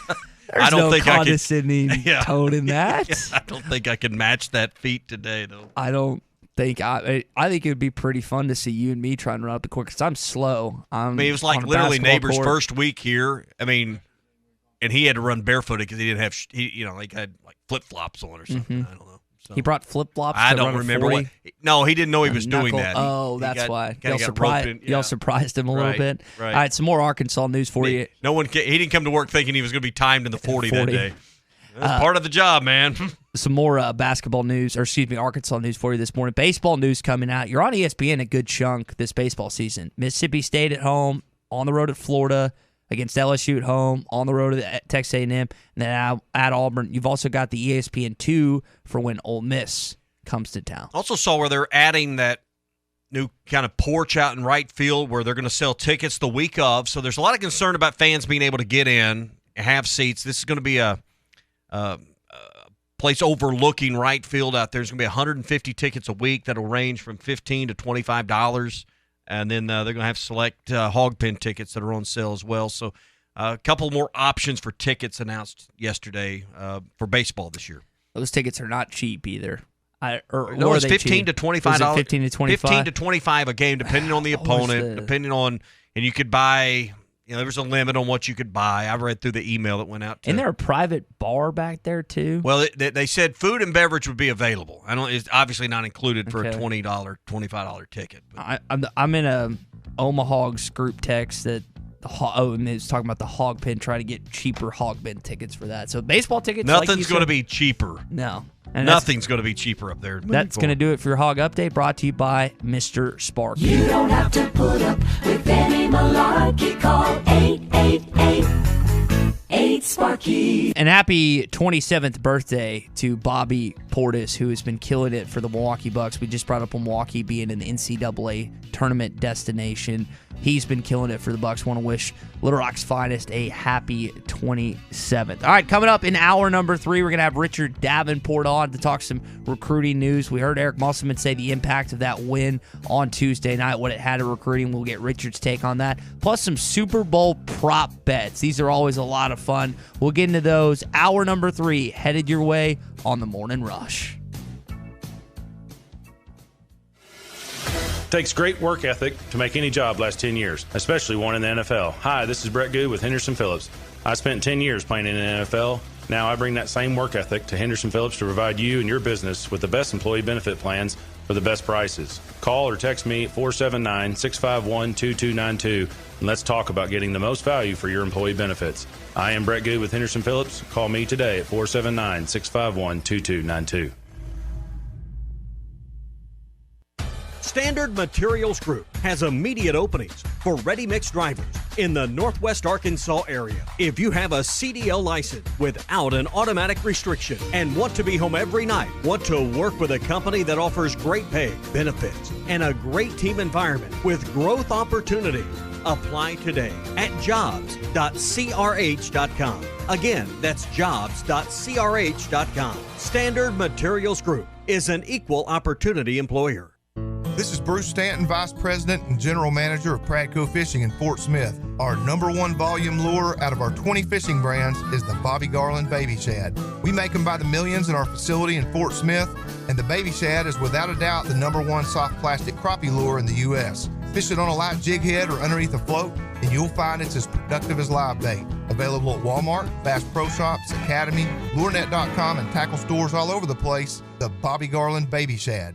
There's I don't no think condescending tone in that. I don't think I can match that feat today, though. I don't think I think it would be pretty fun to see you and me trying to run up the court because I'm slow. I mean, it was like literally Neighbors' first week here. I mean, and he had to run barefooted because he didn't have he had like flip flops on or something. Mm-hmm. I don't know. So. He brought flip flops. I don't remember what. No, he didn't know he was doing that. That's why. Y'all surprised him a little bit. Right. All right, some more Arkansas news for you. No one. He didn't come to work thinking he was going to be timed in the 40 that day. That's part of the job, man. Some more basketball news, Arkansas news for you this morning. Baseball news coming out. You're on ESPN a good chunk this baseball season. Mississippi State at home, on the road at Florida, against LSU at home, on the road at Texas A&M, and then at Auburn. You've also got the ESPN2 for when Ole Miss comes to town. Also saw where they're adding that new kind of porch out in right field where they're going to sell tickets the week of. So there's a lot of concern about fans being able to get in and have seats. This is going to be a place overlooking right field out there. There's going to be 150 tickets a week that'll range from $15 to $25. And then they're going to have select hog pen tickets that are on sale as well. So a couple more options for tickets announced yesterday for baseball this year. Those tickets are not cheap either. No, it's $15 to $25. $15 to $25? $15 to $25 a game, depending on the opponent, depending on, and you could buy. There was a limit on what you could buy. I read through the email that went out. Isn't there a private bar back there too? Well, they said food and beverage would be available. It's obviously not included for a $20, $25 ticket. I'm in a Hogs group text that and it's talking about the hog pen, trying to get cheaper hog pen tickets for that. So baseball tickets, nothing's going to be cheaper. No. And nothing's going to be cheaper up there. That's going to do it for your hog update, brought to you by Mr. Sparky. You don't have to put up with any malarkey. Call 888-8-SPARKY. And happy 27th birthday to Bobby Portis, who has been killing it for the Milwaukee Bucks. We just brought up Milwaukee being an NCAA tournament destination. He's been killing it for the Bucks. Want to wish Little Rock's finest a happy 27th. All right, coming up in hour number 3, we're going to have Richard Davenport on to talk some recruiting news. We heard Eric Musselman say the impact of that win on Tuesday night, what it had to recruiting. We'll get Richard's take on that, plus some Super Bowl prop bets. These are always a lot of fun. We'll get into those. Hour number 3 headed your way on the Morning Rush. Takes great work ethic to make any job last 10 years, especially one in the NFL. Hi, this is Brett Good with Henderson Phillips. I spent 10 years playing in the NFL. Now I bring that same work ethic to Henderson Phillips to provide you and your business with the best employee benefit plans for the best prices. Call or text me at 479-651-2292 and let's talk about getting the most value for your employee benefits. I am Brett Good with Henderson Phillips. Call me today at 479-651-2292. Standard Materials Group has immediate openings for ready-mix drivers in the Northwest Arkansas area. If you have a CDL license without an automatic restriction and want to be home every night, want to work with a company that offers great pay, benefits, and a great team environment with growth opportunities, apply today at jobs.crh.com. Again, that's jobs.crh.com. Standard Materials Group is an equal opportunity employer. This is Bruce Stanton, Vice President and General Manager of Pradco Fishing in Fort Smith. Our #1 volume lure out of our 20 fishing brands is the Bobby Garland Baby Shad. We make them by the millions in our facility in Fort Smith, and the Baby Shad is without a doubt the #1 soft plastic crappie lure in the U.S. Fish it on a light jig head or underneath a float, and you'll find it's as productive as live bait. Available at Walmart, Bass Pro Shops, Academy, LureNet.com, and tackle stores all over the place. The Bobby Garland Baby Shad.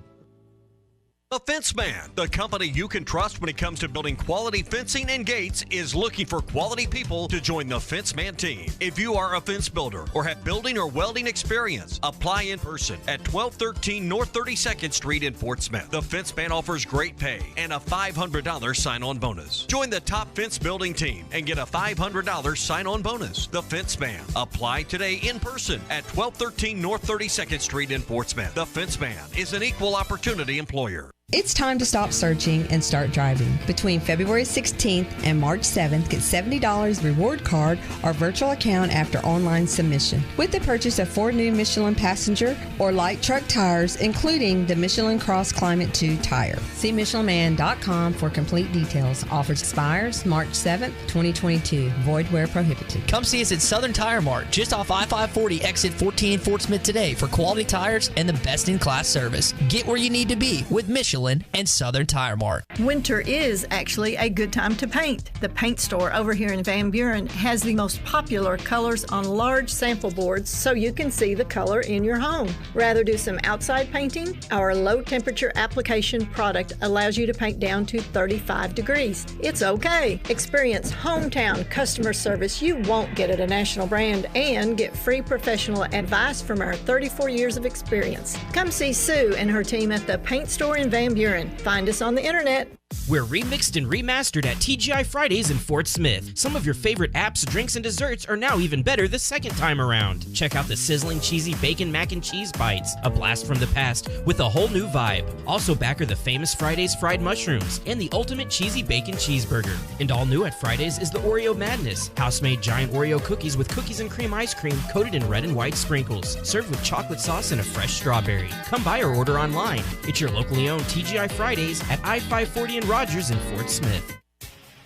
The Fence Man, the company you can trust when it comes to building quality fencing and gates, is looking for quality people to join the Fence Man team. If you are a fence builder or have building or welding experience, apply in person at 1213 North 32nd Street in Fort Smith. The Fence Man offers great pay and a $500 sign-on bonus. Join the top fence building team and get a $500 sign-on bonus. The Fence Man. Apply today in person at 1213 North 32nd Street in Fort Smith. The Fence Man is an equal opportunity employer. It's time to stop searching and start driving. Between February 16th and March 7th, get $70 reward card or virtual account after online submission. With the purchase of 4 new Michelin passenger or light truck tires, including the Michelin Cross Climate 2 tire. See MichelinMan.com for complete details. Offer expires March 7th, 2022. Void where prohibited. Come see us at Southern Tire Mart, just off I-540 exit 14 in Fort Smith today for quality tires and the best-in-class service. Get where you need to be with Michelin and Southern Tire Mart. Winter is actually a good time to paint. The paint store over here in Van Buren has the most popular colors on large sample boards so you can see the color in your home. Rather do some outside painting? Our low temperature application product allows you to paint down to 35 degrees. It's okay. Experience hometown customer service you won't get at a national brand and get free professional advice from our 34 years of experience. Come see Sue and her team at the paint store in Van Buren. Find us on the internet. We're remixed and remastered at TGI Fridays in Fort Smith. Some of your favorite apps, drinks, and desserts are now even better the second time around. Check out the sizzling cheesy bacon mac and cheese bites, a blast from the past with a whole new vibe. Also back are the famous Fridays fried mushrooms and the ultimate cheesy bacon cheeseburger. And all new at Fridays is the Oreo Madness, house-made giant Oreo cookies with cookies and cream ice cream coated in red and white sprinkles, served with chocolate sauce and a fresh strawberry. Come by or order online. It's your locally owned TGI Fridays at I-540 and Rogers in Fort Smith.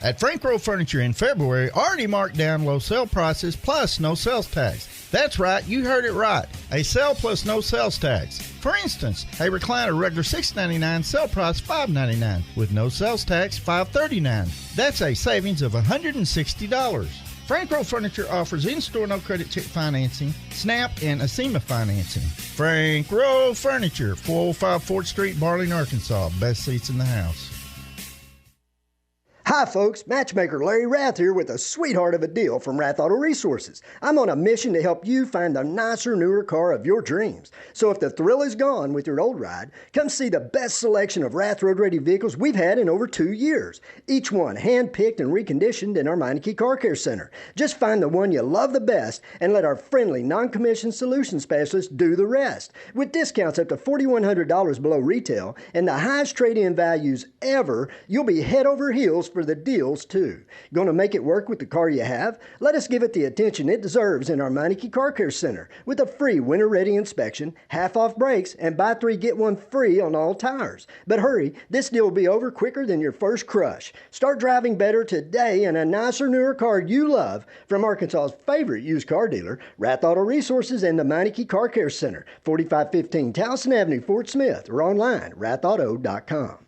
At Frank Rowe Furniture in February, already marked down low sale prices plus no sales tax. That's right, you heard it right. A sale plus no sales tax. For instance, a recliner regular $6.99, sale price $5.99. With no sales tax, $5.39. That's a savings of $160. Frank Rowe Furniture offers in-store no-credit check financing, SNAP, and ASEMA financing. Frank Rowe Furniture, 405 4th Street, Barling, Arkansas. Best seats in the house. Hi folks, Matchmaker Larry Rath here with a sweetheart of a deal from Rath Auto Resources. I'm on a mission to help you find the nicer, newer car of your dreams. So if the thrill is gone with your old ride, come see the best selection of Rath Road Ready vehicles we've had in over 2 years. Each one hand-picked and reconditioned in our Meineke Car Care Center. Just find the one you love the best and let our friendly, non-commissioned solution specialists do the rest. With discounts up to $4,100 below retail and the highest trade-in values ever, you'll be head over heels for the deals too. Gonna make it work with the car you have? Let us give it the attention it deserves in our Meineke Car Care Center with a free winter-ready inspection, half-off brakes, and buy 3 get 1 free on all tires. But hurry, this deal will be over quicker than your first crush. Start driving better today in a nicer, newer car you love from Arkansas's favorite used car dealer, Rath Auto Resources and the Meineke Car Care Center, 4515 Towson Avenue, Fort Smith, or online, rathauto.com.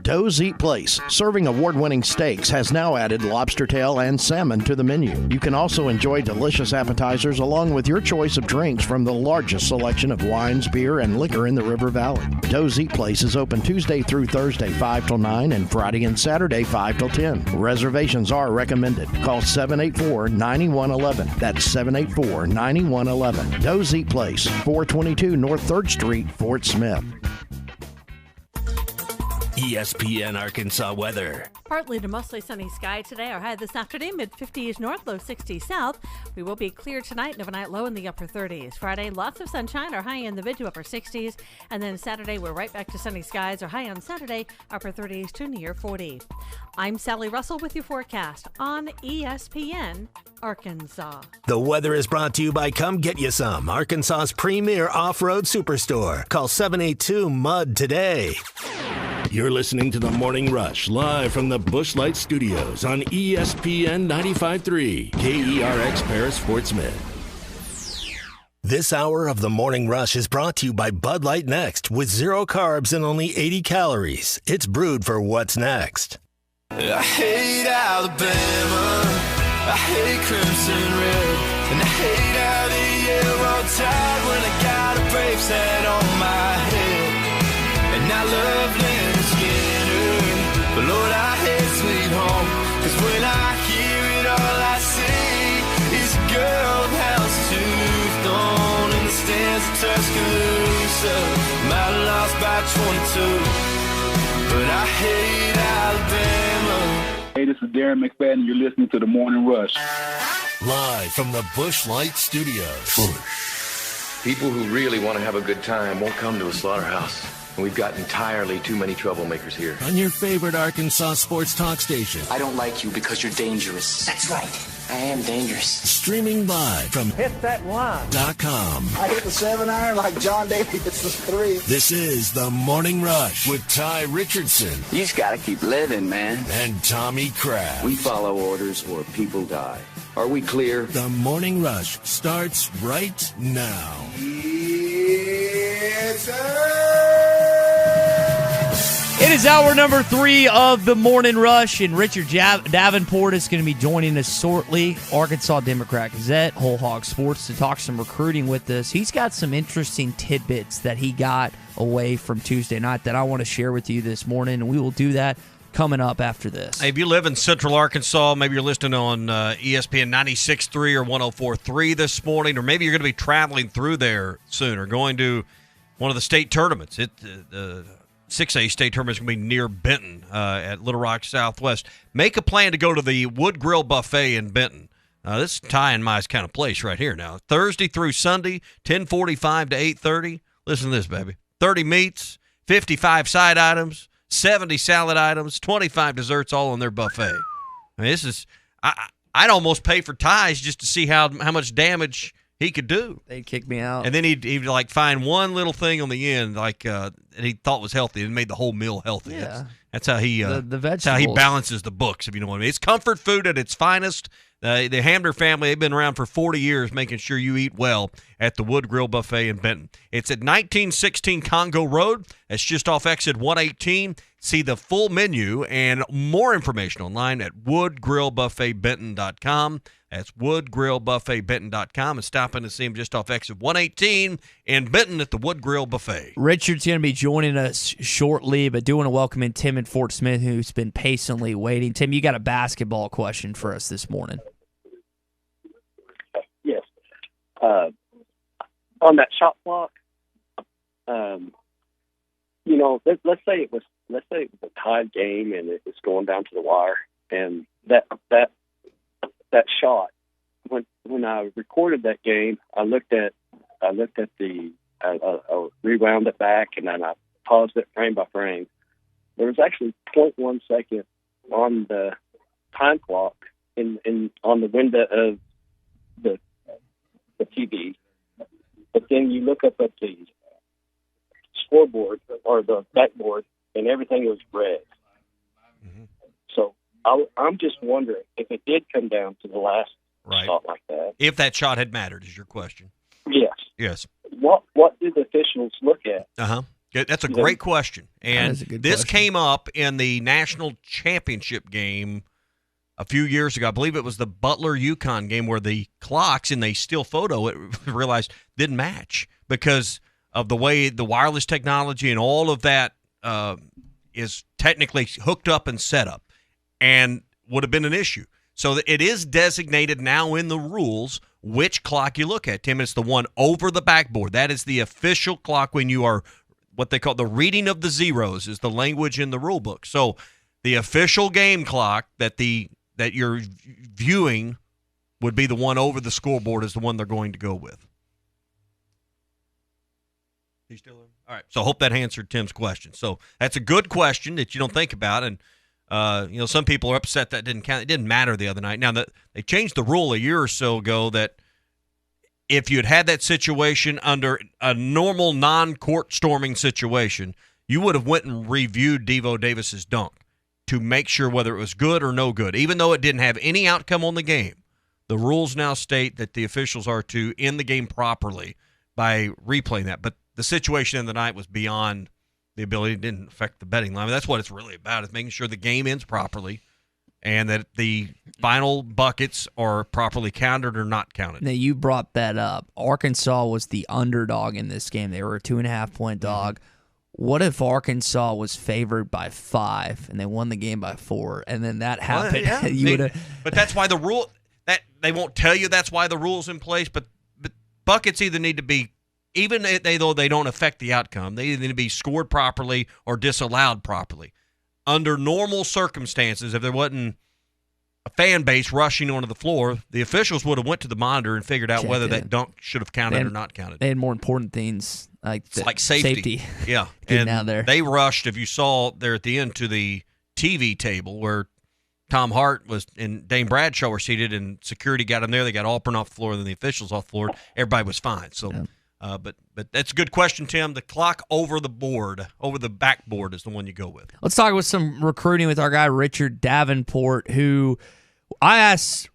Doe's Eat Place, serving award-winning steaks, has now added lobster tail and salmon to the menu. You can also enjoy delicious appetizers along with your choice of drinks from the largest selection of wines, beer, and liquor in the River Valley. Doe's Eat Place is open Tuesday through Thursday 5 till 9 and Friday and Saturday 5 till 10. Reservations are recommended. Call 784-9111. That's 784-9111. Doe's Eat Place, 422 North 3rd Street, Fort Smith. ESPN Arkansas weather. Partly to mostly sunny sky today. Our high this afternoon, mid-50s north, low 60s south. We will be clear tonight and overnight low in the upper 30s. Friday, lots of sunshine, our high in the mid to upper 60s. And then Saturday, we're right back to sunny skies. Our high on Saturday, upper 30s to near 40. I'm Sally Russell with your forecast on ESPN Arkansas. The weather is brought to you by Come Get You Some, Arkansas's premier off-road superstore. Call 782-MUD today. You're listening to The Morning Rush, live from the Busch Light Studios on ESPN 95.3, KERX Paris Fort Smith. This hour of The Morning Rush is brought to you by Bud Light Next, with 0 carbs and only 80 calories. It's brewed for what's next. I hate Alabama. I hate Crimson Red, and I hate how the yellow tide when I got a brave set on my head. And I love Leonard Skinner, but Lord, I hate Sweet Home, 'cause when I hear it, all I see is a girl with house tooth thrown in the stands of Tuscaloosa. Might have lost by 22, but I hate Alabama. Hey, this is Darren McFadden, and you're listening to The Morning Rush. Live from the Busch Light Studios. People who really want to have a good time won't come to a slaughterhouse. And we've got entirely too many troublemakers here. On your favorite Arkansas sports talk station. I don't like you because you're dangerous. That's right. I am dangerous. Streaming live from hitthatline.com. .com. I hit the 7-iron like John Daly hits the 3. This is The Morning Rush with Ty Richardson. You just gotta keep living, man. And Tommy Kraft. We follow orders or people die. Are we clear? The Morning Rush starts right now. Yes, It is hour number 3 of the Morning Rush, and Richard Davenport is going to be joining us shortly. Arkansas Democrat Gazette, Whole Hog Sports, to talk some recruiting with us. He's got some interesting tidbits that he got away from Tuesday night that I want to share with you this morning, and we will do that coming up after this. Hey, if you live in Central Arkansas, maybe you're listening on ESPN 96.3 or 104.3 this morning, or maybe you're going to be traveling through there soon or going to one of the state tournaments. The 6A state tournament is going to be near Benton at Little Rock Southwest. Make a plan to go to the Wood Grill Buffet in Benton. This is Ty and My's kind of place right here now. Thursday through Sunday, 10:45 to 8:30. Listen to this, baby. 30 meats, 55 side items, 70 salad items, 25 desserts, all on their buffet. I mean, this is I'd almost pay for Ty's just to see how much damage he could do. They'd kick me out. And then he'd like find one little thing on the end that he thought was healthy and made the whole meal healthy. Yeah. That's how he the vegetables. That's how he balances the books, if you know what I mean. It's comfort food at its finest. The Hamner family, they've been around for 40 years making sure you eat well at the Wood Grill Buffet in Benton. It's at 1916 Congo Road. That's just off exit 118. See the full menu and more information online at woodgrillbuffetbenton.com. That's woodgrillbuffetbenton.com, and stop in to see him just off exit 118 in Benton at the Wood Grill Buffet. Richard's going to be joining us shortly, but do want to welcome in Tim in Fort Smith, who's been patiently waiting. Tim, you got a basketball question for us this morning. Yes. On that shot clock, let's say it was a tied game and it's going down to the wire, and that shot, when I recorded that game, I looked at the rewound it back, and then I paused it frame by frame. There was actually 0.1 second on the time clock on the window of the TV. But then you look up at the scoreboard or the backboard, and everything was red. Mm-hmm. So I'm just wondering if it did come down to the last shot like that. If that shot had mattered, is your question? Yes. Yes. What did the officials look at? That's a great question. And this question. came up in the national championship game a few years ago. I believe it was the Butler-UConn game where the clocks in the still photo realized didn't match because of the way the wireless technology and all of that is technically hooked up and set up, and would have been an issue. So it is designated now in the rules which clock you look at, Tim. It's the one over the backboard. That is the official clock when you are what they call the reading of the zeros is the language in the rule book. So the official game clock that you're viewing would be the one over the scoreboard is the one they're going to go with. You still in? All right. So I hope that answered Tim's question. So that's a good question that you don't think about. And, some people are upset that didn't count. It didn't matter the other night. Now, they changed the rule a year or so ago that if you had that situation under a normal non-court storming situation, you would have went and reviewed Devo Davis's dunk to make sure whether it was good or no good. Even though it didn't have any outcome on the game, the rules now state that the officials are to end the game properly by replaying that. But the situation in the night was beyond the ability. It didn't affect the betting line. I mean, that's what it's really about, is making sure the game ends properly and that the final buckets are properly counted or not counted. Now, you brought that up. Arkansas was the underdog in this game. They were a 2.5-point dog. What if Arkansas was favored by 5 and they won the game by 4, and then that happened? Well, yeah. But that's why the rule that they won't tell you that's why the rule's in place. But buckets either need to be, even though they don't affect the outcome, they either need to be scored properly or disallowed properly. Under normal circumstances, if there wasn't a fan base rushing onto the floor, the officials would have went to the monitor and figured out whether that dunk should have counted or not counted. They had more important things like safety. Yeah, getting out there. They rushed, if you saw there at the end, to the TV table where Tom Hart and Dane Bradshaw were seated, and security got them there. They got Auburn off the floor, and then the officials off the floor. Everybody was fine. So. Yeah. But that's a good question, Tim. The clock over the backboard is the one you go with. Let's talk with some recruiting with our guy Richard Davenport, who I asked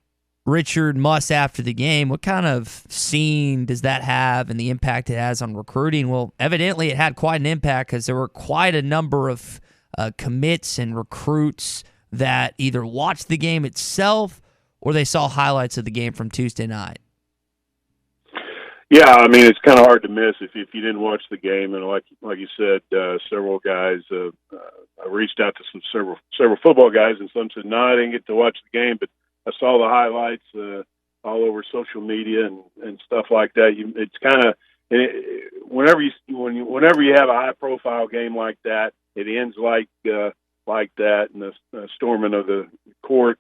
Richard Muss after the game, what kind of scene does that have and the impact it has on recruiting? Well, evidently it had quite an impact because there were quite a number of commits and recruits that either watched the game itself or they saw highlights of the game from Tuesday night. Yeah, I mean, it's kind of hard to miss if you didn't watch the game. And like you said, several guys, I reached out to several football guys, and some said, no, I didn't get to watch the game, but I saw the highlights all over social media and stuff like that. It's kind of, whenever you have a high-profile game like that, it ends like that, and the storming of the court,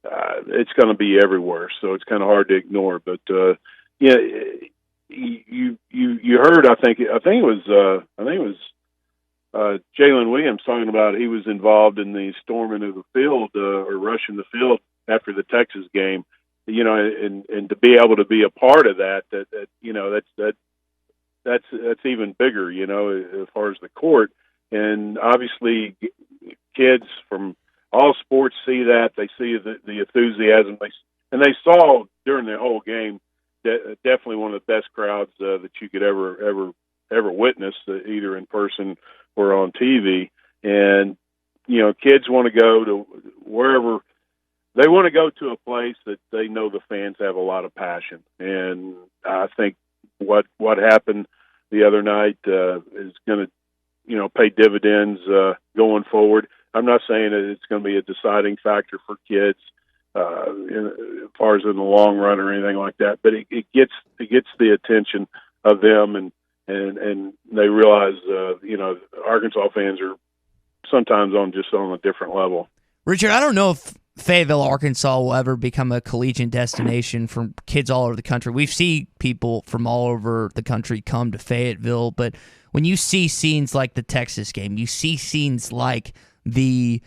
it's going to be everywhere. So it's kind of hard to ignore. But yeah. You heard, I think it was Jalen Williams talking about he was involved in the storming of the field or rushing the field after the Texas game, and to be able to be a part of that's even bigger, as far as the court. And obviously kids from all sports see that. They see the enthusiasm, and they saw during the whole game definitely one of the best crowds that you could ever witness, either in person or on TV. And kids want to go to wherever they want to go, to a place that they know the fans have a lot of passion. And I think what happened the other night is going to pay dividends going forward. I'm not saying that it's going to be a deciding factor for kids as far as in the long run or anything like that, but it gets the attention of them, and they realize Arkansas fans are sometimes on a different level. Richard, I don't know if Fayetteville, Arkansas will ever become a collegiate destination for kids all over the country. We've seen people from all over the country come to Fayetteville, but when you see scenes like the Texas game, you see scenes like the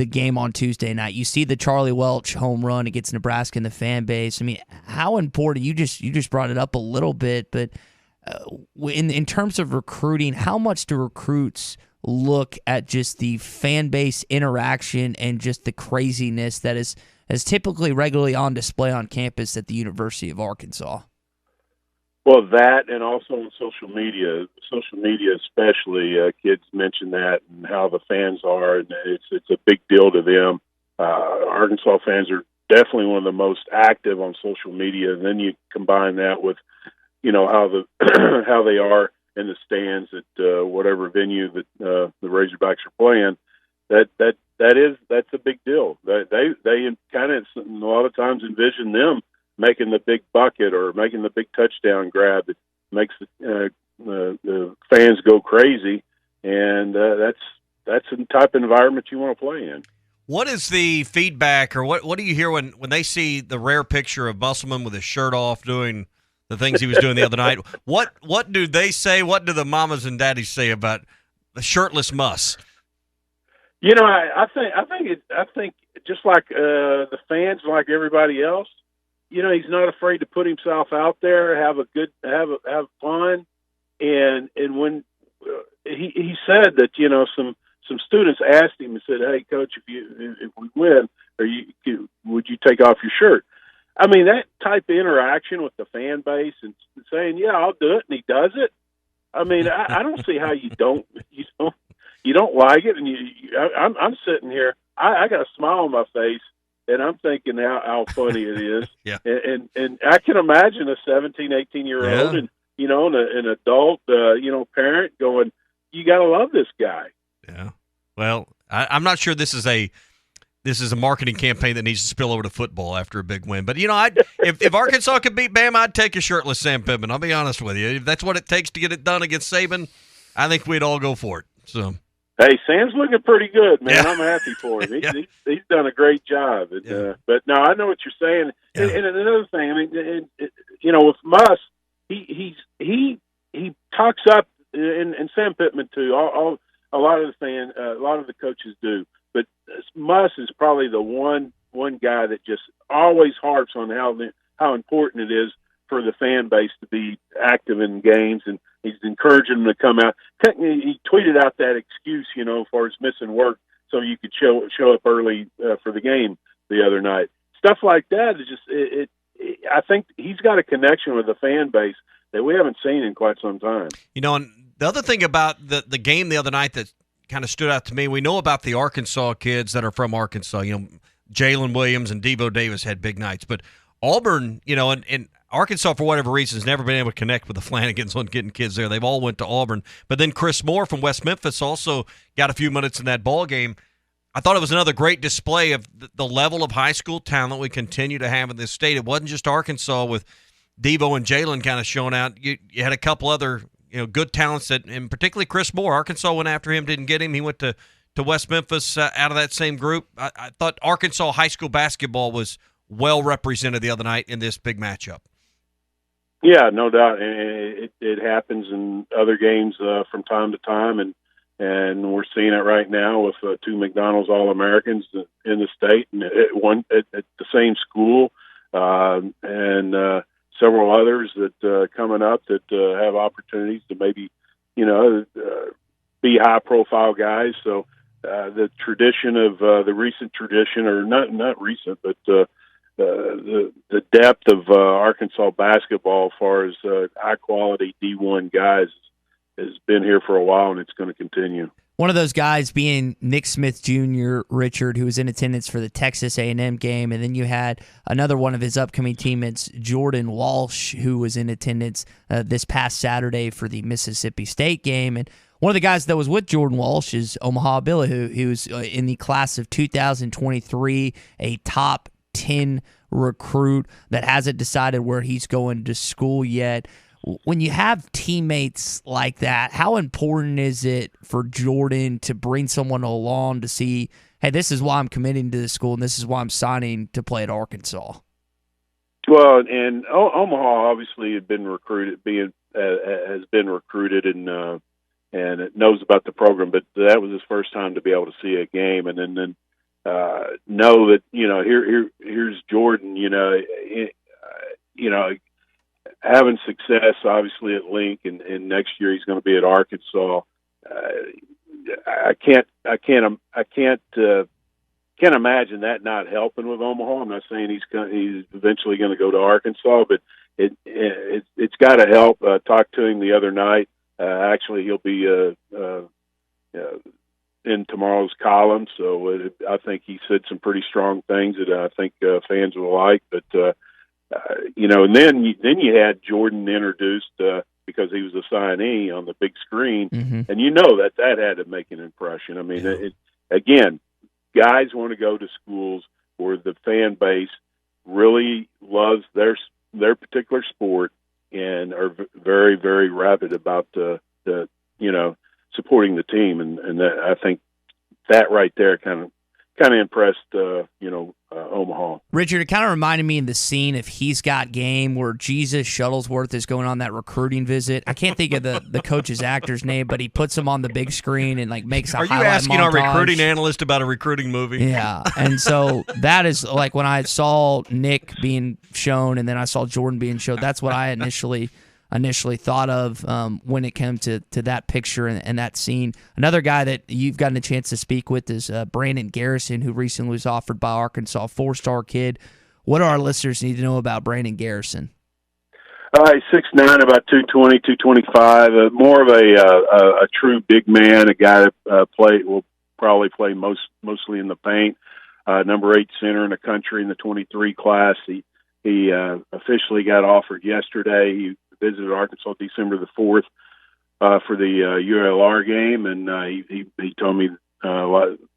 game on Tuesday night, you see the Charlie Welch home run against Nebraska and the fan base. I mean, how important, you just brought it up a little bit, but in terms of recruiting, how much do recruits look at just the fan base interaction and just the craziness that is typically regularly on display on campus at the University of Arkansas? Well, that, and also on social media especially, kids mention that and how the fans are, and it's a big deal to them. Arkansas fans are definitely one of the most active on social media, and then you combine that with, how how they are in the stands at whatever venue that the Razorbacks are playing. That's a big deal. They kind of a lot of times envision them making the big bucket or making the big touchdown grab that makes the fans go crazy, and that's the type of environment you want to play in. What is the feedback, or what do you hear when they see the rare picture of Musselman with his shirt off doing the things he was doing the other night? What do they say? What do the mamas and daddies say about the shirtless Muss? You know, I think just like the fans, like everybody else, you know, he's not afraid to put himself out there, have fun, and when he said that, you know, some students asked him and said, "Hey, coach, if we win, would you take off your shirt?" I mean, that type of interaction with the fan base and saying, "Yeah, I'll do it," and he does it. I mean, I don't see how you don't like it. And I'm sitting here, I got a smile on my face, and I'm thinking how funny it is. Yeah. And I can imagine a 17, 18-year-old and, you know, an adult, you know, parent going, "You got to love this guy." Yeah. Well, I'm not sure this is a marketing campaign that needs to spill over to football after a big win. But, you know, if Arkansas could beat Bama, I'd take a shirtless Sam Pittman. I'll be honest with you. If that's what it takes to get it done against Saban, I think we'd all go for it. So, hey, Sam's looking pretty good, man. Yeah. I'm happy for him. He's done a great job. And, but, no, I know what you're saying. Yeah. And another thing, I mean, you know, with Muss, he talks up, and Sam Pittman too. A lot of the coaches do, but Muss is probably the one guy that just always harps on how important it is for the fan base to be active in games, and he's encouraging them to come out. He tweeted out that excuse, you know, for his missing work, so you could show up early for the game the other night. Stuff like that is just I think he's got a connection with the fan base that we haven't seen in quite some time. You know, and the other thing about the game the other night that kind of stood out to me, we know about the Arkansas kids that are from Arkansas. You know, Jalen Williams and Devo Davis had big nights. But Auburn, you know, and Arkansas, for whatever reason, has never been able to connect with the Flanagans on getting kids there. They've all went to Auburn. But then Chris Moore from West Memphis also got a few minutes in that ball game. I thought it was another great display of the level of high school talent we continue to have in this state. It wasn't just Arkansas with Devo and Jalen kind of showing out. You had a couple other, you know, good talents that, and particularly Chris Moore. Arkansas went after him, didn't get him. He went to West Memphis out of that same group. I thought Arkansas high school basketball was well represented the other night in this big matchup. Yeah, no doubt, and it happens in other games from time to time, and we're seeing it right now with two McDonald's All-Americans in the state, and at the same school, and several others that coming up that have opportunities to maybe, you know, be high-profile guys. So the tradition of the recent tradition, or not recent, but the depth of Arkansas basketball as far as high-quality D1 guys has been here for a while, and it's going to continue. One of those guys being Nick Smith Jr., Richard, who was in attendance for the Texas A&M game, and then you had another one of his upcoming teammates, Jordan Walsh, who was in attendance this past Saturday for the Mississippi State game. And one of the guys that was with Jordan Walsh is Omaha Billy, who's in the class of 2023, a top 10 recruit that hasn't decided where he's going to school yet. When you have teammates like that, how important is it for Jordan to bring someone along to see, hey, this is why I'm committing to this school and this is why I'm signing to play at Arkansas? Well, and Omaha obviously has been recruited and it knows about the program, but that was his first time to be able to see a game, and then know that, you know, here's Jordan, you know, having success obviously at Link, and next year he's going to be at Arkansas. I can't imagine that not helping with Omaha. I'm not saying he's eventually going to go to Arkansas, but it's got to help. Talked to him the other night. Actually, he'll be in tomorrow's column, so I think he said some pretty strong things that I think fans will like. But you know, and then you had Jordan introduced because he was a signee on the big screen, and you know that had to make an impression. I mean, again, guys want to go to schools where the fan base really loves their particular sport, and are very, very rabid about the supporting the team, and that, I think that right there kind of impressed Omaha. Richard, it kind of reminded me in the scene of He's Got Game where Jesus Shuttlesworth is going on that recruiting visit. I can't think of the coach's actor's name, but he puts him on the big screen and makes a highlight montage. Are you asking our recruiting analyst about a recruiting movie? Yeah, and so that is like when I saw Nick being shown and then I saw Jordan being shown, that's what I initially thought of when it came to that picture and that scene. Another guy that you've gotten a chance to speak with is Brandon Garrison, who recently was offered by Arkansas, 4-star kid. What do our listeners need to know about Brandon Garrison? He's 6'9", about 220, 225. More of a true big man, a guy that will probably play mostly in the paint. Number 8 center in the country in the 23 class. He officially got offered yesterday. He visited Arkansas December the 4th for the ULR game, and he told me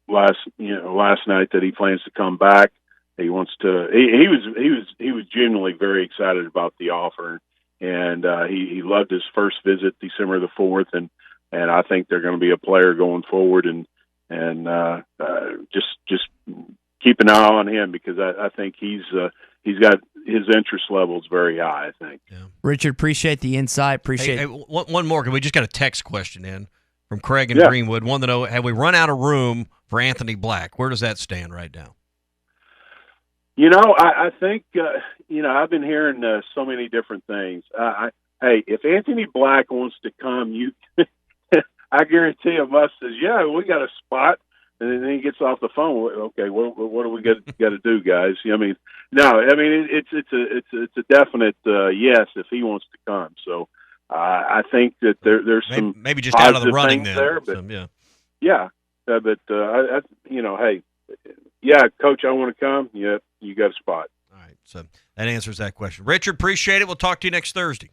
last night that he plans to come back. He wants to. He was genuinely very excited about the offer, and he loved his first visit December the 4th, and I think they're going to be a player going forward, and just keep an eye on him because I think he's got his interest levels very high, I think. Yeah. Richard, appreciate the insight. Hey, one more. We just got a text question in from Craig in Greenwood. Wanted to know, have we run out of room for Anthony Black? Where does that stand right now? I think, I've been hearing so many different things. Hey, if Anthony Black wants to come, I guarantee him says, yeah, we got a spot. And then he gets off the phone. Okay, what do we got to do, guys? It's a definite yes if he wants to come. So I think that there's some maybe just out of the running there, but hey, Coach, I want to come. Yeah, you got a spot. All right, so that answers that question. Richard, appreciate it. We'll talk to you next Thursday.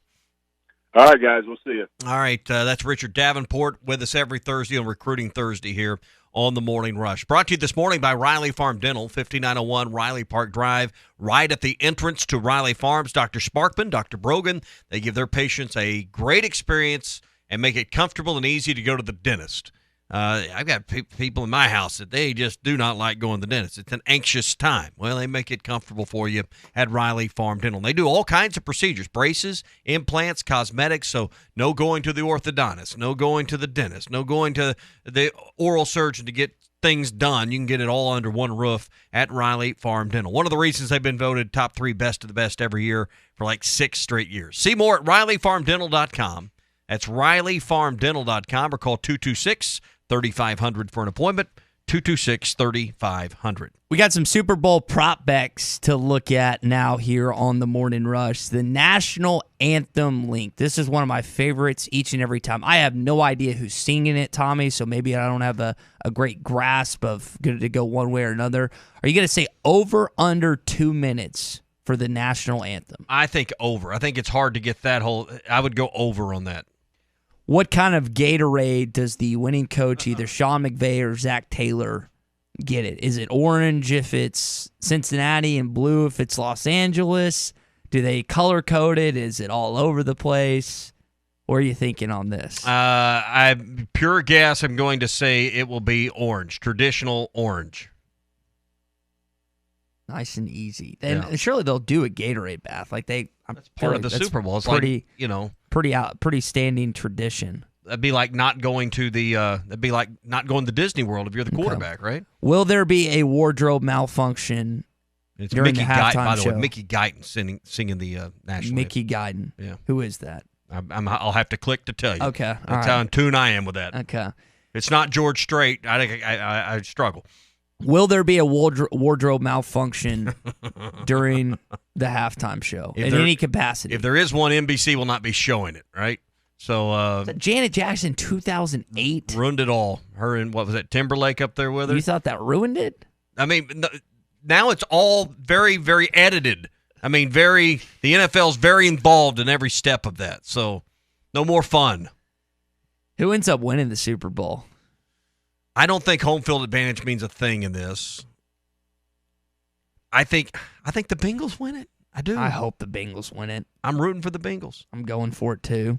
All right, guys, we'll see you. All right, that's Richard Davenport with us every Thursday on Recruiting Thursday here on the Morning Rush. Brought to you this morning by Riley Farm Dental, 5901 Riley Park Drive, right at the entrance to Riley Farms. Dr. Sparkman, Dr. Brogan, they give their patients a great experience and make it comfortable and easy to go to the dentist. I've got people in my house that they just do not like going to the dentist. It's an anxious time. Well, they make it comfortable for you at Riley Farm Dental. They do all kinds of procedures, braces, implants, cosmetics, so no going to the orthodontist, no going to the dentist, no going to the oral surgeon to get things done. You can get it all under one roof at Riley Farm Dental. One of the reasons they've been voted top 3 best of the best every year for like 6 straight years. See more at RileyFarmDental.com. That's RileyFarmDental.com or call 226-3500 for an appointment, 226-3500. We got some Super Bowl prop bets to look at now here on the Morning Rush. The National Anthem link. This is one of my favorites each and every time. I have no idea who's singing it, Tommy, so maybe I don't have a great grasp of good to go one way or another. Are you going to say over under 2 minutes for the National Anthem? I think over. I think it's hard to get that whole – I would go over on that. What kind of Gatorade does the winning coach, either Sean McVay or Zach Taylor, get it? Is it orange if it's Cincinnati and blue if it's Los Angeles? Do they color code it? Is it all over the place? What are you thinking on this? Pure guess, I'm going to say it will be orange, traditional orange. Nice and easy. And surely they'll do a Gatorade bath. That's part of the Super Bowl. It's pretty, pretty standing tradition. That'd be like not going to Disney World if you're the quarterback, right? Will there be a wardrobe malfunction during the halftime by the show? way, Mickey Guyton singing the national Mickey Guyton. Yeah. Who is that? I'll have to click to tell you. Okay. That's how in tune I am with that. Okay. It's not George Strait. I struggle. Will there be a wardrobe malfunction during the halftime show in any capacity? If there is one, NBC will not be showing it, right? So Janet Jackson 2008 ruined it all. Her and what was that, Timberlake up there with her? You thought that ruined it? I mean, now it's all very, very edited. I mean, the NFL's very involved in every step of that. So no more fun. Who ends up winning the Super Bowl? I don't think home field advantage means a thing in this. I think the Bengals win it. I do. I hope the Bengals win it. I'm rooting for the Bengals. I'm going for it, too.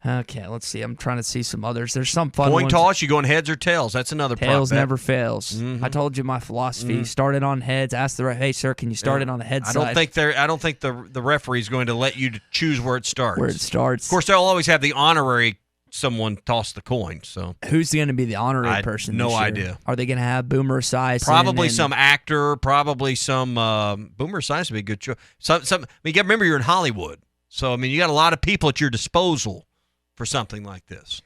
Okay, let's see. I'm trying to see some others. There's some fun Coin ones. toss, you going heads or tails? That's another prop Tails bet. never fails. I told you my philosophy. Start it on heads. Ask the hey, sir, can you start it on the head side? I don't think the referee's going to let you choose where it starts. Where it starts. Of course, they'll always have the honorary someone toss the coin. So who's going to be the honorary person? No this year? idea. Are they going to have Boomer Esiason? Probably some actor. Probably some Boomer Esiason would be a good choice. Some. I mean, you got to remember you're in Hollywood, so I mean you got a lot of people at your disposal for something like this.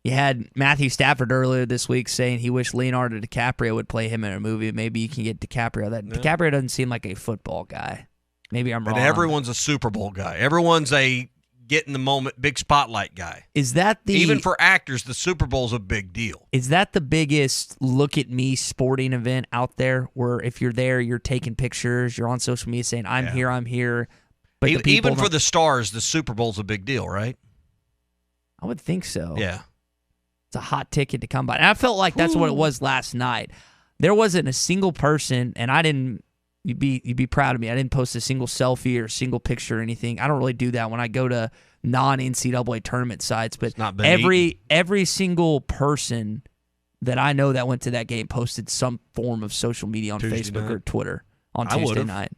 You had Matthew Stafford earlier this week saying he wished Leonardo DiCaprio would play him in a movie. Maybe you can get DiCaprio. DiCaprio doesn't seem like a football guy. Maybe I'm wrong. And everyone's a Super Bowl guy. Everyone's a get in the moment, big spotlight guy. Is that even for actors? The Super Bowl's a big deal. Is that the biggest look at me sporting event out there? Where if you're there, you're taking pictures, you're on social media saying I'm here, I'm here. But even for the stars, the Super Bowl's a big deal, right? I would think so. Yeah. It's a hot ticket to come by. And I felt like that's what it was last night. There wasn't a single person, and you'd be proud of me. I didn't post a single selfie or a single picture or anything. I don't really do that when I go to non-NCAA tournament sites. But every single person that I know that went to that game posted some form of social media on Facebook or Twitter on Tuesday night.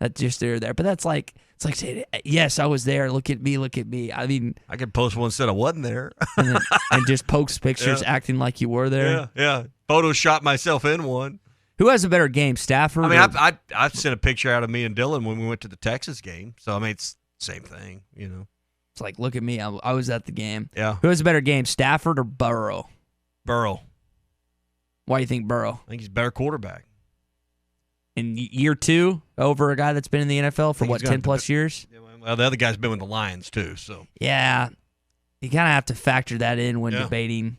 That's just there. But that's like, it's like saying, yes, I was there. Look at me. Look at me. I mean, I could post one said I wasn't there. and just post pictures acting like you were there. Yeah. Photoshop myself in one. Who has a better game, Stafford? I mean, I sent a picture out of me and Dylan when we went to the Texas game. So, I mean, it's the same thing, you know. It's like, look at me. I was at the game. Yeah. Who has a better game, Stafford or Burrow? Burrow. Why do you think Burrow? I think he's a better quarterback. In year 2 over a guy that's been in the NFL for, 10-plus years? Well, the other guy's been with the Lions, too. So yeah, you kind of have to factor that in when debating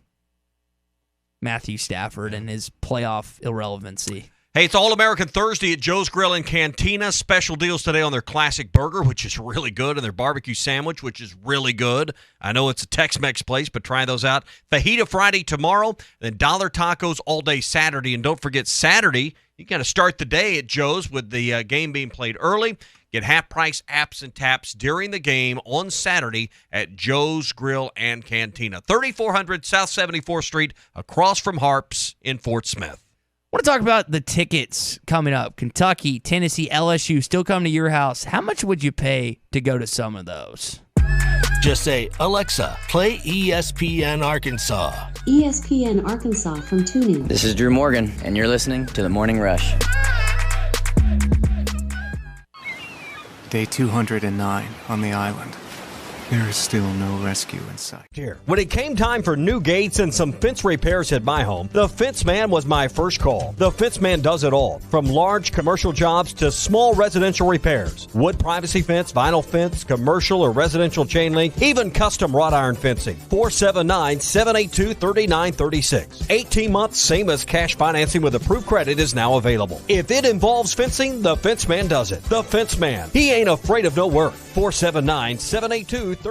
Matthew Stafford and his playoff irrelevancy. Hey, it's All-American Thursday at Joe's Grill and Cantina. Special deals today on their classic burger, which is really good, and their barbecue sandwich, which is really good. I know it's a Tex-Mex place, but try those out. Fajita Friday tomorrow, then dollar tacos all day Saturday. And don't forget, Saturday, you got to start the day at Joe's with the game being played early. Get half-price apps and taps during the game on Saturday at Joe's Grill and Cantina. 3400 South 74th Street, across from Harps in Fort Smith. I want to talk about the tickets coming up. Kentucky, Tennessee, LSU still coming to your house. How much would you pay to go to some of those? Just say, Alexa, play ESPN Arkansas. ESPN Arkansas from TuneIn. This is Drew Morgan, and you're listening to The Morning Rush. Day 209 on the island. There is still no rescue in sight. Here. When it came time for new gates and some fence repairs at my home, the Fence Man was my first call. The Fence Man does it all, from large commercial jobs to small residential repairs. Wood privacy fence, vinyl fence, commercial or residential chain link, even custom wrought iron fencing. 479-782-3936. 18 months, same as cash financing with approved credit is now available. If it involves fencing, the Fence Man does it. The Fence Man. He ain't afraid of no work. 479-782-3936.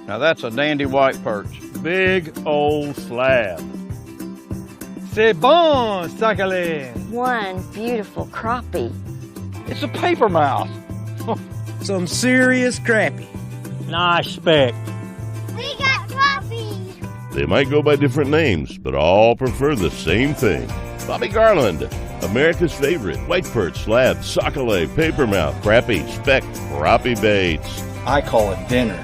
Now that's a dandy white perch. Big old slab. C'est bon, sacalé. One beautiful crappie. It's a paper mouse. Some serious crappie. Nice speck. We got crappie. They might go by different names, but all prefer the same thing. Bobby Garland, America's favorite white perch, slab, sockeye, papermouth, crappie, speck, crappie baits. I call it dinner.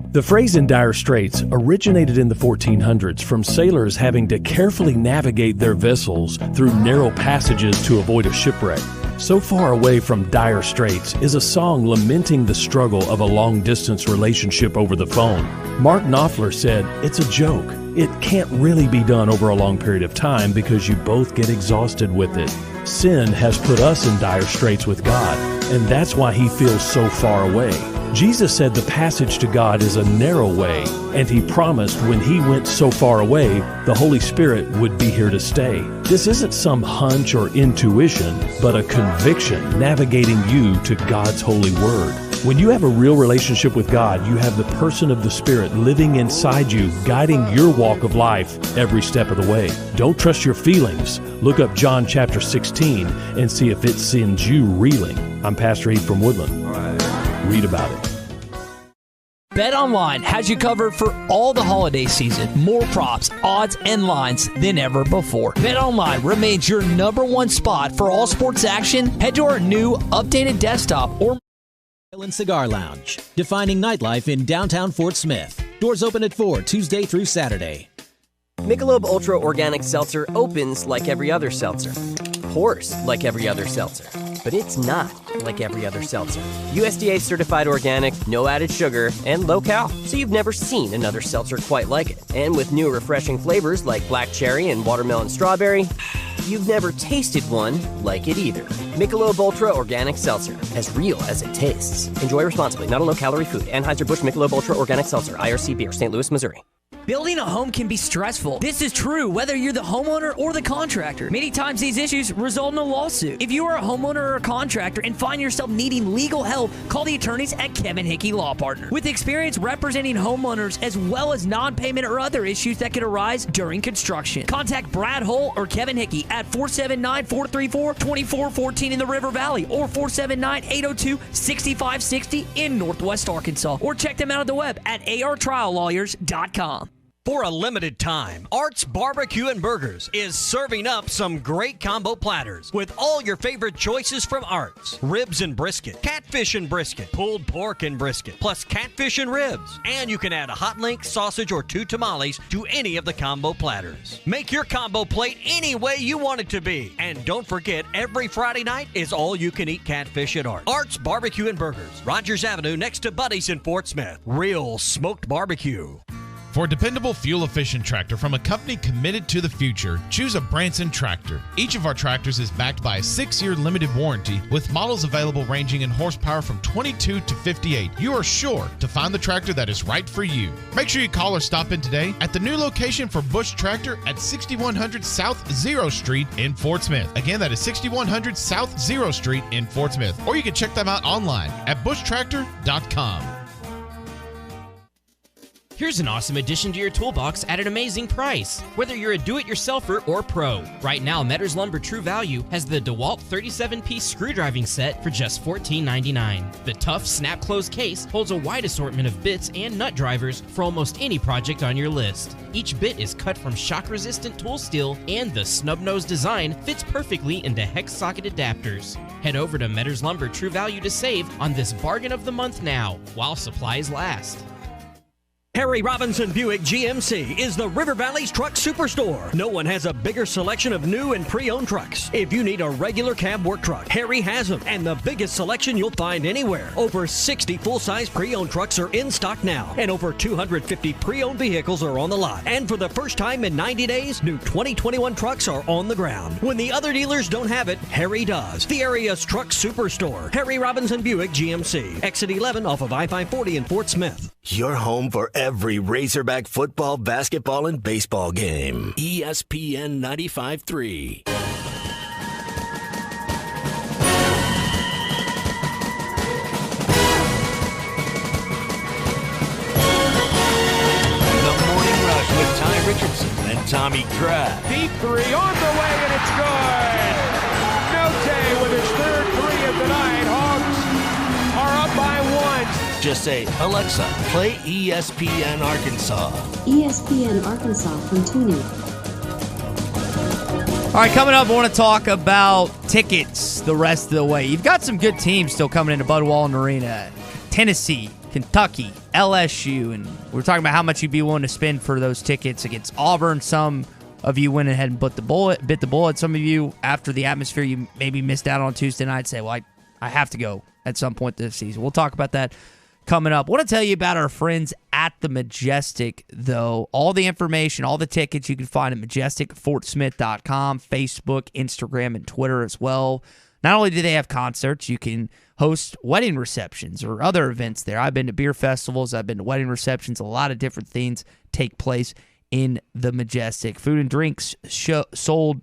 The phrase in dire straits originated in the 1400s from sailors having to carefully navigate their vessels through narrow passages to avoid a shipwreck. So Far Away from Dire Straits is a song lamenting the struggle of a long-distance relationship over the phone. Mark Knopfler said, "It's a joke. It can't really be done over a long period of time because you both get exhausted with it. Sin has put us in dire straits with God, and that's why He feels so far away." Jesus said the passage to God is a narrow way, and He promised when He went so far away, the Holy Spirit would be here to stay. This isn't some hunch or intuition, but a conviction navigating you to God's holy word. When you have a real relationship with God, you have the person of the Spirit living inside you, guiding your walk of life every step of the way. Don't trust your feelings. Look up John chapter 16 and see if it sends you reeling. I'm Pastor Heath from Woodland. Read about it. BetOnline has you covered for all the holiday season. More props, odds, and lines than ever before. BetOnline remains your #1 spot for all sports action. Head to our new updated desktop or Island Cigar Lounge, defining nightlife in downtown Fort Smith. Doors open at 4 Tuesday through Saturday. Michelob Ultra Organic Seltzer opens like every other seltzer. Pours like every other seltzer. But it's not like every other seltzer. USDA certified organic, no added sugar, and low cal. So you've never seen another seltzer quite like it. And with new refreshing flavors like black cherry and watermelon strawberry, you've never tasted one like it either. Michelob Ultra Organic Seltzer, as real as it tastes. Enjoy responsibly, not a low-calorie food. Anheuser-Busch Michelob Ultra Organic Seltzer, IRC Beer, St. Louis, Missouri. Building a home can be stressful. This is true whether you're the homeowner or the contractor. Many times these issues result in a lawsuit. If you are a homeowner or a contractor and find yourself needing legal help, call the attorneys at Kevin Hickey Law Partner. With experience representing homeowners as well as non-payment or other issues that could arise during construction. Contact Brad Hull or Kevin Hickey at 479-434-2414 in the River Valley or 479-802-6560 in Northwest Arkansas. Or check them out on the web at artriallawyers.com. For a limited time, Art's Barbecue and Burgers is serving up some great combo platters with all your favorite choices from Art's. Ribs and brisket, catfish and brisket, pulled pork and brisket, plus catfish and ribs. And you can add a hot link, sausage, or 2 tamales to any of the combo platters. Make your combo plate any way you want it to be. And don't forget, every Friday night is all-you-can-eat catfish at Art's. Art's Barbecue and Burgers, Rogers Avenue next to Buddy's in Fort Smith. Real smoked barbecue. For a dependable, fuel-efficient tractor from a company committed to the future, choose a Branson tractor. Each of our tractors is backed by a 6-year limited warranty with models available ranging in horsepower from 22 to 58. You are sure to find the tractor that is right for you. Make sure you call or stop in today at the new location for Bush Tractor at 6100 South 0 Street in Fort Smith. Again, that is 6100 South 0 Street in Fort Smith. Or you can check them out online at bushtractor.com. Here's an awesome addition to your toolbox at an amazing price, whether you're a do-it-yourselfer or pro. Right now, Metters Lumber True Value has the DeWalt 37-piece screwdriving set for just $14.99. The tough snap-close case holds a wide assortment of bits and nut drivers for almost any project on your list. Each bit is cut from shock-resistant tool steel, and the snub-nose design fits perfectly into hex socket adapters. Head over to Metters Lumber True Value to save on this bargain of the month now, while supplies last. Harry Robinson Buick GMC is the River Valley's truck superstore. No one has a bigger selection of new and pre-owned trucks. If you need a regular cab work truck, Harry has them, and the biggest selection you'll find anywhere. Over 60 full-size pre-owned trucks are in stock now, and over 250 pre-owned vehicles are on the lot. And for the first time in 90 days, new 2021 trucks are on the ground. When the other dealers don't have it, Harry does. The area's truck superstore, Harry Robinson Buick GMC. Exit 11 off of I-540 in Fort Smith. Your home for every Razorback football, basketball, and baseball game. ESPN 95.3. The Morning Rush with Ty Richardson and Tommy Trapp. Deep three on the way, and it's good. Note with his third three of the night. Hogs are up by 1. Just say, Alexa, play ESPN Arkansas. ESPN Arkansas from TuneIn. All right, coming up, I want to talk about tickets the rest of the way. You've got some good teams still coming into Bud Walton Arena. Tennessee, Kentucky, LSU, and we're talking about how much you'd be willing to spend for those tickets against Auburn. Some of you went ahead and bit the bullet. Some of you, after the atmosphere, you maybe missed out on Tuesday night, say, well, I have to go at some point this season. We'll talk about that coming up. I want to tell you about our friends at the Majestic, though. All the information, all the tickets you can find at majesticfortsmith.com, Facebook, Instagram, and Twitter as well. Not only do they have concerts, you can host wedding receptions or other events there. I've been to beer festivals. I've been to wedding receptions. A lot of different things take place in the Majestic. Food and drinks sold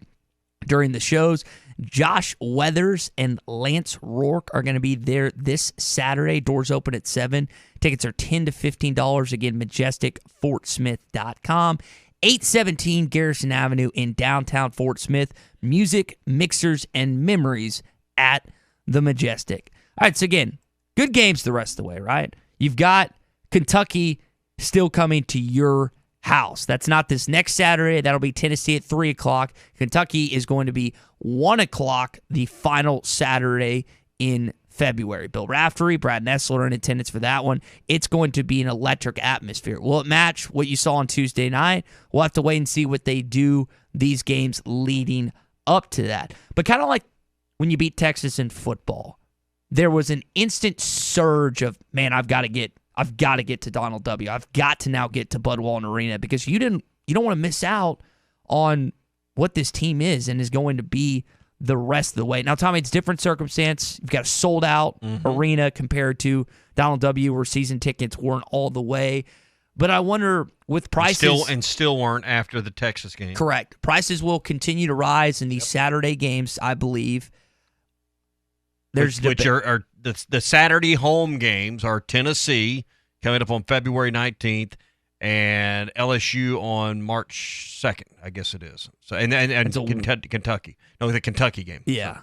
during the shows. Josh Weathers and Lance Rourke are going to be there this Saturday. Doors open at 7. Tickets are $10 to $15. Again, majesticfortsmith.com. 817 Garrison Avenue in downtown Fort Smith. Music, mixers, and memories at the Majestic. All right, so again, good games the rest of the way, right? You've got Kentucky still coming to your house. That's not this next Saturday. That'll be Tennessee at 3 o'clock. Kentucky is going to be 1 o'clock the final Saturday in February. Bill Raftery, Brad Nessler are in attendance for that one. It's going to be an electric atmosphere. Will it match what you saw on Tuesday night? We'll have to wait and see what they do these games leading up to that. But kind of like when you beat Texas in football, there was an instant surge of, man, I've got to get to Donald W. I've got to now get to Bud Walton Arena, because you don't want to miss out on what this team is and is going to be the rest of the way. Now, Tommy, it's a different circumstance. You've got a sold-out arena compared to Donald W., where season tickets weren't all the way. But I wonder, with prices... Still weren't after the Texas game. Correct. Prices will continue to rise in these Saturday games, I believe. Which are the Saturday home games are Tennessee coming up on February 19th and LSU on March 2nd, I guess it is. So and Kentucky. No, the Kentucky game. Yeah.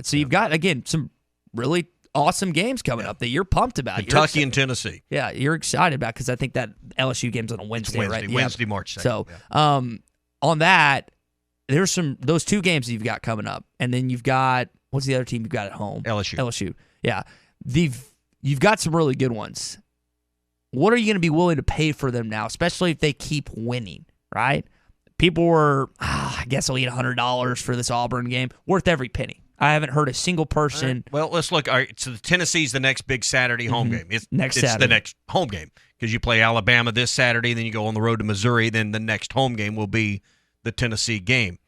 So you've got, again, some really awesome games coming up that you're pumped about. Kentucky and Tennessee. Yeah, you're excited about, because I think that LSU game's on a Wednesday, right? Wednesday, March 2nd. So on that, there's those two games that you've got coming up. And then you've got, what's the other team you've got at home? LSU. Yeah. You've got some really good ones. What are you going to be willing to pay for them now, especially if they keep winning, right? People were, I guess I'll eat $100 for this Auburn game. Worth every penny. I haven't heard a single person. Right. Well, let's look. All right, so Tennessee's the next big Saturday home game. It's the next home game, because you play Alabama this Saturday, then you go on the road to Missouri, then the next home game will be the Tennessee game.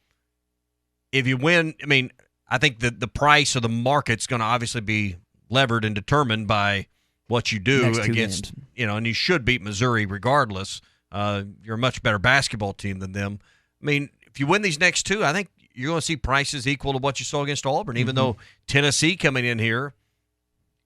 If you win, I mean, I think the price of the market's going to obviously be levered and determined by what you do against, and you should beat Missouri regardless. You're a much better basketball team than them. I mean, if you win these next two, I think you're going to see prices equal to what you saw against Auburn, even though Tennessee coming in here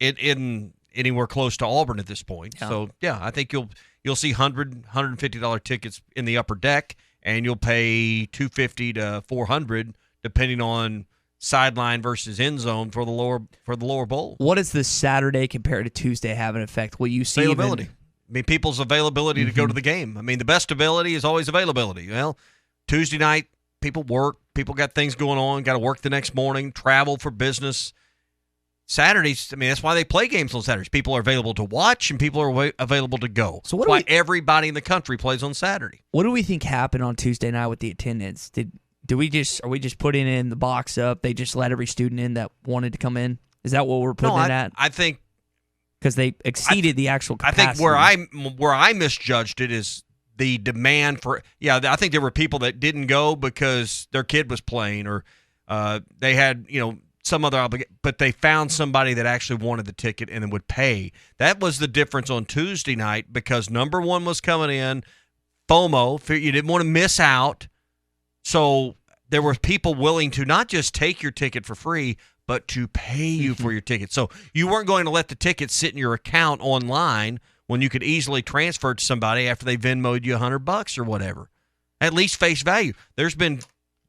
isn't anywhere close to Auburn at this point. Yeah. So, yeah, I think you'll see $100, $150 tickets in the upper deck, and you'll pay $250 to $400 depending on sideline versus end zone for the lower bowl. What does the Saturday compared to Tuesday have an effect? Will you see availability? I mean, people's availability to go to the game. I mean, the best ability is always availability. Well, Tuesday night, people work. People got things going on, got to work the next morning, travel for business. Saturdays, I mean, that's why they play games on Saturdays. People are available to watch, and people are available to go. So that's why everybody in the country plays on Saturday. What do we think happened on Tuesday night with the attendance? Are we just putting in the box up? They just let every student in that wanted to come in? Is that what we're putting in at? I think because they exceeded the actual capacity. I think where I misjudged it is the demand for. Yeah, I think there were people that didn't go because their kid was playing, or they had some other obligation, but they found somebody that actually wanted the ticket and then would pay. That was the difference on Tuesday night, because number one was coming in, FOMO. You didn't want to miss out. So there were people willing to not just take your ticket for free, but to pay you for your ticket. So you weren't going to let the ticket sit in your account online when you could easily transfer it to somebody after they Venmo'd you $100 or whatever. At least face value. There's been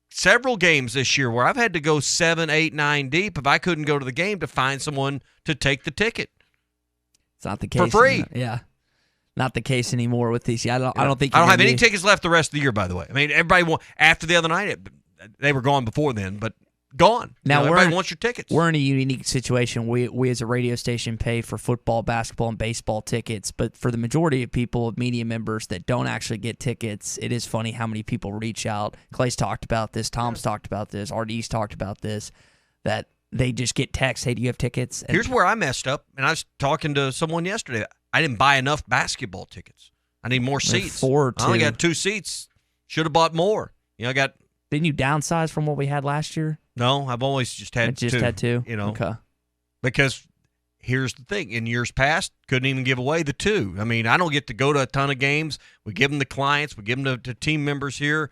several games this year where I've had to go 7, 8, 9 deep if I couldn't go to the game to find someone to take the ticket. It's not the case. For free. Yeah. Not the case anymore with these. I don't think. I don't have any tickets left the rest of the year. By the way, I mean everybody after the other night, they were gone before then, but gone. Now everybody wants your tickets. We're in a unique situation. We as a radio station pay for football, basketball, and baseball tickets, but for the majority of people, of media members that don't actually get tickets, it is funny how many people reach out. Clay's talked about this. Tom's talked about this. RD's talked about this. That they just get texts. Hey, do you have tickets? Here's where I messed up, and I was talking to someone yesterday. I didn't buy enough basketball tickets. I need more seats. 4 or 2. I only got 2 seats. Should have bought more. Didn't you downsize from what we had last year? No, I've always just had 2. Had 2? Okay. Because here's the thing. In years past, couldn't even give away the 2. I mean, I don't get to go to a ton of games. We give them to clients. We give them to team members here.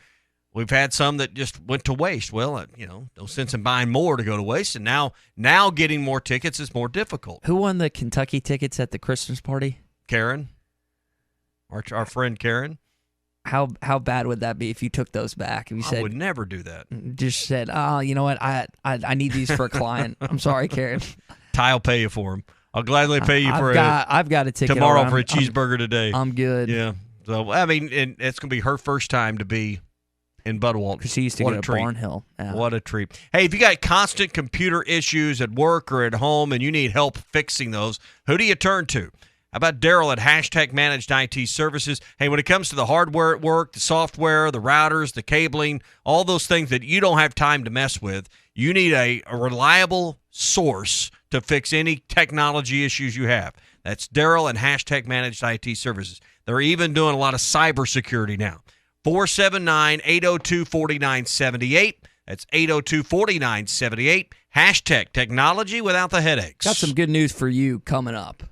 We've had some that just went to waste. Well, no sense in buying more to go to waste. And now getting more tickets is more difficult. Who won the Kentucky tickets at the Christmas party? Karen. Our friend Karen. How bad would that be if you took those back? If you said, I would never do that. Just said, oh, you know what? I need these for a client. I'm sorry, Karen. Ty will pay you for them. I'll gladly pay you I've got a ticket tomorrow for a cheeseburger today. I'm good. Yeah. So, I mean, and it's going to be her first time to be in Budwalter. Because she used to go to Barnhill. Yeah. What a treat. Hey, if you got constant computer issues at work or at home and you need help fixing those, who do you turn to? How about Daryl at Hashtag Managed IT Services? Hey, when it comes to the hardware at work, the software, the routers, the cabling, all those things that you don't have time to mess with, you need a reliable source to fix any technology issues you have. That's Daryl and Hashtag Managed IT Services. They're even doing a lot of cybersecurity now. 479-802-4978. That's 802-4978. Hashtag technology without the headaches. Got some good news for you coming up.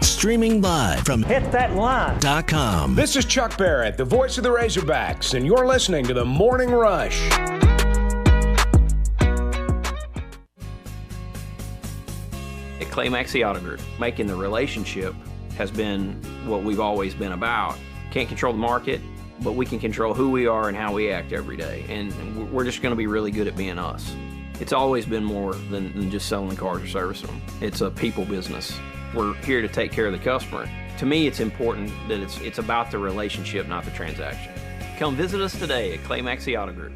Streaming live from hitthatline.com. This is Chuck Barrett, the voice of the Razorbacks, and you're listening to The Morning Rush. At Clay Maxey Auto Group, making the relationship has been what we've always been about. Can't control the market, but we can control who we are and how we act every day. And we're just going to be really good at being us. It's always been more than just selling cars or servicing them. It's a people business. We're here to take care of the customer. To me, it's important that it's about the relationship, not the transaction. Come visit us today at Clay Maxey Auto Group.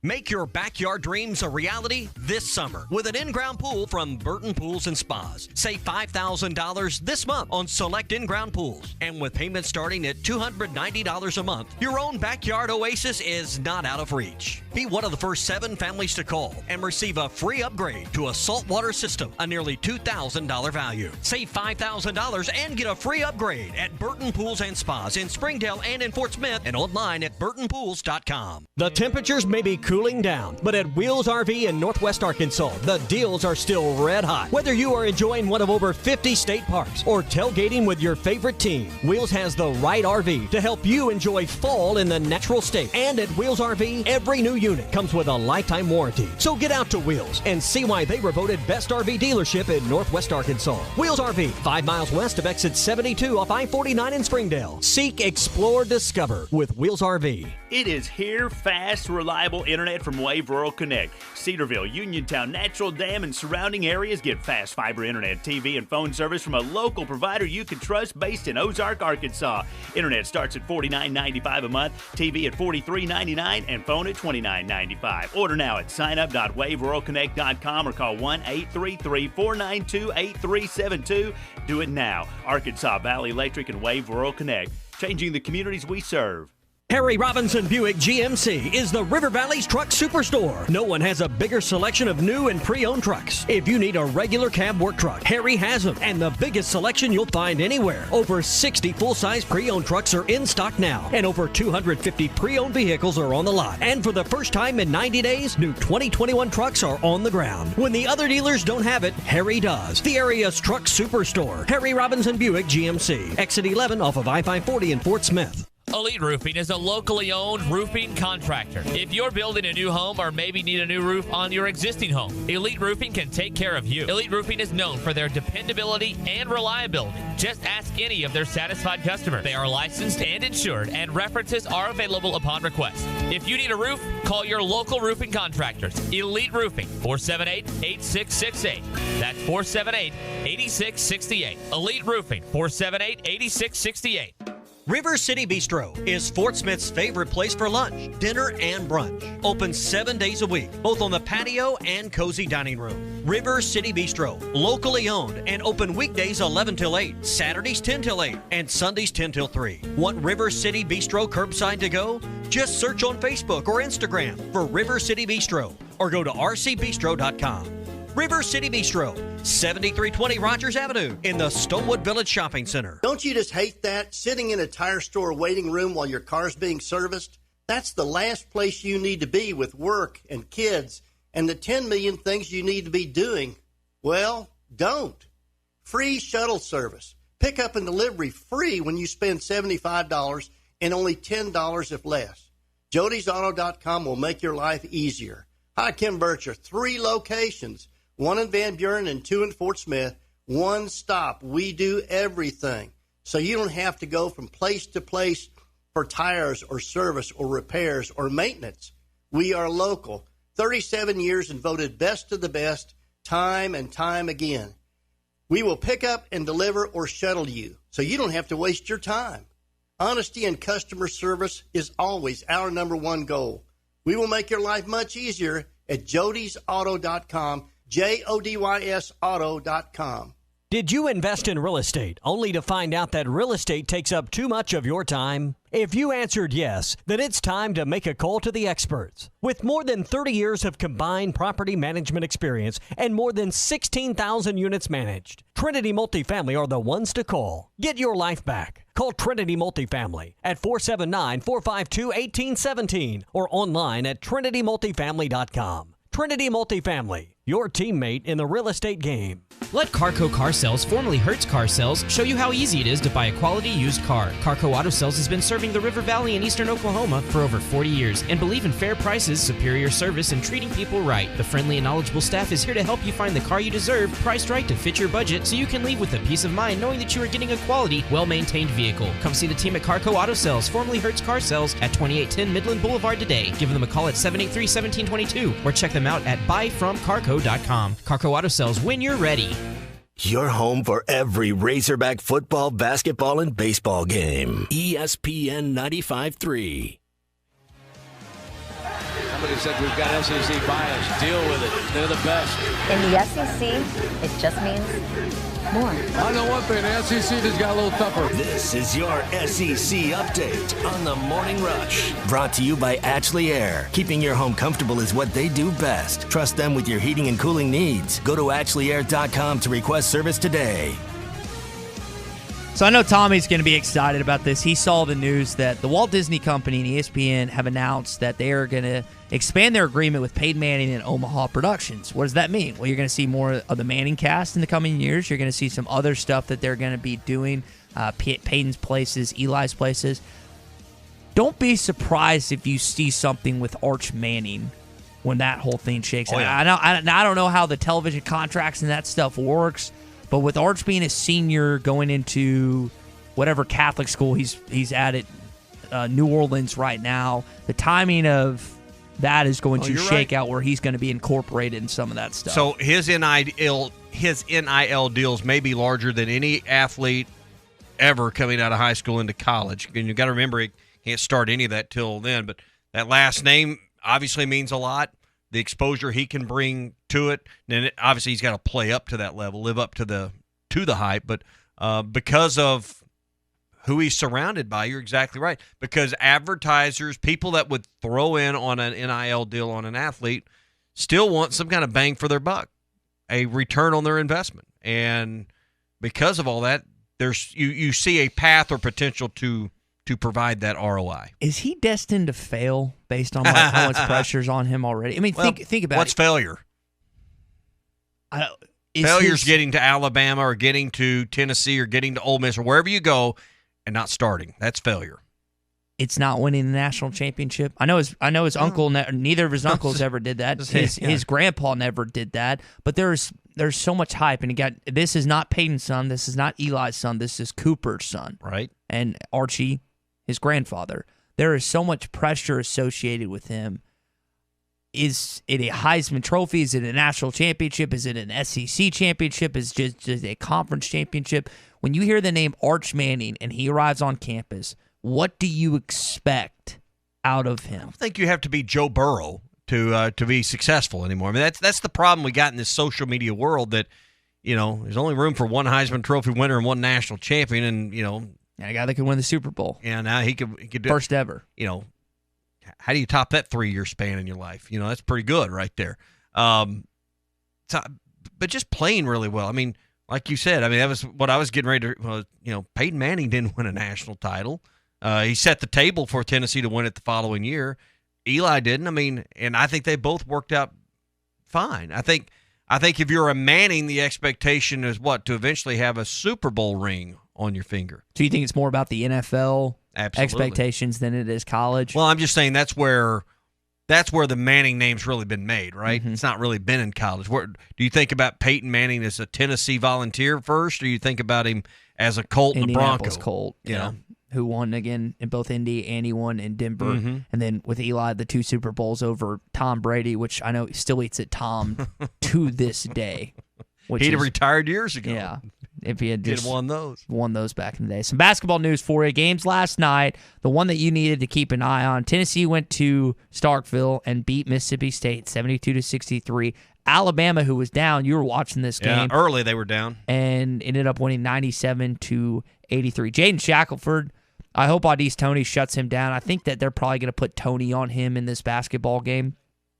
Make your backyard dreams a reality this summer with an in-ground pool from Burton Pools and Spas. Save $5,000 this month on select in-ground pools. And with payments starting at $290 a month, your own backyard oasis is not out of reach. Be one of the first 7 families to call and receive a free upgrade to a saltwater system, a nearly $2,000 value. Save $5,000 and get a free upgrade at Burton Pools and Spas in Springdale and in Fort Smith and online at burtonpools.com. The temperatures may be cooling down, but at Wheels RV in Northwest Arkansas, the deals are still red hot. Whether you are enjoying one of over 50 state parks or tailgating with your favorite team, Wheels has the right RV to help you enjoy fall in the natural state. And at Wheels RV, every new unit comes with a lifetime warranty. So get out to Wheels and see why they were voted best RV dealership in Northwest Arkansas. Wheels RV, 5 miles west of exit 72 off I-49 in Springdale. Seek, explore, discover with Wheels RV. It is here, fast, reliable internet from Wave Rural Connect. Cedarville, Uniontown, Natural Dam, and surrounding areas get fast fiber internet, TV, and phone service from a local provider you can trust based in Ozark, Arkansas. Internet starts at $49.95 a month, TV at $43.99, and phone at $29.95. Order now at signup.waveruralconnect.com or call 1-833-492-8372. Do it now. Arkansas Valley Electric and Wave Rural Connect, changing the communities we serve. Harry Robinson Buick GMC is the River Valley's truck superstore. No one has a bigger selection of new and pre-owned trucks. If you need a regular cab work truck, Harry has them, and the biggest selection you'll find anywhere. Over 60 full-size pre-owned trucks are in stock now, and over 250 pre-owned vehicles are on the lot. And for the first time in 90 days, new 2021 trucks are on the ground. When the other dealers don't have it, Harry does. The area's truck superstore. Harry Robinson Buick GMC. Exit 11 off of I-540 in Fort Smith. Elite Roofing is a locally owned roofing contractor. If you're building a new home or maybe need a new roof on your existing home, Elite Roofing can take care of you. Elite Roofing is known for their dependability and reliability. Just ask any of their satisfied customers. They are licensed and insured, and references are available upon request. If you need a roof, call your local roofing contractors. Elite Roofing, 478-8668. That's 478-8668. Elite Roofing, 478-8668. River City Bistro is Fort Smith's favorite place for lunch, dinner, and brunch. Open 7 days a week, both on the patio and cozy dining room. River City Bistro, locally owned and open weekdays 11 till 8, Saturdays 10 till 8, and Sundays 10 till 3. Want River City Bistro curbside to go? Just search on Facebook or Instagram for River City Bistro or go to rcbistro.com. River City Bistro, 7320 Rogers Avenue in the Stonewood Village Shopping Center. Don't you just hate that? Sitting in a tire store waiting room while your car's being serviced? That's the last place you need to be with work and kids and the 10 million things you need to be doing. Well, don't. Free shuttle service. Pickup and delivery free when you spend $75 and only $10 if less. Jody'sAuto.com will make your life easier. Hi, Kim Bircher. 3 locations, 1 in Van Buren and 2 in Fort Smith. One stop. We do everything. So you don't have to go from place to place for tires or service or repairs or maintenance. We are local. 37 years and voted best of the best time and time again. We will pick up and deliver or shuttle you, so you don't have to waste your time. Honesty and customer service is always our number one goal. We will make your life much easier at Jody'sAuto.com, JODYS Auto.com. Did you invest in real estate only to find out that real estate takes up too much of your time? If you answered yes, then it's time to make a call to the experts. With more than 30 years of combined property management experience and more than 16,000 units managed, Trinity Multifamily are the ones to call. Get your life back. Call Trinity Multifamily at 479-452-1817 or online at trinitymultifamily.com. Trinity Multifamily, your teammate in the real estate game. Let Carco Car Sales, formerly Hertz Car Sales, show you how easy it is to buy a quality used car. Carco Auto Sales has been serving the River Valley in eastern Oklahoma for over 40 years and believe in fair prices, superior service, and treating people right. The friendly and knowledgeable staff is here to help you find the car you deserve, priced right to fit your budget, so you can leave with a peace of mind knowing that you are getting a quality, well-maintained vehicle. Come see the team at Carco Auto Sales, formerly Hertz Car Sales, at 2810 Midland Boulevard today. Give them a call at 783-1722 or check them out at buyfromcarco.com. Carco Auto Sales, when you're ready. Your home for every Razorback football, basketball, and baseball game. ESPN 95.3. Somebody said we've got SEC bias. Deal with it. They're the best. In the SEC, it just means more. I know one thing. The SEC just got a little tougher. This is your SEC update on the Morning Rush. Brought to you by Ashley Air. Keeping your home comfortable is what they do best. Trust them with your heating and cooling needs. Go to AshleyAir.com to request service today. So I know Tommy's going to be excited about this. He saw the news that the Walt Disney Company and ESPN have announced that they are going to expand their agreement with Peyton Manning and Omaha Productions. What does that mean? Well, you're going to see more of the Manning cast in the coming years. You're going to see some other stuff that they're going to be doing, Peyton's places, Eli's places. Don't be surprised if you see something with Arch Manning when that whole thing shakes out. Yeah. I don't know how the television contracts and that stuff works, but with Arch being a senior going into whatever Catholic school he's at New Orleans right now, the timing of that is going to shake out where he's going to be incorporated in some of that stuff. So his NIL deals may be larger than any athlete ever coming out of high school into college. And you've got to remember, he can't start any of that till then. But that last name obviously means a lot. The exposure he can bring to it. And obviously he's got to play up to that level, live up to the hype. But because of who he's surrounded by, you're exactly right. Because advertisers, people that would throw in on an NIL deal on an athlete, still want some kind of bang for their buck, a return on their investment. And because of all that, there's you see a path or potential to provide that ROI. Is he destined to fail based on how much pressure's on him already? I mean, think about what's failure? Failure's getting to Alabama or getting to Tennessee or getting to Ole Miss or wherever you go and not starting. That's failure. It's not winning the national championship. I know his uncle. Neither of his uncles ever did that. His grandpa never did that. But there's so much hype, and this is not Peyton's son. This is not Eli's son. This is Cooper's son, right? And Archie, his grandfather. There is so much pressure associated with him. Is it a Heisman Trophy? Is it a national championship? Is it an SEC championship? Is it just a conference championship? When you hear the name Arch Manning and he arrives on campus, what do you expect out of him? I don't think you have to be Joe Burrow to be successful anymore. I mean, that's the problem we got in this social media world, that there's only room for one Heisman Trophy winner and one national champion, and a guy that could win the Super Bowl. Yeah, now he could do first ever. How do you top that 3-year span in your life? That's pretty good right there. But just playing really well. I mean, like you said, that was what I was getting ready to. Peyton Manning didn't win a national title. He set the table for Tennessee to win it the following year. Eli didn't. And I think they both worked out fine. I think if you're a Manning, the expectation is to eventually have a Super Bowl ring on your finger. So you think it's more about the NFL expectations than it is college. Well, I'm just saying that's where the Manning name's really been made, right? Mm-hmm. It's not really been in college. Do you think about Peyton Manning as a Tennessee Volunteer first, or you think about him as a Colt and a Bronco? Indianapolis Colt, yeah. Who won again in both Indy and he won in Denver. Mm-hmm. And then with Eli, the 2 Super Bowls over Tom Brady, which I know he still eats at Tom to this day. He'd have retired years ago. Yeah. If he had just won those back in the day. Some basketball news for you. Games last night, the one that you needed to keep an eye on. Tennessee went to Starkville and beat Mississippi State 72-63. Alabama, who was down, you were watching this game. Yeah, early they were down. And ended up winning 97-83. Jaden Shackelford, I hope Audice Toney shuts him down. I think that they're probably going to put Toney on him in this basketball game.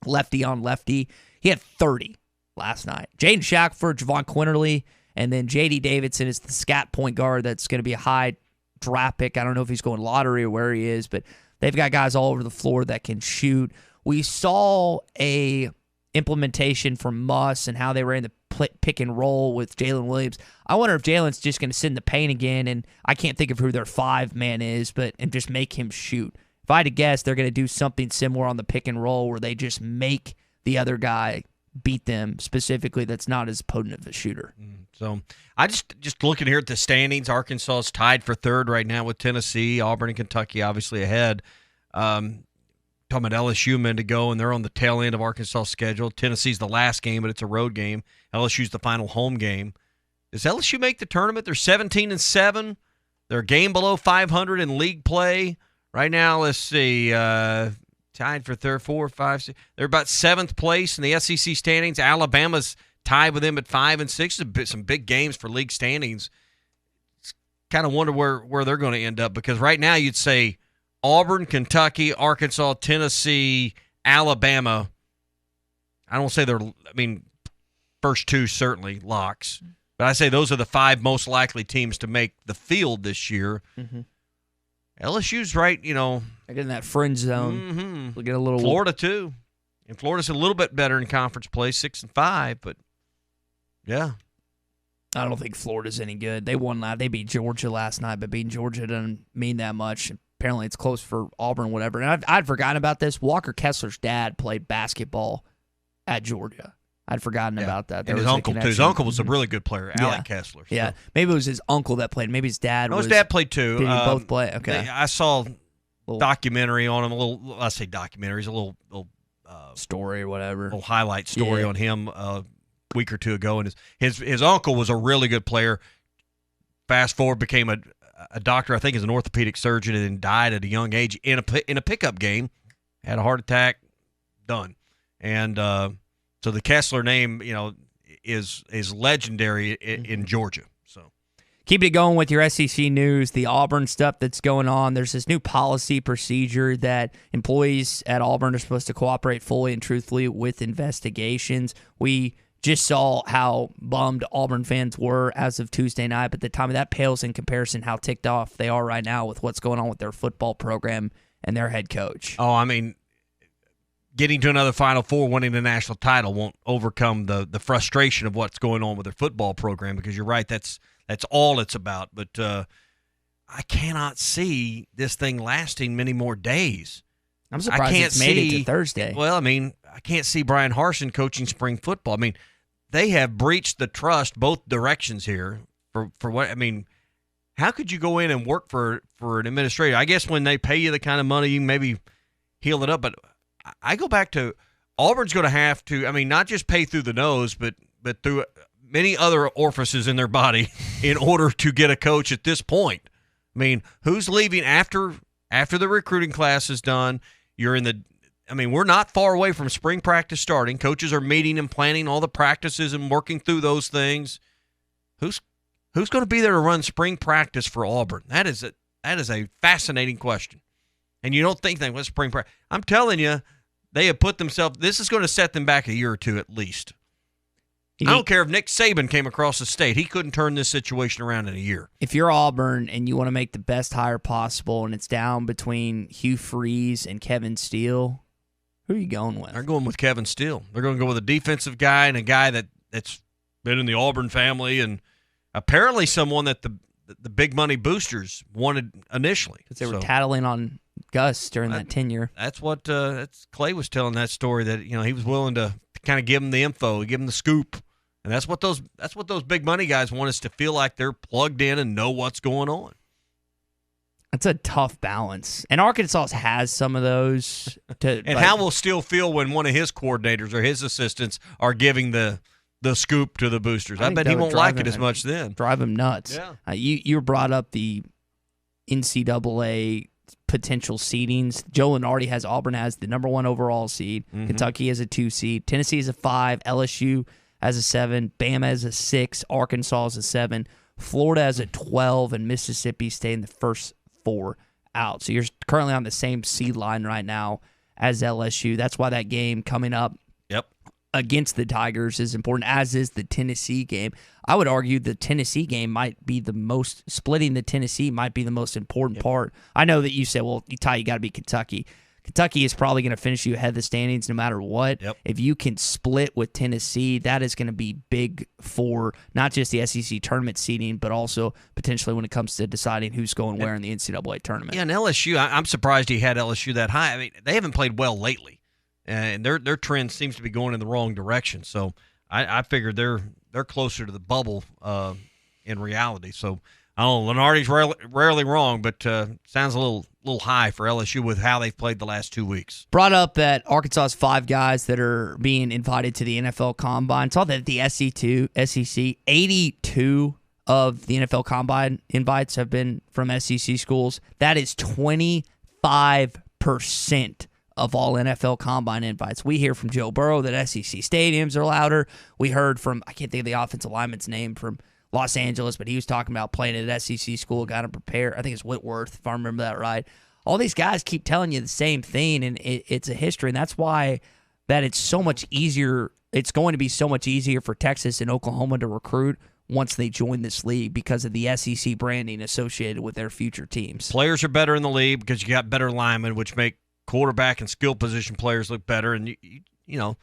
Lefty on lefty. He had 30 last night. Jaden Shackelford, Javon Quinterly, and then J.D. Davidson is the scat point guard that's going to be a high draft pick. I don't know if he's going lottery or where he is, but they've got guys all over the floor that can shoot. We saw a implementation from Muss and how they ran the pick and roll with Jalen Williams. I wonder if Jalen's just going to sit in the paint again, and I can't think of who their 5-man is, and just make him shoot. If I had to guess, they're going to do something similar on the pick and roll where they just make the other guy beat them specifically that's not as potent of a shooter. So I just looking here at the standings, Arkansas is tied for third right now with Tennessee. Auburn and Kentucky obviously ahead. Talking about LSU men to go, and they're on the tail end of Arkansas' schedule. Tennessee's the last game, but it's a road game. LSU's the final home game. Does LSU make the tournament? They're 17-7. They're a game below 500 in league play. Right now, let's see, tied for third, 4, 5, 6. They're about 7th place in the SEC standings. Alabama's tied with them at 5 and 6. Some big games for league standings. Kind of wonder where they're going to end up, because right now you'd say Auburn, Kentucky, Arkansas, Tennessee, Alabama. I don't say first 2 certainly locks, but I say those are the 5 most likely teams to make the field this year. Mm-hmm. LSU's right, They're in that fringe zone. Mm-hmm. We'll get a little Florida too, and Florida's a little bit better in conference play, 6-5, but yeah. I don't think Florida's any good. They won they beat Georgia last night, but beating Georgia doesn't mean that much. Apparently it's close for Auburn, whatever. And I'd forgotten about this. Walker Kessler's dad played basketball at Georgia. I'd forgotten about that. And his uncle, too. His uncle was a really good player, Alec Kessler. So. Yeah. Maybe it was his uncle that played. Maybe his dad was. His dad played, too. Did both play? Okay. I saw a documentary on him, I say documentaries, a little story or whatever. Little highlight story on him a week or 2 ago. And his uncle was a really good player. Fast forward, became a doctor, I think, is an orthopedic surgeon, and then died at a young age in a pickup game. Had a heart attack, done. And so the Kessler name, is legendary in Georgia. So keeping it going with your SEC news, the Auburn stuff that's going on. There's this new policy procedure that employees at Auburn are supposed to cooperate fully and truthfully with investigations. We just saw how bummed Auburn fans were as of Tuesday night, but the time of that pales in comparison how ticked off they are right now with what's going on with their football program and their head coach. Oh, I mean, getting to another Final Four, winning the national title won't overcome the frustration of what's going on with their football program, because you're right, that's all it's about. But I cannot see this thing lasting many more days. I'm surprised it's made it to Thursday. Well, I mean, I can't see Brian Harsin coaching spring football. I mean, they have breached the trust both directions here for what, I mean, how could you go in and work for an administrator? I guess when they pay you the kind of money, you can maybe heal it up. But I go back to Auburn's going to have to, I mean, not just pay through the nose, but through many other orifices in their body in order to get a coach at this point. I mean, who's leaving after the recruiting class is done? We're not far away from spring practice starting. Coaches are meeting and planning all the practices and working through those things. Who's going to be there to run spring practice for Auburn? That is a fascinating question. And you don't think what's spring practice? I'm telling you, they have put themselves. This is going to set them back a year or two at least. I don't care if Nick Saban came across the state. He couldn't turn this situation around in a year. If you're Auburn and you want to make the best hire possible and it's down between Hugh Freeze and Kevin Steele, who are you going with? They're going with Kevin Steele. They're going to go with a defensive guy and a guy that's been in the Auburn family, and apparently someone that the big money boosters wanted initially. Because they were tattling on Gus during that tenure. That's what Clay was telling that story, that he was willing to kind of give him the info, give him the scoop. And that's what those big money guys want, us to feel like they're plugged in and know what's going on. It's a tough balance. And Arkansas has some of those. And how will Steele feel when one of his coordinators or his assistants are giving the scoop to the boosters? I bet he won't like it as much then. Drive him nuts. Yeah. You brought up the NCAA potential seedings. Joe Lenardi has Auburn has the number 1 overall seed. Mm-hmm. Kentucky has a 2 seed. Tennessee is a 5. LSU has a 7. Bama has a 6. Arkansas has a 7. Florida has a 12. And Mississippi stay in the first 4 out. So you're currently on the same seed line right now as LSU. That's why that game coming up against the Tigers is important, as is the Tennessee game. I would argue the Tennessee game might be the most, splitting the Tennessee might be the most important part. I know that you said, well, Ty, you got to beat Kentucky. Kentucky is probably going to finish you ahead of the standings no matter what. If you can split with Tennessee, that is going to be big for not just the SEC tournament seeding, but also potentially when it comes to deciding who's going where in the NCAA tournament. Yeah, and LSU, I'm surprised he had LSU that high. I mean, they haven't played well lately, and their trend seems to be going in the wrong direction. So I figured they're closer to the bubble in reality. So I don't know, Lenardi's rarely wrong, but sounds a little high for LSU with how they've played the last 2 weeks. Brought up that Arkansas's 5 guys that are being invited to the NFL Combine. Saw that the SEC, 82 of the NFL Combine invites have been from SEC schools. That is 25% of all NFL Combine invites. We hear from Joe Burrow that SEC stadiums are louder. We heard from, I can't think of the offensive lineman's name, from Los Angeles, but he was talking about playing at an SEC school, got him prepared. I think it's Whitworth, if I remember that right. All these guys keep telling you the same thing, and it's a history, and that's why that it's so much easier. It's going to be so much easier for Texas and Oklahoma to recruit once they join this league because of the SEC branding associated with their future teams. Players are better in the league because you got better linemen, which make quarterback and skill position players look better, and you know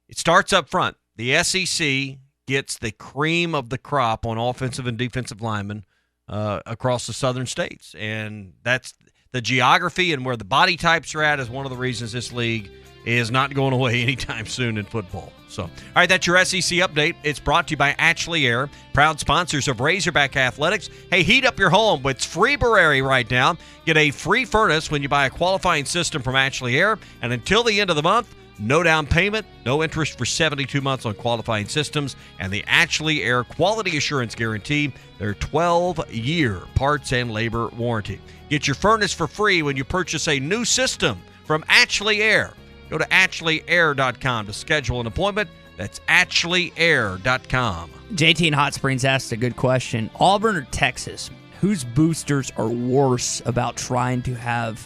it starts up front. The SEC gets the cream of the crop on offensive and defensive linemen across the southern states. And that's the geography and where the body types are at is one of the reasons this league is not going away anytime soon in football. So, all right, that's your SEC update. It's brought to you by Ashley Air, proud sponsors of Razorback Athletics. Hey, heat up your home with free Burary right now. Get a free furnace when you buy a qualifying system from Ashley Air. And until the end of the month, no down payment, no interest for 72 months on qualifying systems, and the Ashley Air Quality Assurance Guarantee, their 12-year parts and labor warranty. Get your furnace for free when you purchase a new system from Ashley Air. Go to AshleyAir.com to schedule an appointment. That's AshleyAir.com. JT in Hot Springs asked a good question. Auburn or Texas? Whose boosters are worse about trying to have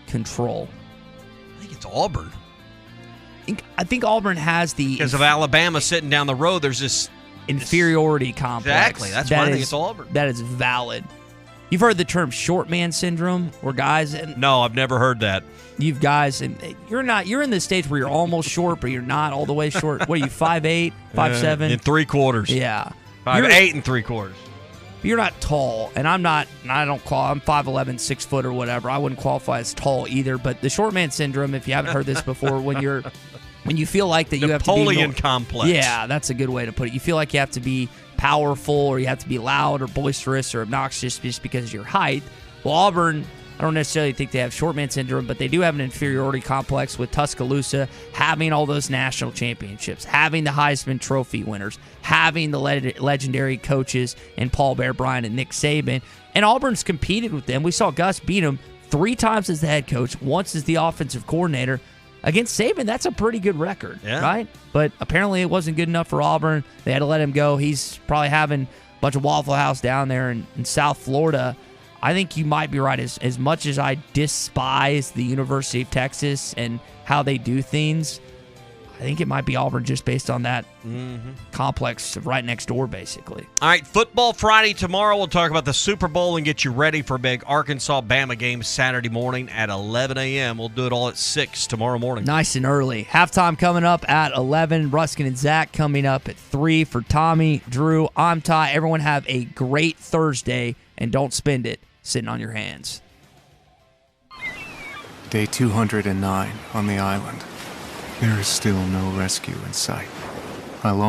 control? I think it's Auburn. I think Auburn has the... Because of Alabama sitting down the road, there's this... inferiority complex. Exactly. That's why I think it's Auburn. That is valid. You've heard the term short man syndrome, where guys... No, I've never heard that. You've guys... and you're in the stage where you're almost short, but you're not all the way short. What are you, 5'8", 5'7"? And 3/4. Yeah. 5'8" and 3/4. You're not tall, and I'm 5'11", 6 foot or whatever. I wouldn't qualify as tall either, but the short man syndrome, if you haven't heard this before, when you feel like that you have to be... Napoleon complex. Yeah, that's a good way to put it. You feel like you have to be powerful, or you have to be loud or boisterous or obnoxious just because of your height. Well, Auburn, I don't necessarily think they have short man syndrome, but they do have an inferiority complex with Tuscaloosa having all those national championships, having the Heisman Trophy winners, having the legendary coaches in Paul Bear Bryant and Nick Saban. And Auburn's competed with them. We saw Gus beat them 3 times as the head coach, once as the offensive coordinator. Against Saban, that's a pretty good record, right? But apparently it wasn't good enough for Auburn. They had to let him go. He's probably having a bunch of Waffle House down there in South Florida. I think you might be right. As much as I despise the University of Texas and how they do things, I think it might be Auburn just based on that complex right next door, basically. All right, Football Friday tomorrow. We'll talk about the Super Bowl and get you ready for a big Arkansas-Bama game Saturday morning at 11 a.m. We'll do it all at 6 tomorrow morning. Nice and early. Halftime coming up at 11. Ruskin and Zach coming up at 3 for Tommy, Drew. I'm Ty. Everyone have a great Thursday, and don't spend it sitting on your hands. Day 209 on the island. There is still no rescue in sight. I long